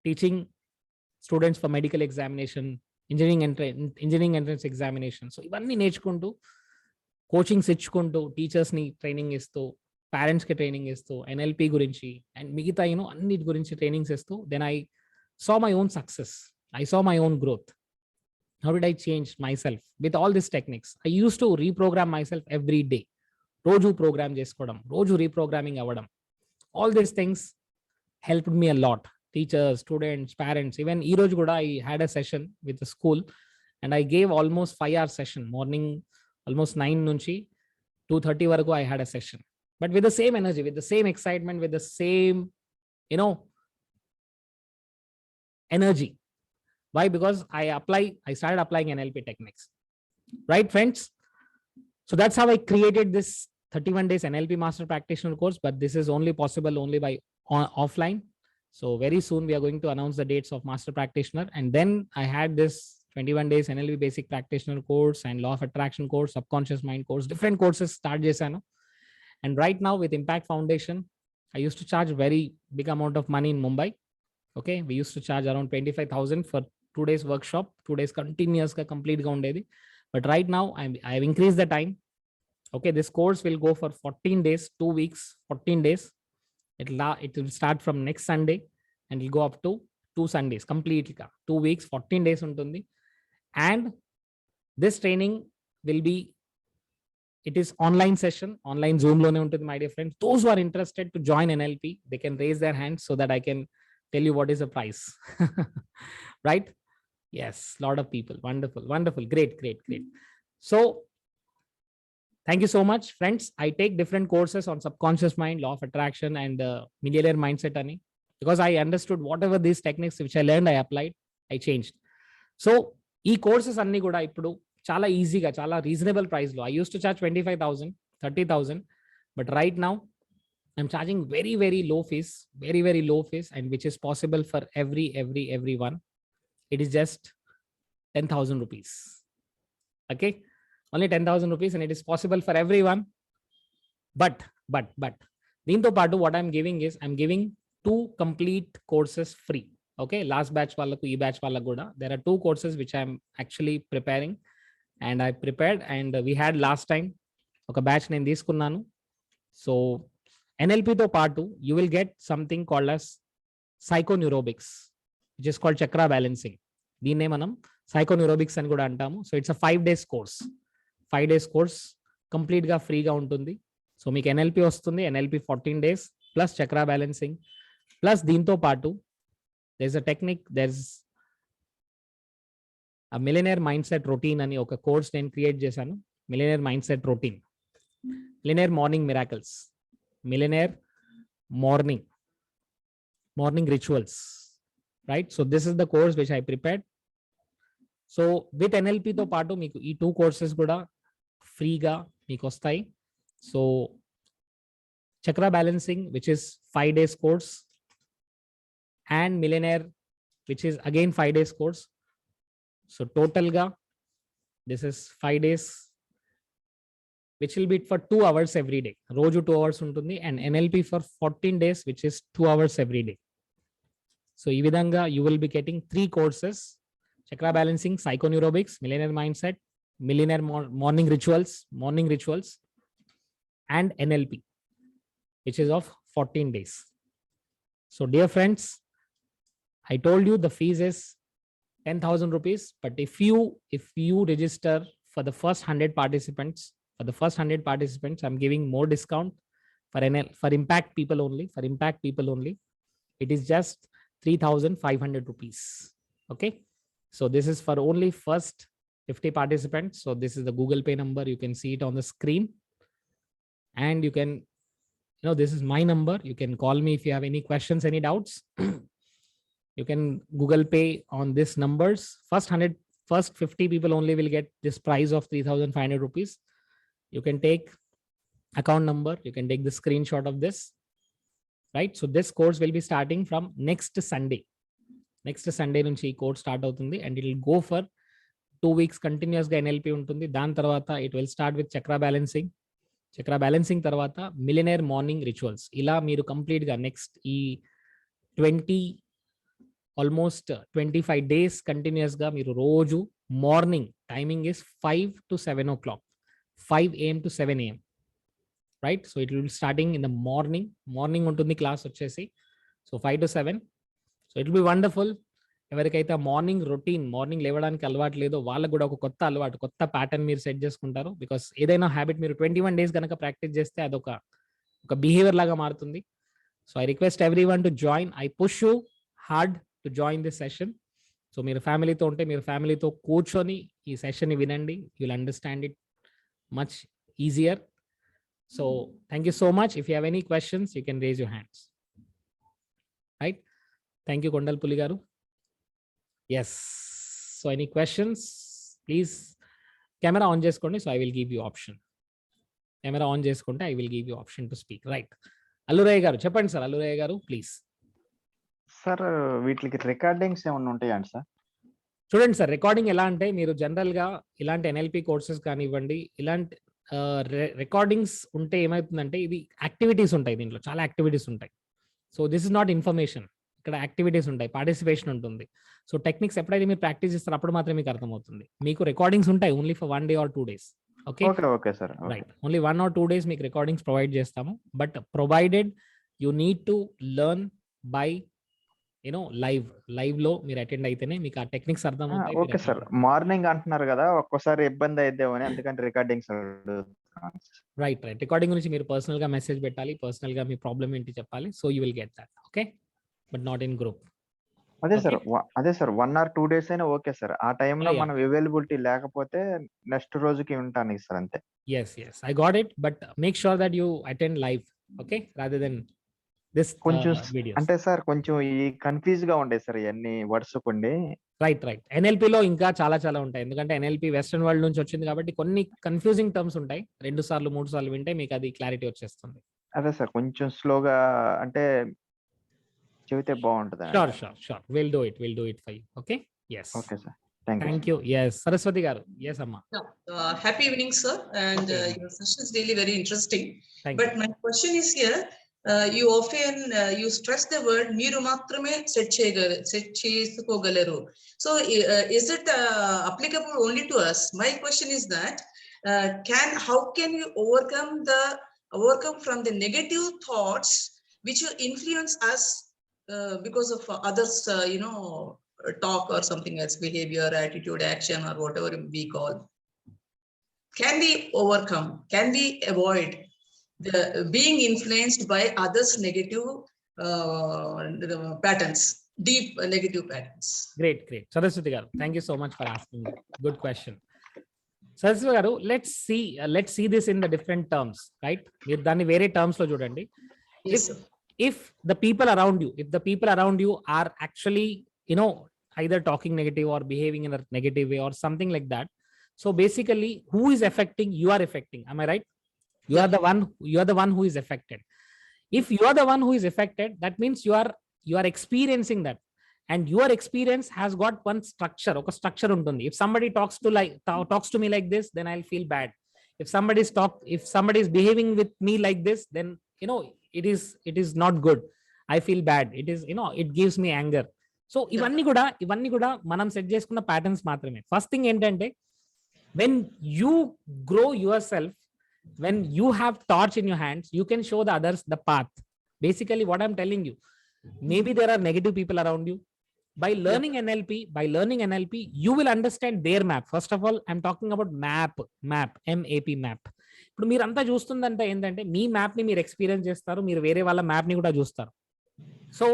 teaching students for medical examination, engineering entrance examination. So ivanni నేర్చుకుంటూ, coachings ఇచ్చుకుంటూ, టీచర్స్ని training ఇస్తూ, parents కి training ఇస్తూ, NLP గురించి and మిగతా అన్నిటి గురించి ట్రైనింగ్స్ ఇస్తూ, then I saw my own success, I saw my own growth. How did I change my self with all this techniques? I use to reprogram my self every day. రోజు program చేసుకోవడం, రోజు reprogramming అవ్వడం, all these things helped me a lot. Teachers, students, parents, even ఈ రోజు కూడా I had a session with school and I gave almost 5 hours session. Morning almost 9 నుంచి 2:30 వరకు I had a session. But with the same energy, with the same excitement, with the same, energy. Why? Because I started applying NLP techniques. Right, friends? So that's how I created this 31 days NLP Master Practitioner course, but this is only possible only by offline. So very soon we are going to announce the dates of Master Practitioner. And then I had this 21 days NLP Basic Practitioner course and Law of Attraction course, Subconscious Mind course, different courses start chesanu. And right now with Impact Foundation, I used to charge very big amount of money in Mumbai. Okay, we used to charge around 25,000 for 2 days workshop, 2 days continuous ka complete ga undedi. But right now I have increased the time. Okay, this course will go for 14 days, 2 weeks, 14 days. It will start from next Sunday and it will go up to 2 Sundays completely. 2 weeks, 14 days untundi. And this training will be, it is online session, online Zoom lone untundi, my dear friends. Those who are interested to join NLP, they can raise their hands so that I can tell you what is the price. Right? Yes, lot of people. Wonderful. Great. So thank you so much, friends. I take different courses on subconscious mind, law of attraction, and millionaire mindset ani, because I understood whatever these techniques which I learned, I applied, I changed. So ee courses anni kuda ippudu చాలా ఈజీగా, చాలా reasonable price లో. I use to charge 25,000, 30,000, but right now I'm charging very low fees, very low fees, and which is possible for everyone. It is just 10,000 rupees. Okay, only 10,000 rupees, and it is possible for everyone. But దీంతో పాటు what I'm giving is I'm giving 2 complete courses free. Okay, last batch వాళ్ళకు ఈ batch వాళ్ళకు కూడా there are 2 courses which I'm actually preparing, and I prepared, and we had last time ఒక batch నేను తీసుకున్నాను. So NLP తో పాటు you will get something called as psychoneurobics, which is called chakra balancing. దీన్నే మనం psychoneurobics అని కూడా అంటాము. So it's a 5 days course. 5 days course complete గా ఫ్రీగా ఉంటుంది. సో మీకు NLP వస్తుంది, NLP 14 days plus Chakra balancing plus దీంతో పాటు there's a technique, there's a millionaire mindset routine అని ఒక కోర్స్ నేను క్రియేట్ చేశాను. millionaire mindset routine, millionaire morning miracles, millionaire morning rituals, right? So this is the course which I prepared. So with NLP తో పాటు మీకు ఈ 2 courses కూడా ఫ్రీగా మీకు వస్తాయి. So Chakra balancing which is 5 days course and millionaire which is again 5 days course. So total ga this is 5 days which will be for 2 hours every day. Roju 2 hours ఉంటుంది, and NLP for 14 days which is 2 hours every day. So ఈ విధంగా you will be getting 3 courses: chakra balancing, psychoneurobics, millionaire mindset, millionaire morning rituals, and NLP, which is of 14 days. So dear friends, I told you the fees is 10,000 rupees, but if you register for the first 100 participants, I'm giving more discount for impact people only. It is just 3,500 rupees. Okay, so this is for only first 50 participants. So this is the Google Pay number, you can see it on the screen, and you can, this is my number, you can call me if you have any questions, any doubts. You can Google Pay on this numbers. First 50 people only will get this price of 3,500 rupees. You can take account number, you can take the screenshot of this, right? So this course will be starting from next Sunday నుంచి ఈ course start అవుతుంది, and it will go for 2 weeks continuous గా NLP ఉంటుంది. దాని తర్వాత it will start with Chakra balancing తర్వాత millionaire morning rituals. ఇలా మీరు కంప్లీట్ గా నెక్స్ట్ ఈ 25 days కంటిన్యూస్ గా మీరు రోజు morning timing is 5 to 7 o'clock, 5 AM to 7 AM, right? So it will starting in the morning ఉంటుంది క్లాస్ వచ్చేసి. So 5 to 7. So it will be wonderful. ఎవరికైతే మార్నింగ్ లేవడానికి అలవాటు లేదో వాళ్ళకు కూడా ఒక కొత్త ప్యాటర్న్ మీరు సెట్ చేసుకుంటారు. బికాస్ ఏదైనా హ్యాబిట్ మీరు 21 days కనుక ప్రాక్టీస్ చేస్తే అదొక బిహేవియర్ లాగా మారుతుంది. So I request everyone to join. I push you hard to join this session. So మీరు ఫ్యామిలీతో ఉంటే మీరు ఫ్యామిలీతో కూర్చొని ఈ సెషన్ వినండి. You will understand it much easier. So thank you so much. If you have any questions you can raise your hands. Right, thank you Kondalpalli గారు. Yes. So any questions? Please camera on చేసుకోండి. So I will give you option. Camera on చేసుకుంటే I will give you option to speak. Right. అల్లురయ్య గారు చెప్పండి sir. అల్లురయ్య గారు please. Sir వీటికి recordings ఏమైనా ఉంటాయండి sir? చూడండి సార్, రికార్డింగ్ ఎలా అంటే మీరు జనరల్ గా ఇలాంటి NLP కోర్సెస్ కానివ్వండి, ఇలాంటి రికార్డింగ్స్ ఉంటే ఏమవుతుందంటే ఇది యాక్టివిటీస్ ఉంటాయి, దీంట్లో చాలా యాక్టివిటీస్ ఉంటాయి. So this is not information, ఇక్కడ యాక్టివిటీస్ ఉంటాయి, పార్టిసిపేషన్ ఉంటుంది. సో టెక్నిక్స్ ఎప్పుడైతే మీరు ప్రాక్టీస్ చేస్తారు అప్పుడు మాత్రమే మీకు అర్థమవుతుంది. మీకు రికార్డింగ్స్ ఉంటాయి only for 1 day or 2 days. Okay sir, right. Only 1 or 2 days మీకు రికార్డింగ్స్ ప్రొవైడ్ చేస్తాము. But provided you need to learn by live లో మీరు అటెండ్ అయితేనే మీకు ఆ టెక్నిక్స్ అర్థం అవుతాయి. ఓకే సార్, మార్నింగ్ అంటున్నారు కదా, ఒక్కోసారి ఇబ్బంది అయిద్దేమని అందుకని రికార్డింగ్స్. రైట్. రికార్డింగ్ గురించి మీరు పర్సనల్ గా మెసేజ్ పెట్టాలి, పర్సనల్ గా మీ ప్రాబ్లమ్ ఏంటి చెప్పాలి. So you will get that. Okay, but not in group. అదే సార్ 1 or 2 days అయినా ఓకే సార్. ఆ టైంలో మనం అవైలబిలిటీ లేకపోతే నెక్స్ట్ రోజుకి ఉంటాను సార్, అంతే. yes I got it, but make sure that you attend live, okay, rather than this కొంచెం videos. అంటే సార్ కొంచెం ఈ కన్ఫ్యూజ్ గా ఉండే సార్ ఇవన్నీ వర్డ్స్ కొండి. రైట్. NLP లో ఇంకా చాలా ఉంటాయి, ఎందుకంటే NLP వెస్టర్న్ వరల్డ్ నుంచి వచ్చింది కాబట్టి కొన్ని కన్ఫ్యూజింగ్ టర్మ్స్ ఉంటాయి. 2 సార్లు 3 సార్లు వింటే మీకు అది క్లారిటీ వచ్చేస్తుంది. అదే సార్ కొంచెం స్లోగా అంటే చెబితే బాగుంటుంది. Sure. We'll do it for you. Okay. Yes. Okay, sir. Thank you. Thank you. Yes, Saraswati garu. Yes, Amma. Happy evening, sir. And Okay. your session is really very interesting. Thank But you. my question is here, you often you stress the word "Meeru maatrame set chesukovagalaru." So is it applicable only to us? My question is that how can you overcome from the negative thoughts which will influence us because of others, talk or something else, behavior, attitude, action, or whatever we call? Can we overcome? Can we avoid the being influenced by others' negative patterns, deep negative patterns? Great. Saraswati garu, thank you so much for asking. Good question. Saraswati garu, let's see this in the different terms, right? మీరు దాన్ని వేరే terms లో చూడండి. Yes, sir. If the people around you are actually, either talking negative or behaving in a negative way or something like that, so basically who is affecting? You are affecting. Am I right? You are the one who is affected. If you are the one who is affected, that means you are experiencing that, and your experience has got one structure. Okay, structure untundi. If somebody talks to me like this, then I'll feel bad. If somebody is behaving with me like this, then it is not good. I feel bad. It is, it gives me anger. So ఇవన్నీ కూడా మనం set చేసుకున్న patterns మాత్రమే. First thing ఏంటంటే, when you grow yourself, when you have torch in your hands, you can show the others the path. Basically what I'm telling you, maybe there are negative people around you. By learning NLP, you will understand their map. First of all, I'm talking about map, MAP. ఇప్పుడు మీరంతా చూస్తుందంటే ఏంటంటే, మీ map ని మీరు experience చేస్తారు, మీరు వేరే వాళ్ళ map ని కూడా చూస్తారు. సో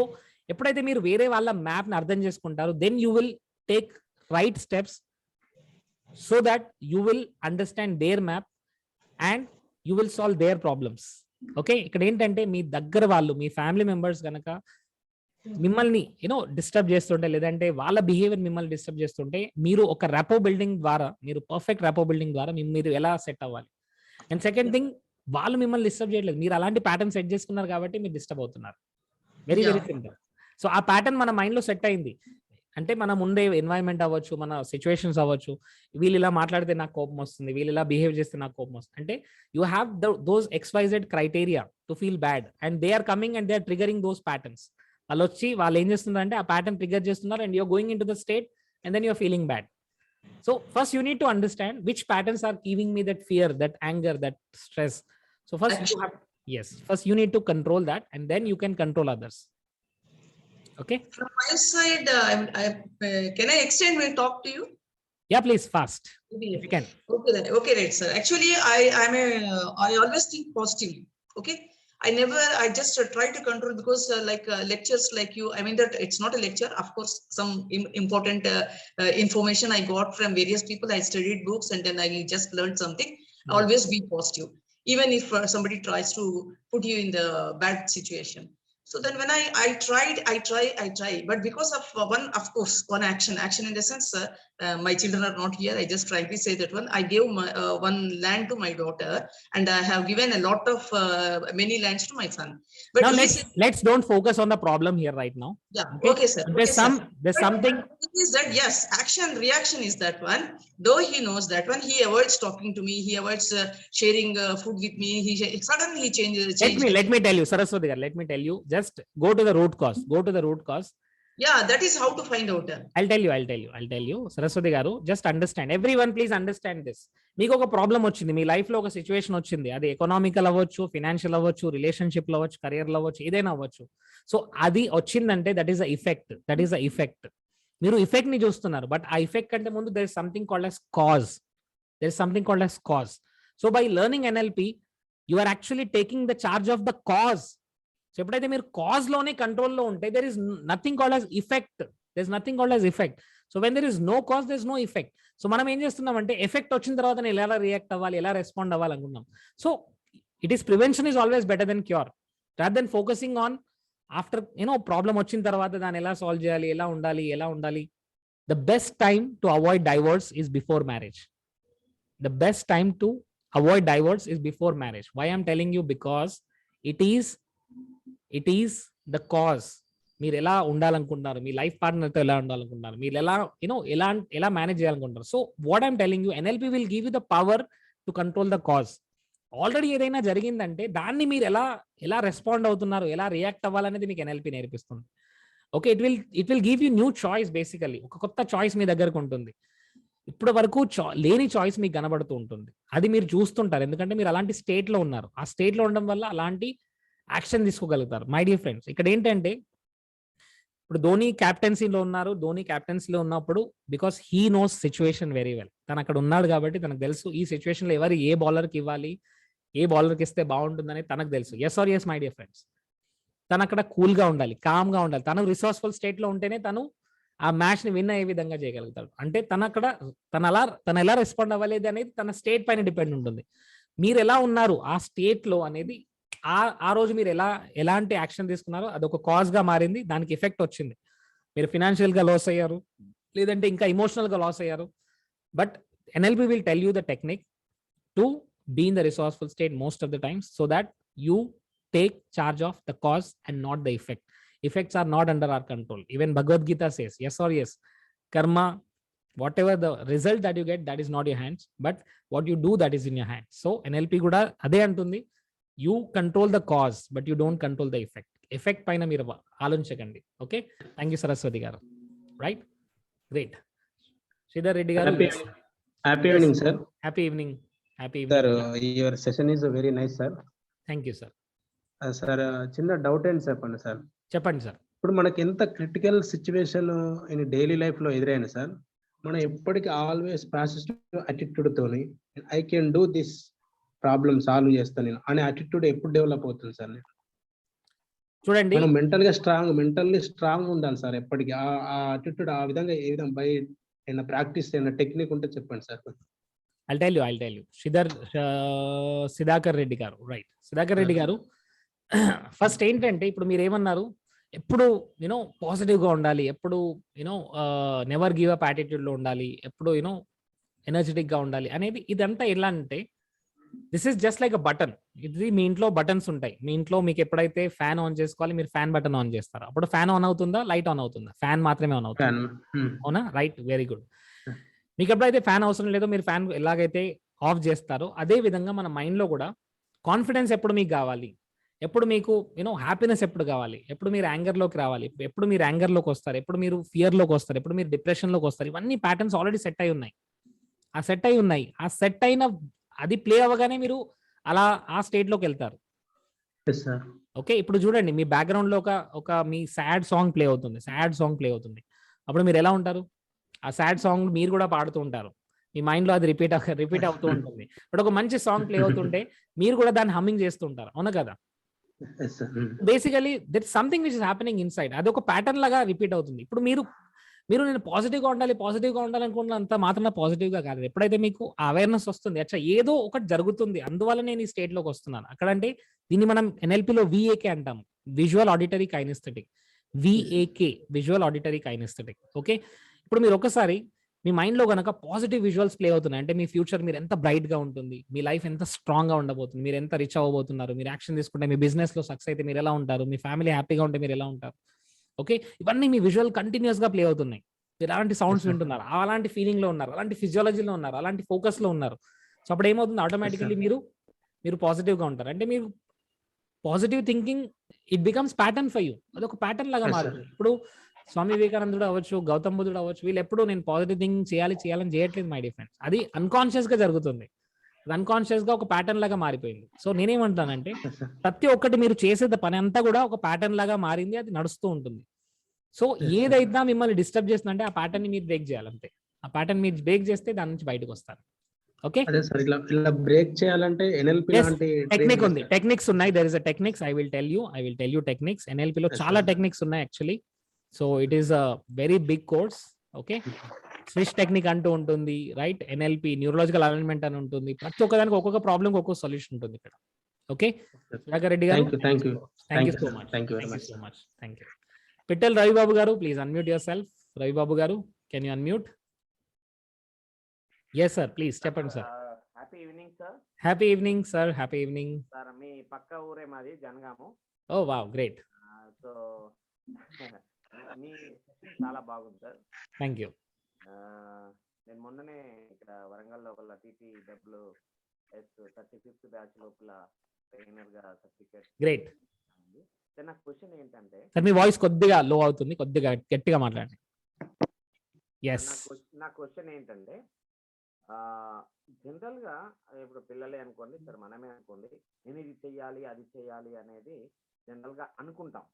ఎప్పుడైతే మీరు వేరే వాళ్ళ మ్యాప్ ని అర్థం చేసుకుంటారో, then you will take right steps so that you will understand their map and you will solve their problems. Okay, ఇక్కడ ఏంటంటే, మీ దగ్గర వాళ్ళు, మీ ఫ్యామిలీ మెంబర్స్ కనుక మిమ్మల్ని డిస్టర్బ్ చేస్తుంటే, లేదంటే వాళ్ళ బిహేవియర్ మిమ్మల్ని డిస్టర్బ్ చేస్తుంటే, మీరు ఒక ర్యాపో బిల్డింగ్ ద్వారా, మీరు పర్ఫెక్ట్ ర్యాపో బిల్డింగ్ ద్వారా మీరు ఎలా సెట్ అవ్వాలి. అండ్ సెకండ్ థింగ్, వాళ్ళు మిమ్మల్ని డిస్టర్బ్ చేయట్లేదు, మీరు అలాంటి ప్యాటర్న్ సెట్ చేసుకున్నారు కాబట్టి మీరు డిస్టర్బ్ అవుతున్నారు. Very simple. సో ఆ ప్యాటర్న్ మన మైండ్ లో సెట్ అయింది అంటే, మనం ఉండే ఎన్వైరన్మెంట్ అవ్వచ్చు, మన సిచ్యువేషన్స్ అవ్వచ్చు, వీళ్ళు ఇలా మాట్లాడితే నాకు కోపం వస్తుంది, వీళ్ళు ఇలా బిహేవ్ చేస్తే నాకు కోపం వస్తుంది అంటే, you have those XYZ criteria to feel bad, and they are coming and they are triggering those patterns. వాళ్ళు ఏం చేస్తున్నారంటే ఆ ప్యాటర్న్ ట్రిగర్ చేస్తున్నారు, and you're going in to the state and then you're feeling bad. So first you need to understand which patterns are giving me that fear, that anger, that stress. So first you need to control that, and then you can control others. Okay, From my side, can I extend my talk to you? yeah, please, fast if you can. Okay, then. Okay, right, sir. Actually, I always think positively. Okay, I just try to control, because lectures like you, I mean that it's not a lecture. Of course, some important information I got from various people. I studied books and then I just learned something. Always be positive, even if somebody tries to put you in the bad situation. So then when I try, but because of one action in the sense, my children are not here. I just frankly say that one, I gave one land to my daughter, and I have given a lot of many lands to my son. But Now let's don't focus on the problem here right now. Yeah. Okay, sir. There's something. Is that yes? Action reaction is that one. Though he knows that one, he avoids talking to me. He avoids sharing food with me. Suddenly he changes. Let me tell you, Saraswati garu, let me tell you. Just go to the root cause. Yeah, that is how to find out. I'll tell you, Saraswati garu, just understand. Everyone, please understand this. మీకు ఒక problem వచ్చింది, మీ life లో ఒక situation వచ్చింది, అది economical అవ్వచ్చు, financial అవ్వచ్చు, relationship లో అవ్వచ్చు, కెరియర్ లో అవ్వచ్చు, ఏదైనా అవ్వచ్చు. సో అది వచ్చిందంటే దట్ ఈస్ అ ఇఫెక్ట్. మీరు ఇఫెక్ట్ ని చూస్తున్నారు, బట్ ఆ ఇఫెక్ట్ కంటే ముందు there is something called as cause. So by learning NLP, you are actually taking the charge of the cause. So ఎప్పుడైతే మీరు కాజ్ లోనే కంట్రోల్లో ఉంటే, there is nothing called as effect. So when there is no cause, there is no effect. So మనం ఏం చేస్తున్నామంటే, effect వచ్చిన తర్వాత నేను ఎలా రియాక్ట్ అవ్వాలి, ఎలా రెస్పాండ్ అవ్వాలి అనుకున్నాం. So prevention is always better than cure, rather than focusing on after problem వచ్చిన తర్వాత దాన్ని ఎలా సాల్వ్ చేయాలి, ఎలా ఉండాలి. The best time to avoid divorce is before marriage. Why I'm telling you? Because it is the cause. మీరు ఎలా ఉండాలనుకుంటున్నారు, మీ life పార్ట్నర్తో ఎలా ఉండాలనుకుంటున్నారు, మీరు ఎలా ఎలా మేనేజ్ చేయాలనుకుంటారు. So what I'm telling you, NLP will give you the power to control the cause. Already ఏదైనా జరిగిందంటే దాన్ని మీరు ఎలా రెస్పాండ్ అవుతున్నారు, ఎలా రియాక్ట్ అవ్వాలనేది మీకు ఎన్ఎల్పి నేర్పిస్తుంది. Okay, it will give you new choice. Basically ఒక కొత్త చాయిస్ మీ దగ్గరకు ఉంటుంది. ఇప్పటి వరకు లేని చాయిస్ మీకు కనబడుతూ ఉంటుంది. అది మీరు చూస్తుంటారు, ఎందుకంటే మీరు అలాంటి స్టేట్లో ఉన్నారు. ఆ స్టేట్లో ఉండడం వల్ల అలాంటి యాక్షన్ తీసుకోగలుగుతారు. మై డియర్ ఫ్రెండ్స్, ఇక్కడ ఏంటంటే ఇప్పుడు ధోని క్యాప్టెన్సీలో ఉన్నారు. ధోని క్యాప్టెన్సీలో ఉన్నప్పుడు because he knows situation very well. తను అక్కడ ఉన్నాడు కాబట్టి తనకు తెలుసు ఈ సిచ్యువేషన్లో ఏ బౌలర్కి ఇవ్వాలి, ఏ బౌలర్కి ఇస్తే బాగుంటుందని తనకు తెలుసు. Yes or yes my dear friends. తను అక్కడ కూల్గా ఉండాలి, కామ్గా ఉండాలి. తను రిసోర్స్ఫుల్ స్టేట్లో ఉంటేనే తను ఆ మ్యాచ్ని విన్ అయ్యే విధంగా చేయగలుగుతాడు. అంటే తను ఎలా రెస్పాండ్ అవ్వలేదు అనేది తన స్టేట్ పైన డిపెండ్ ఉంటుంది. మీరు ఎలా ఉన్నారు ఆ స్టేట్లో అనేది ఆ రోజు మీరు ఎలాంటి యాక్షన్ తీసుకున్నారో అదొక కాజ్గా మారింది. దానికి ఎఫెక్ట్ వచ్చింది. మీరు ఫినాన్షియల్గా లాస్ అయ్యారు, లేదంటే ఇంకా ఇమోషనల్గా లాస్ అయ్యారు. But NLP will tell you the technique to be in the resourceful state most of the times, so that you take charge of the cause and not the effect. Effects are not under our control. Even Bhagavad Gita says, yes or yes, karma, whatever the result that you get, that is not your hands, but what you do, that is in your hands. So NLP kuda ade antundi, you control the cause but you don't control the effect paina meer aalunchakandi. Okay, thank you Saraswati garu. Right, great. Sridhar Reddy garu, happy evening sir. Happy evening sir. Your session is very nice sir. Thank you sir. Sir, చిన్న doubt ఏంటి చెప్పండి sir. చెప్పండి sir. ఇప్పుడు మనకి ఎంత critical situation in daily life లో ఎదురైనా sir, మనం ఎప్పటికీ ఆల్వేస్ పాజిటివ్ అటిట్యూడ్ తోని I can do this problem solve చేస్తాను నేను అనే అటిట్యూడ్ ఎప్పుడు డెవలప్ అవుతుంది సార్? చూడండి, మనం మెంటల్లీ స్ట్రాంగ్ ఉండాలి సార్ ఎప్పటికీ. ఆ అటిట్యూడ్ ఆ విధంగా ఏ విధంగా బై ఏమైనా ప్రాక్టీస్ ఏమైనా టెక్నిక్ ఉంటే చెప్పండి sir. I'll tell you. Sudhakar Reddy garu, right? Sudhakar Reddy garu, first ఏంటంటే ఇప్పుడు మీరు ఏమన్నారు, ఎప్పుడు పాజిటివ్గా ఉండాలి, ఎప్పుడు నెవర్ గివ్ అప్ యాటిట్యూడ్లో ఉండాలి, ఎప్పుడు ఎనర్జెటిక్గా ఉండాలి అనేది. ఇదంతా ఎలా అంటే this is just like a button. ఇది మీ ఇంట్లో బటన్స్ ఉంటాయి. మీ ఇంట్లో మీకు ఎప్పుడైతే ఫ్యాన్ ఆన్ చేసుకోవాలి, మీరు ఫ్యాన్ బటన్ ఆన్ చేస్తారు. అప్పుడు ఫ్యాన్ ఆన్ అవుతుందా, లైట్ ఆన్ అవుతుందా? ఫ్యాన్ మాత్రమే ఆన్ అవుతుంది, అవునా? Right, very good. మీకు ఎప్పుడైతే ఫ్యాన్ అవసరం లేదో మీరు ఫ్యాన్ ఎలాగైతే ఆఫ్ చేస్తారో అదే విధంగా మన మైండ్లో కూడా కాన్ఫిడెన్స్ ఎప్పుడు మీకు కావాలి, ఎప్పుడు మీకు హ్యాపీనెస్ ఎప్పుడు కావాలి, ఎప్పుడు మీరు యాంగర్లోకి రావాలి, ఎప్పుడు మీరు యాంగర్లోకి వస్తారు, ఎప్పుడు మీరు ఫియర్లోకి వస్తారు, ఎప్పుడు మీరు డిప్రెషన్లోకి వస్తారు. ఇవన్నీ ప్యాటర్న్స్ ఆల్రెడీ సెట్ అయి ఉన్నాయి. ఆ సెట్ అయిన అది ప్లే అవ్వగానే మీరు అలా ఆ స్టేట్లోకి వెళ్తారు. ఓకే, ఇప్పుడు చూడండి, మీ బ్యాక్గ్రౌండ్లో ఒక మీ సాడ్ సాంగ్ ప్లే అవుతుంది. అప్పుడు మీరు ఎలా ఉంటారు? ఆ సాడ్ సాంగ్ మీరు కూడా పాడుతూ ఉంటారు. మీ మైండ్లో అది రిపీట్ అవుతూ ఉంటుంది. బట్ ఒక మంచి సాంగ్ ప్లే అవుతుంటే మీరు కూడా దాన్ని హమ్మింగ్ చేస్తూ ఉంటారు, అవునా కదా? Basically that something which is happening inside. అది ఒక ప్యాటర్న్ లాగా రిపీట్ అవుతుంది. ఇప్పుడు మీరు నేను పాజిటివ్గా ఉండాలనుకుంటున్నంత మాత్రం పాజిటివ్గా కాదు. ఎప్పుడైతే మీకు అవేర్నెస్ వస్తుంది, అచ్చా ఏదో ఒకటి జరుగుతుంది, అందువల్ల నేను ఈ స్టేట్లోకి వస్తున్నాను. అక్కడంటే దీన్ని మనం ఎన్ఎల్పిలో విఏకే అంటాము, visual auditory kinesthetic. Visual auditory kinesthetic. Okay, ఇప్పుడు మీరు ఒకసారి మీ మైండ్లో కనుక పాజిటివ్ విజువల్స్ ప్లే అవుతున్నాయి అంటే మీ ఫ్యూచర్ మీరు ఎంత బ్రైట్గా ఉంటుంది, మీ లైఫ్ ఎంత స్ట్రాంగ్గా ఉండబోతుంది, మీరు ఎంత రిచ్ అవ్వబోతున్నారు, మీరు యాక్షన్ తీసుకుంటే మీ బిజినెస్లో సక్సెస్ అయితే మీరు ఎలా ఉంటారు, మీ ఫ్యామిలీ హ్యాపీగా ఉంటే మీరు ఎలా ఉంటారు. ఓకే, ఇవన్నీ మీ విజువల్ కంటిన్యూస్గా ప్లే అవుతున్నాయి. మీరు అలాంటి సౌండ్స్ వింటున్నారు, అలాంటి ఫీలింగ్లో ఉన్నారు, అలాంటి ఫిజియాలజీలో ఉన్నారు, అలాంటి ఫోకస్లో ఉన్నారు. సో అప్పుడు ఏమవుతుంది, ఆటోమేటికల్లీ మీరు పాజిటివ్గా ఉంటారు. అంటే మీరు positive thinking it becomes pattern for you. అదొక ప్యాటర్న్ లాగా మారుతుంది. ఇప్పుడు స్వామి వివేకానందుడు అవ్వచ్చు, గౌతమ్ బుద్ధుడు అవ్వచ్చు, వీళ్ళు ఎప్పుడు నేను పాజిటివ్ థింకింగ్ చేయాలని చేయట్లేదు మై డియర్ ఫ్రెండ్స్. అది అన్కాన్షియస్ గా జరుగుతుంది. అన్కాన్షియస్ గా ఒక ప్యాటర్న్ లాగా మారిపోయింది. సో నేనేమంటానంటే ప్రతి ఒక్కటి మీరు చేసే పని అంతా కూడా ఒక ప్యాటర్న్ లాగా మారింది, అది నడుస్తూ ఉంటుంది. సో ఏదైతే మిమ్మల్ని డిస్టర్బ్ చేస్తుందంటే ఆ ప్యాటర్న్ ని మీరు బ్రేక్ చేయాలంటే. ఆ ప్యాటర్న్ మీరు బ్రేక్ చేస్తే దాని నుంచి బయటకు వస్తారు. ఓకే, ఇలా బ్రేక్ చేయాలంటే ఎన్ఎల్పి లాంటి టెక్నిక్ ఉంది, టెక్నిక్స్ ఉన్నాయి. There is a techniques. I will tell you techniques. NLP లో చాలా టెక్నిక్స్ ఉన్నాయి actually. So it is a very big course. Okay, switch technique అంటూ ఉంటుంది, రైట్? ఎన్ఎల్పి న్యూరలాజికల్ అలైన్మెంట్ అని ఉంటుంది. ప్రతి ఒక్కదానికి ఒక్కొక్క ప్రాబ్లం ఒక్కొక్క సొల్యూషన్ ఉంటుంది ఇక్కడ. ఓకే, సుధాకర్ రెడ్డి గారు, thank you so much. Thank you. Pittal Ravibabu గారు, please unmute your self. Ravibabu గారు, can you unmute? Yes sir, please చెప్పండి sir. Happy evening sir. Happy evening sir. Happy evening sir. మీ పక్క ఊరే మాది Janagama. Oh wow, great. So మీ session చాలా బాగుంది సార్. Thank you. నేను మొన్ననే ఇక్కడ వరంగల్లో ఒక TTWS 35th బ్యాచ్ లోపల ట్రైనర్ గా సర్టిఫికేట్. గ్రేట్. నా క్వశ్చన్ ఏంటంటే సార్ మీ వాయిస్ కొద్దిగా లో అవుతుంది, కొద్దిగా గట్టిగా మాట్లాడండి. ఎస్. నా క్వశ్చన్ ఏంటంటే జనరల్ గా ఇప్పుడు పిల్లలే అనుకోండి సార్, మనమే అనుకోండి, నేను ఇది చెయ్యాలి అది చెయ్యాలి అనేది జనరల్ గా అనుకుంటాం.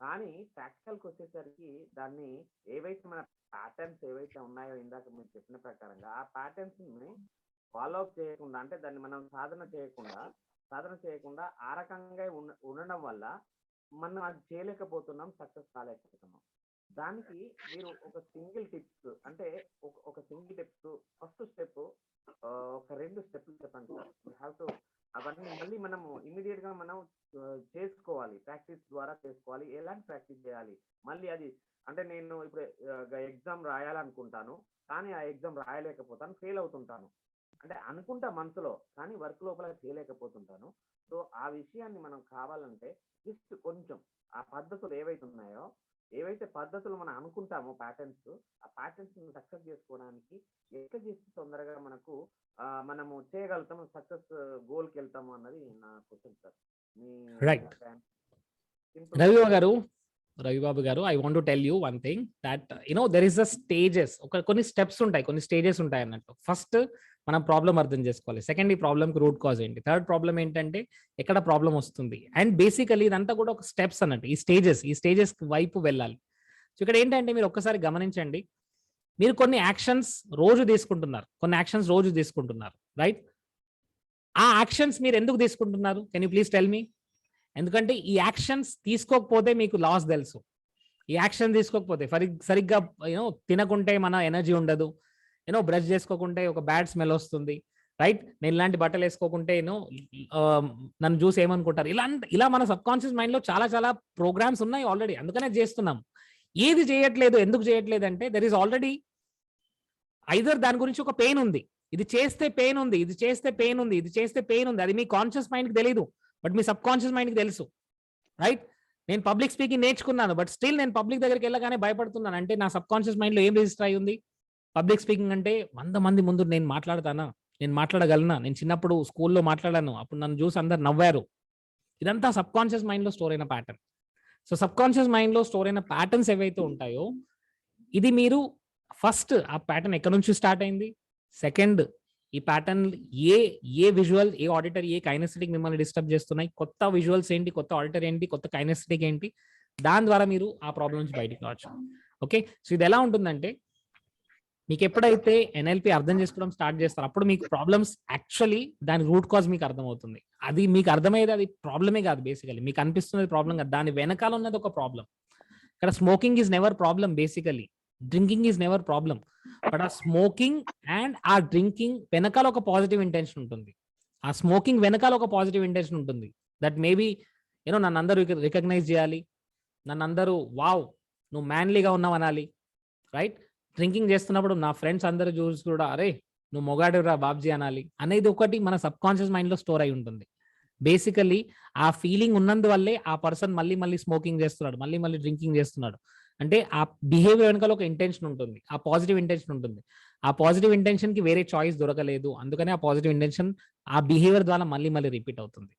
కానీ ప్రాక్టికల్కి వచ్చేసరికి దాన్ని ఏవైతే మన ప్యాటర్న్స్ ఏవైతే ఉన్నాయో ఇందాక మీరు చెప్పిన ప్రకారంగా ఆ ప్యాటర్న్స్ ని ఫాలో అప్ చేయకుండా, అంటే దాన్ని మనం సాధన చేయకుండా ఆ రకంగా ఉండడం వల్ల మనం అది చేయలేకపోతున్నాం, సక్సెస్ కాలేకపోతున్నాం. దానికి మీరు ఒక సింగిల్ టిప్స్, అంటే ఒక సింగిల్ టిప్స్, ఫస్ట్ స్టెప్ ఒక 2 స్టెప్లు చెప్పండి సార్. యూ హ్యావ్ టు అవన్నీ మళ్ళీ మనము ఇమీడియట్ గా మనం చేసుకోవాలి, ప్రాక్టీస్ ద్వారా చేసుకోవాలి. ఎలాంటి ప్రాక్టీస్ చేయాలి మళ్ళీ అది, అంటే నేను ఇప్పుడు ఎగ్జామ్ రాయాలనుకుంటాను కానీ ఆ ఎగ్జామ్ రాయలేకపోతాను, ఫెయిల్ అవుతుంటాను, అంటే అనుకుంటా మనసులో కానీ వర్క్ లోపల చేయలేకపోతుంటాను. సో ఆ విషయాన్ని మనం కావాలంటే జస్ట్ కొంచెం ఆ పద్ధతులు ఏవైతే ఉన్నాయో, ఏవైతే పద్ధతులు మనం అనుకుంటామో ప్యాటర్న్స్, ఆ ప్యాటర్న్స్ సక్సెస్ చేసుకోవడానికి ఎట్లా చేస్తే తొందరగా మనము చేయగలుగుతాము, సక్సెస్ గోల్కి వెళ్తాము అన్నది నా క్వశ్చన్ సార్. రైట్. రవిబాబు గారు, I want to tell you one thing that there is a stages, కొన్ని స్టెప్స్ ఉంటాయి, కొన్ని స్టేజెస్ ఉంటాయి అన్నట్టు. ఫస్ట్ మనం ప్రాబ్లం అర్థం చేసుకోవాలి. సెకండ్, ఈ ప్రాబ్లంకి రూట్ కాజ్ ఏంటి. థర్డ్ ప్రాబ్లం ఏంటంటే ఎక్కడ ప్రాబ్లం వస్తుంది. అండ్ బేసికలీ ఇదంతా కూడా ఒక స్టెప్స్ అన్నట్టు. ఈ స్టేజెస్ వైపు వెళ్ళాలి. సో ఇక్కడ ఏంటంటే మీరు ఒక్కసారి గమనించండి, మీరు కొన్ని యాక్షన్స్ రోజు తీసుకుంటున్నారు, రైట్? ఆ యాక్షన్స్ మీరు ఎందుకు తీసుకుంటున్నారు? Can you please tell me? ఎందుకంటే ఈ యాక్షన్స్ తీసుకోకపోతే మీకు లాస్ తెలుసు. ఈ యాక్షన్ తీసుకోకపోతే సరిగ్గా తినకుంటే మన ఎనర్జీ ఉండదు, బ్రష్ చేసుకోకుంటే ఒక బ్యాడ్ స్మెల్ వస్తుంది, రైట్? నేను ఇలాంటి బట్టలు వేసుకోకుంటే నన్ను చూసి ఏమనుకుంటారు, ఇలా మన సబ్ కాన్షియస్ మైండ్ లో చాలా చాలా ప్రోగ్రామ్స్ ఉన్నాయి ఆల్రెడీ. అందుకనే చేస్తున్నాం. ఏది చేయట్లేదు, ఎందుకు చేయట్లేదు అంటే దెర్ ఈస్ ఆల్రెడీ ఐదర్ దాని గురించి ఒక పెయిన్ ఉంది, ఇది చేస్తే పెయిన్ ఉంది, ఇది చేస్తే పెయిన్ ఉంది, ఇది చేస్తే పెయిన్ ఉంది. అది మీ కాన్షియస్ మైండ్కి తెలియదు, బట్ మీ సబ్ కాన్షియస్ మైండ్కి తెలుసు, రైట్? నేను పబ్లిక్ స్పీకింగ్ నేర్చుకున్నాను, బట్ స్టిల్ నేను పబ్లిక్ దగ్గరికి వెళ్ళగానే భయపడుతున్నాను. అంటే నా సబ్ కాన్షియస్ మైండ్లో ఏం రిజిస్టర్ అయి ఉంది? పబ్లిక్ స్పీకింగ్ అంటే 100 మంది ముందు నేను మాట్లాడగలనా? నేను చిన్నప్పుడు స్కూల్లో మాట్లాడాను, అప్పుడు నన్ను చూసి అందరు నవ్వారు. ఇదంతా సబ్ కాన్షియస్ మైండ్లో స్టోర్ అయిన ప్యాటర్న్. సో సబ్ కాన్షియస్ మైండ్లో స్టోర్ అయిన ప్యాటర్న్స్ ఏవైతే ఉంటాయో, ఇది మీరు ఫస్ట్ ఆ ప్యాటర్న్ ఎక్కడి నుంచి స్టార్ట్ అయింది, సెకండ్ ఈ ప్యాటర్న్ ఏ విజువల్, ఏ ఆడిటర్, ఏ కైనెస్థెటిక్ మిమ్మల్ని డిస్టర్బ్ చేస్తున్నాయి, కొత్త విజువల్స్ ఏంటి, కొత్త ఆడిటర్ ఏంటి, కొత్త కైనెస్థెటిక్ ఏంటి, దాని ద్వారా మీరు ఆ ప్రాబ్లం నుంచి బయటికి రావచ్చు. ఓకే, సో ఇది ఎలా ఉంటుందంటే, మీకు ఎప్పుడైతే ఎన్ఎల్పి అర్థం చేసుకోవడం స్టార్ట్ చేస్తారో అప్పుడు మీకు ప్రాబ్లమ్స్ యాక్చువల్లీ దాని రూట్ కాజ్ మీకు అర్థమవుతుంది. అది మీకు అర్థమయ్యేది అది ప్రాబ్లమే కాదు, బేసికలీ మీకు అనిపిస్తున్నది ప్రాబ్లం కాదు, దాని వెనకాల ఉన్నది ఒక ప్రాబ్లం. ఇక్కడ smoking is never problem, basically drinking is never problem, but ఆ స్మోకింగ్ అండ్ ఆ డ్రింకింగ్ వెనకాల ఒక పాజిటివ్ ఇంటెన్షన్ ఉంటుంది. ఆ స్మోకింగ్ వెనకాల ఒక పాజిటివ్ ఇంటెన్షన్ ఉంటుంది. దట్ మేబీ నన్ను అందరూ రికగ్నైజ్ చేయాలి, నన్ను అందరూ వావ్ నువ్వు మ్యాన్లీగా ఉన్నావు అనాలి, రైట్? డ్రింకింగ్ చేస్తున్నప్పుడు నా ఫ్రెండ్స్ అందరూ చూసి కూడా అరే నువ్వు మొగాడురా బాబ్జీ అనాలి అనేది ఒకటి మన సబ్ కాన్షియస్ మైండ్లో స్టోర్ అయి ఉంటుంది. బేసికలీ ఆ ఫీలింగ్ ఉన్నందువల్లే ఆ పర్సన్ మళ్ళీ స్మోకింగ్ చేస్తున్నాడు, మళ్ళీ డ్రింకింగ్ చేస్తున్నాడు. అంటే ఆ బిహేవియర్ వెనకాల ఒక ఇంటెన్షన్ ఉంటుంది, ఆ పాజిటివ్ ఇంటెన్షన్ ఉంటుంది. ఆ పాజిటివ్ ఇంటెన్షన్ కి వేరే చాయిస్ దొరకలేదు, అందుకనే ఆ పాజిటివ్ ఇంటెన్షన్ ఆ బిహేవియర్ ద్వారా మళ్ళీ రిపీట్ అవుతుంది.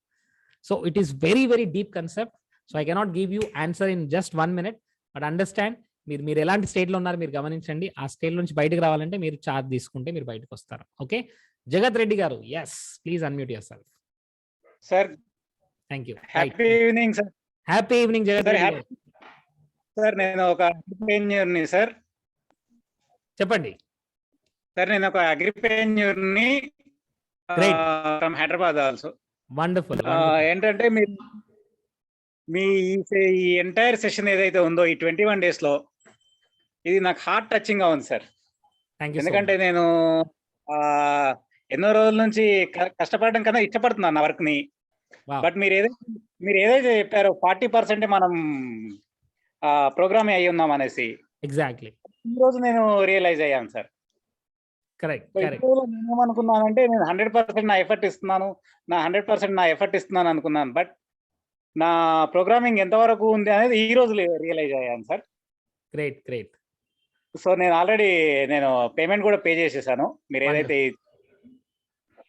So it is very very deep concept. So I cannot give you answer in just 1 minute, but understand మీరు ఎలాంటి స్టేట్ లో ఉన్నారు మీరు గమనించండి. ఆ స్టేట్ నుంచి బయటకు రావాలంటే మీరు చార్జ్ తీసుకుంటే మీరు బయటకు వస్తారు. ఓకే, జగత్ రెడ్డి గారు, yes please unmute your self. Sir thank you. Happy evening sir. Happy evening Jagat Reddy గారు. సార్ నేను ఒక అగ్రిపెన్యూర్ని సార్. చెప్పండి సార్. నేను ఒక అగ్రిపెన్యూర్ని ఫ్రమ్ హైదరాబాద్ ఆల్సో. వండర్ఫుల్. ఏంటంటే మీ ఈ ఎంటైర్ సెషన్ ఏదైతే ఉందో ఈ 21 days లో ఇది నాకు హార్ట్ టచింగ్ గా ఉంది సార్. ఎందుకంటే నేను ఎన్నో రోజుల నుంచి కష్టపడడం కన్నా ఇష్టపడుతున్నాను నా వర్క్ ని. బట్ మీరు ఏదైతే చెప్పారో 40% మనం ప్రోగ్రామ్ అయ్యి ఉన్నాం అనేసి ఎగ్జాక్ట్లీ ఈ రోజు నేను రియలైజ్ అయ్యాను సార్. కరెక్ట్. నేనేమనుకున్నానంటే నేను 100% నా ఎఫర్ట్ ఇస్తున్నాను అనుకున్నాను. బట్ నా ప్రోగ్రామింగ్ ఎంతవరకు ఉంది అనేది ఈ రోజు రియలైజ్ అయ్యాను సార్. గ్రేట్. సో నేను ఆల్రెడీ పేమెంట్ కూడా పే చేసేసాను మీరు ఏదైతే.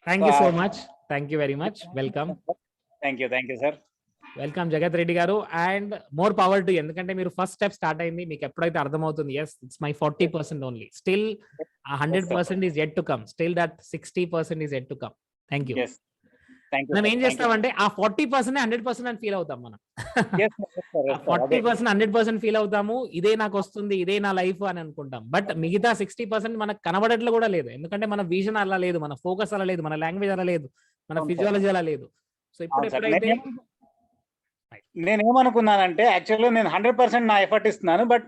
Thank you so much. Thank you very much. Welcome. Thank you sir. Welcome జగత్ రెడ్డి గారు, అండ్ మోర్ పవర్ టు. ఎందుకంటే మీరు ఫస్ట్ స్టెప్ స్టార్ట్ అయింది, మీకు ఎప్పుడైతే అర్థమవుతుంది yes it's my 40% only, still 100% is yet to come, still that 60% is yet to come. Thank you. మనం ఏం చేస్తామంటే ఆ 40% 100% అని ఫీల్ అవుతాం మనం. 40% 100% ఫీల్ అవుతాము, ఇదే నాకు వస్తుంది, ఇదే నా లైఫ్ అని అనుకుంటాం. బట్ మిగతా 60% మనకు కనబడట్లు కూడా లేదు, ఎందుకంటే మన విజన్ అలా లేదు, మన ఫోకస్ అలా లేదు, మన లాంగ్వేజ్ అలా లేదు, మన ఫిజియాలజీ అలా లేదు. సో ఇప్పుడు ఎప్పుడైతే నేనేమనుకున్నానంటే యాక్చువల్గా నేను 100% నా ఎఫర్ట్ ఇస్తున్నాను, బట్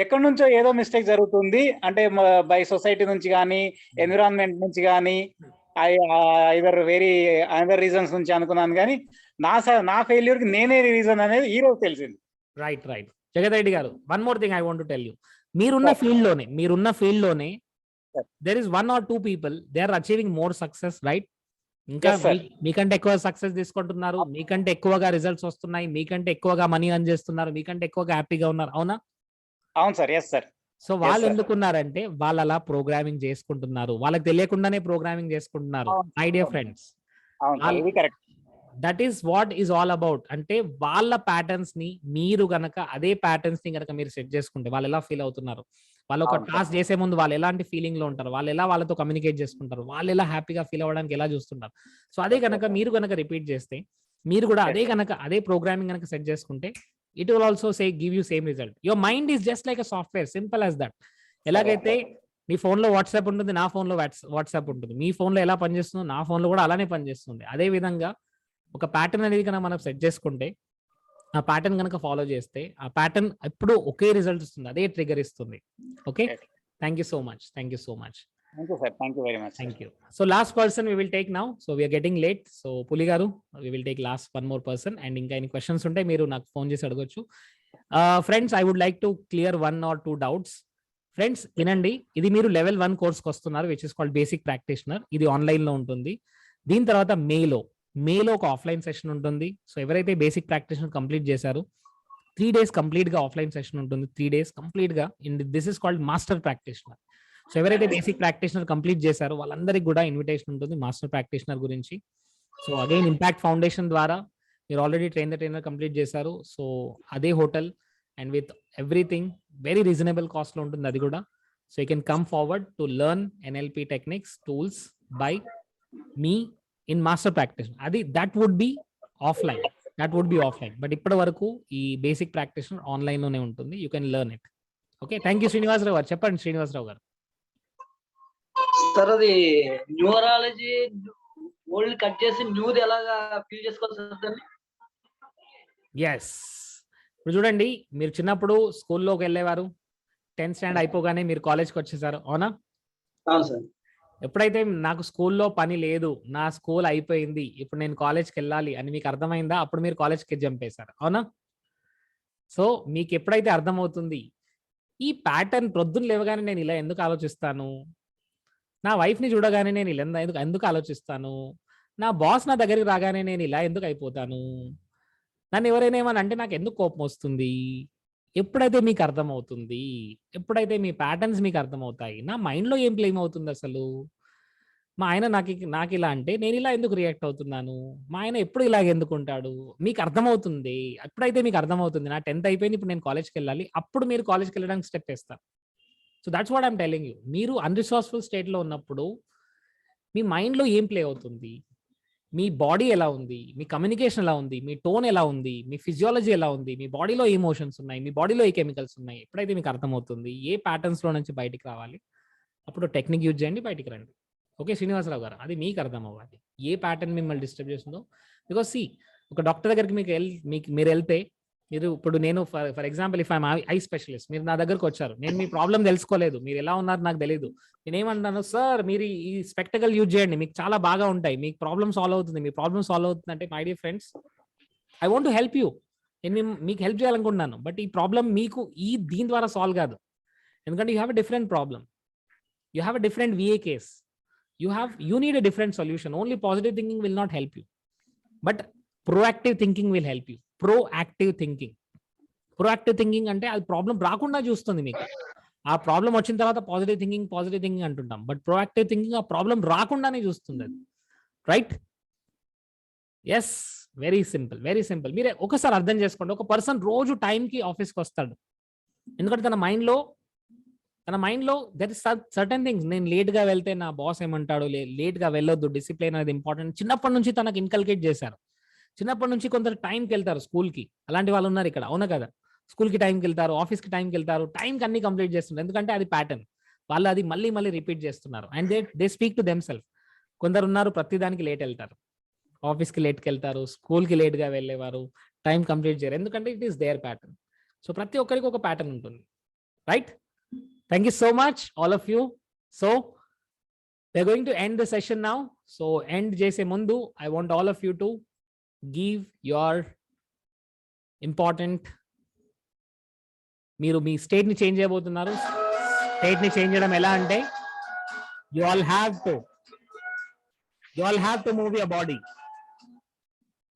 ఎక్కడి నుంచో ఏదో మిస్టేక్ జరుగుతుంది అంటే బై సొసైటీ నుంచి కానీ ఎన్విరాన్మెంట్ నుంచి కానీ ఐదర్ అదర్ రీజన్స్ నుంచి అనుకున్నాను, కానీ నా ఫెయిల్యూర్ కి నేనే రీజన్ అనేది ఈ రోజు తెలిసింది. రైట్. జగత్ రెడ్డి గారు, one more thing I want to tell you. మీరున్న ఫీల్డ్ లోనే there is 1 or 2 people they are achieving more success, right? ఇంకా మీకంటే ఎక్కువ సక్సెస్ తీసుకుంటున్నారు, మీకంటే ఎక్కువగా రిజల్ట్స్ వస్తున్నాయి, మీకంటే ఎక్కువగా మనీ అర్న్ చేస్తున్నారు, మీకంటే ఎక్కువగా హ్యాపీగా ఉన్నారు, అవునా? అవును సార్. Yes sir. సో వాళ్ళు ఎందుకున్నారంటే వాళ్ళు అలా ప్రోగ్రామింగ్ చేసుకుంటున్నారు, వాళ్ళకి తెలియకుండానే ప్రోగ్రామింగ్ చేసుకుంటున్నారు. My dear friends, that is what is all about. అంటే వాళ్ళ ప్యాటర్న్స్ ని మీరు గనక అదే ప్యాటర్న్స్ ని గనక మీరు సెట్ చేసుకుంటే వాళ్ళు ఎలా ఫీల్ అవుతున్నారు, వాళ్ళు ఒక టాస్క్ చేసే ముందు వాళ్ళు ఎలాంటి ఫీలింగ్ లో ఉంటారు, వాళ్ళు ఎలా వాళ్ళతో కమ్యూనికేట్ చేసుకుంటారు, వాళ్ళు ఎలా హ్యాపీగా ఫీల్ అవ్వడానికి ఎలా చూస్తుంటారు. సో అదే గనక మీరు గనక రిపీట్ చేస్తే, మీరు కూడా అదే ప్రోగ్రామింగ్ గనక సెట్ చేసుకుంటే, it will also say give you same result. Your mind is just like a software, simple as that. ఎలాగైతే నీ ఫోన్ లో వాట్సాప్ ఉంటుంది, నా ఫోన్ లో వాట్సాప్ ఉంటుంది, మీ ఫోన్ లో ఎలా పనిచేస్తుందో నా ఫోన్ లో కూడా అలానే పనిచేస్తుంది. అదే విధంగా ఒక ప్యాటర్న్ అనేది కనుక మనం సెట్ చేసుకుంటే, ఆ ప్యాటర్న్ కనుక ఫాలో చేస్తే ఆ ప్యాటర్న్ ఎప్పుడు ఒకే రిజల్ట్ ఇస్తుంది, అదే ట్రిగర్ ఇస్తుంది. Okay, thank you so much. Thank you sir. Thank you very much. Thank you. So last person we will take now. So we are getting late. So Puli garu, we will take last one more person. And inka any questions unte meeru naaku phone chesi adagachu. Friends, I would like to clear 1 or 2 doubts. Friends, వినండి, ఇది మీరు level 1 course కి వస్తున్నారు, which is called basic practitioner. ఇది online లో ఉంటుంది. దీని తర్వాత మేలో ఒక ఆఫ్లైన్ సెషన్ ఉంటుంది. సో ఎవరైతే బేసిక్ ప్రాక్టీషనర్ కంప్లీట్ చేశారో 3 days కంప్లీట్ గా ఆఫ్లైన్ సెషన్ ఉంటుంది. 3 days కంప్లీట్ గా this is called master practitioner. So ఎవరైతే బేసిక్ ప్రాక్టీషనర్ కంప్లీట్ చేశారో వాళ్ళందరికీ కూడా ఇన్విటేషన్ ఉంటుంది మాస్టర్ ప్రాక్టీషనర్ గురించి. సో అగైన్ ఇంపాక్ట్ ఫౌండేషన్ ద్వారా మీరు ఆల్రెడీ ట్రైనర్ కంప్లీట్ చేశారు. సో అదే hotel and with everything very reasonable cost లో ఉంటుంది అది కూడా. So you can come forward to learn NLP techniques tools by మీ ఇన్ మాస్టర్ ప్రాక్టీషనర్. అది that would be offline, but ఇప్పటి వరకు ఈ బేసిక్ ప్రాక్టీషనర్ ఆన్లైన్ లోనే ఉంటుంది. You can learn it. Okay, thank you. Srinivasarao గారు చెప్పండి. శ్రీనివాసరావు గారు సార్, అది న్యూరాలజీ ఓల్డ్ కట్ చేసి న్యూది ఎలాగా ఫీల్ చేసుకోవాలి సార్? ఎస్, ఇప్పుడు చూడండి, మీరు చిన్నప్పుడు స్కూల్లోకి వెళ్ళేవారు, 10th స్టాండర్డ్ అయిపోగానే మీరు కాలేజ్కి వచ్చేసారు, అవునా? అవును సార్. ఎప్పుడైతే నాకు స్కూల్లో పని లేదు, నా స్కూల్ అయిపోయింది, ఇప్పుడు నేను కాలేజ్కి వెళ్ళాలి అని మీకు అర్థమైందా, అప్పుడు మీరు కాలేజ్కి జంప్ చేశారు, అవునా? సో మీకు ఎప్పుడైతే అర్థమవుతుంది ఈ ప్యాటర్న్, ప్రొద్దున లేవగానే నేను ఇలా ఎందుకు ఆలోచిస్తాను, నా వైఫ్ని చూడగానే నేను ఇలా ఎందుకు ఆలోచిస్తాను, నా బాస్ నా దగ్గరికి రాగానే నేను ఇలా ఎందుకు అయిపోతాను, నన్ను ఎవరైనా ఏమని అంటే నాకు ఎందుకు కోపం వస్తుంది, ఎప్పుడైతే మీకు అర్థమవుతుంది, ఎప్పుడైతే మీ ప్యాటర్న్స్ మీకు అర్థమవుతాయి, నా మైండ్లో ఏం ప్లేమ్ అవుతుంది అసలు, మా ఆయన నాకు ఇలా అంటే నేను ఇలా ఎందుకు రియాక్ట్ అవుతున్నాను, మా ఆయన ఎప్పుడు ఇలాగ ఎందుకు ఉంటాడు, మీకు అర్థమవుతుంది. ఎప్పుడైతే మీకు అర్థమవుతుంది నా 10th అయిపోయింది, ఇప్పుడు నేను కాలేజ్కి వెళ్ళాలి, అప్పుడు మీరు కాలేజ్కి వెళ్ళడానికి స్టెప్ వేస్తారు. So that's what I'm telling you. మీరు అన్రిసోర్స్ఫుల్ స్టేట్లో ఉన్నప్పుడు మీ మైండ్లో ఏం ప్లే అవుతుంది, మీ బాడీ ఎలా ఉంది, మీ కమ్యూనికేషన్ ఎలా ఉంది, మీ టోన్ ఎలా ఉంది, మీ ఫిజియాలజీ ఎలా ఉంది, మీ బాడీలో ఎమోషన్స్ ఉన్నాయి, మీ బాడీలో ఏ కెమికల్స్ ఉన్నాయి, ఎప్పుడైతే మీకు అర్థమవుతుంది ఏ ప్యాటర్న్స్లో నుంచి బయటికి రావాలి, అప్పుడు టెక్నిక్ యూజ్ చేయండి, బయటికి రండి. ఓకే శ్రీనివాసరావు గారు, అది మీకు అర్థం అవ్వాలి ఏ ప్యాటర్న్ మిమ్మల్ని డిస్టర్బ్ చేస్తుందో. బికాస్ ఒక డాక్టర్ దగ్గరికి మీరు వెళ్తే, మీరు ఇప్పుడు నేను for example if I'm I specialist, మీరు నా దగ్గరకు వచ్చారు, నేను మీ ప్రాబ్లం తెలుసుకోలేదు, మీరు ఎలా ఉన్నారు నాకు తెలియదు, నేనేమంటాను, సార్ మీరు ఈ స్పెక్టకల్ యూజ్ చేయండి, మీకు చాలా బాగా ఉంటాయి, మీకు ప్రాబ్లమ్ సాల్వ్ అవుతుంది, మీ ప్రాబ్లమ్ సాల్వ్ అవుతుంది అంటే, my dear friends, I want to help you, నేను మీకు హెల్ప్ చేయాలనుకుంటున్నాను, బట్ ఈ ప్రాబ్లం మీకు దీని ద్వారా సాల్వ్ కాదు, ఎందుకంటే you have a different problem, you have a different VA case, you need a different solution. Only positive thinking will not help you, but proactive thinking will help you. Proactive thinking. Proactive thinking అంటే అది problem రాకుండా చూస్తుంది మీకు. ఆ problem వచ్చిన తర్వాత positive thinking అంటుంటాం. But proactive thinking ఆ ప్రాబ్లం రాకుండానే చూస్తుంది అది. Right? Yes, very simple, very simple. మీరే ఒకసారి అర్థం చేసుకోండి. ఒక పర్సన్ రోజు టైంకి ఆఫీస్కి వస్తాడు, ఎందుకంటే తన మైండ్లో దర్ ఇస్ సర్టన్ థింగ్స్. నేను లేట్గా వెళ్తే నా బాస్ ఏమంటాడు, లేట్గా వెళ్ళొద్దు, డిసిప్లిన్ అనేది ఇంపార్టెంట్. చిన్నప్పటి నుంచి తనకు ఇన్కల్కేట్ చేశారు. చిన్నప్పటి నుంచి కొందరు టైంకి వెళ్తారు స్కూల్కి, అలాంటి వాళ్ళు ఉన్నారు ఇక్కడ, అవునా కదా? స్కూల్కి టైంకి వెళ్తారు, ఆఫీస్కి టైంకి వెళ్తారు, టైంకి అన్ని కంప్లీట్ చేస్తున్నారు, ఎందుకంటే అది ప్యాటర్న్. వాళ్ళు అది మళ్ళీ రిపీట్ చేస్తున్నారు. And they speak to them self. కొందరు ఉన్నారు ప్రతిదానికి లేట్ వెళ్తారు, ఆఫీస్కి లేట్కి వెళ్తారు, స్కూల్కి లేట్గా వెళ్ళేవారు, టైం కంప్లీట్ చేయరు, ఎందుకంటే it is their pattern. So ప్రతి ఒక్కరికి ఒక ప్యాటర్న్ ఉంటుంది. Right? Thank you so much all of you. So we're going to end the session now. So end చేసే ముందు I want all of you to give your important, మీరు మీ state ని change చేయబోతున్నారు. State ని change చేయడం ఎలా అంటే you all have to move your body.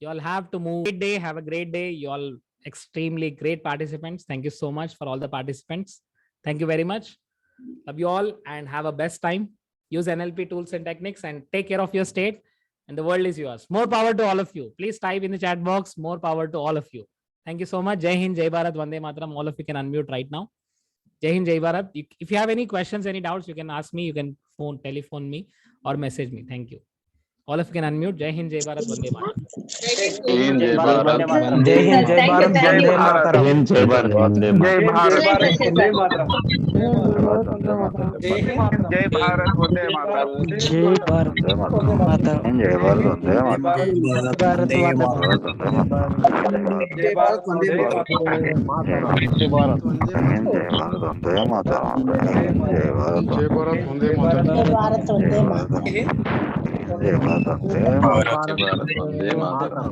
You all have to move. Great day. Have a great day. You all extremely great participants. Thank you so much for all the participants. Thank you very much. Love you all and have a best time. Use NLP tools and techniques and take care of your state, and the world is yours. More power to all of you. Please type in the chat box, more power to all of you. Thank you so much. Jai Hind, Jai Bharat, Vande Mataram. All of you can unmute right now. Jai Hind, Jai Bharat. If you have any questions, any doubts, you can ask me. You can telephone me or message me. Thank you. All of you can unmute. Jai Hind, Jai Bharat, Vande Mataram. Jai Hind, Jai Bharat, Jai Hind, Jai Bharat, Vande Mataram. Jai Hind, Jai Bharat, Vande Mataram. Jai Bharat, Vande Mataram. Jai Bharat, Vande Mataram. Jai Bharat, Vande Mataram. Jai Bharat, Vande Mataram. Jai Bharat, Vande Mataram.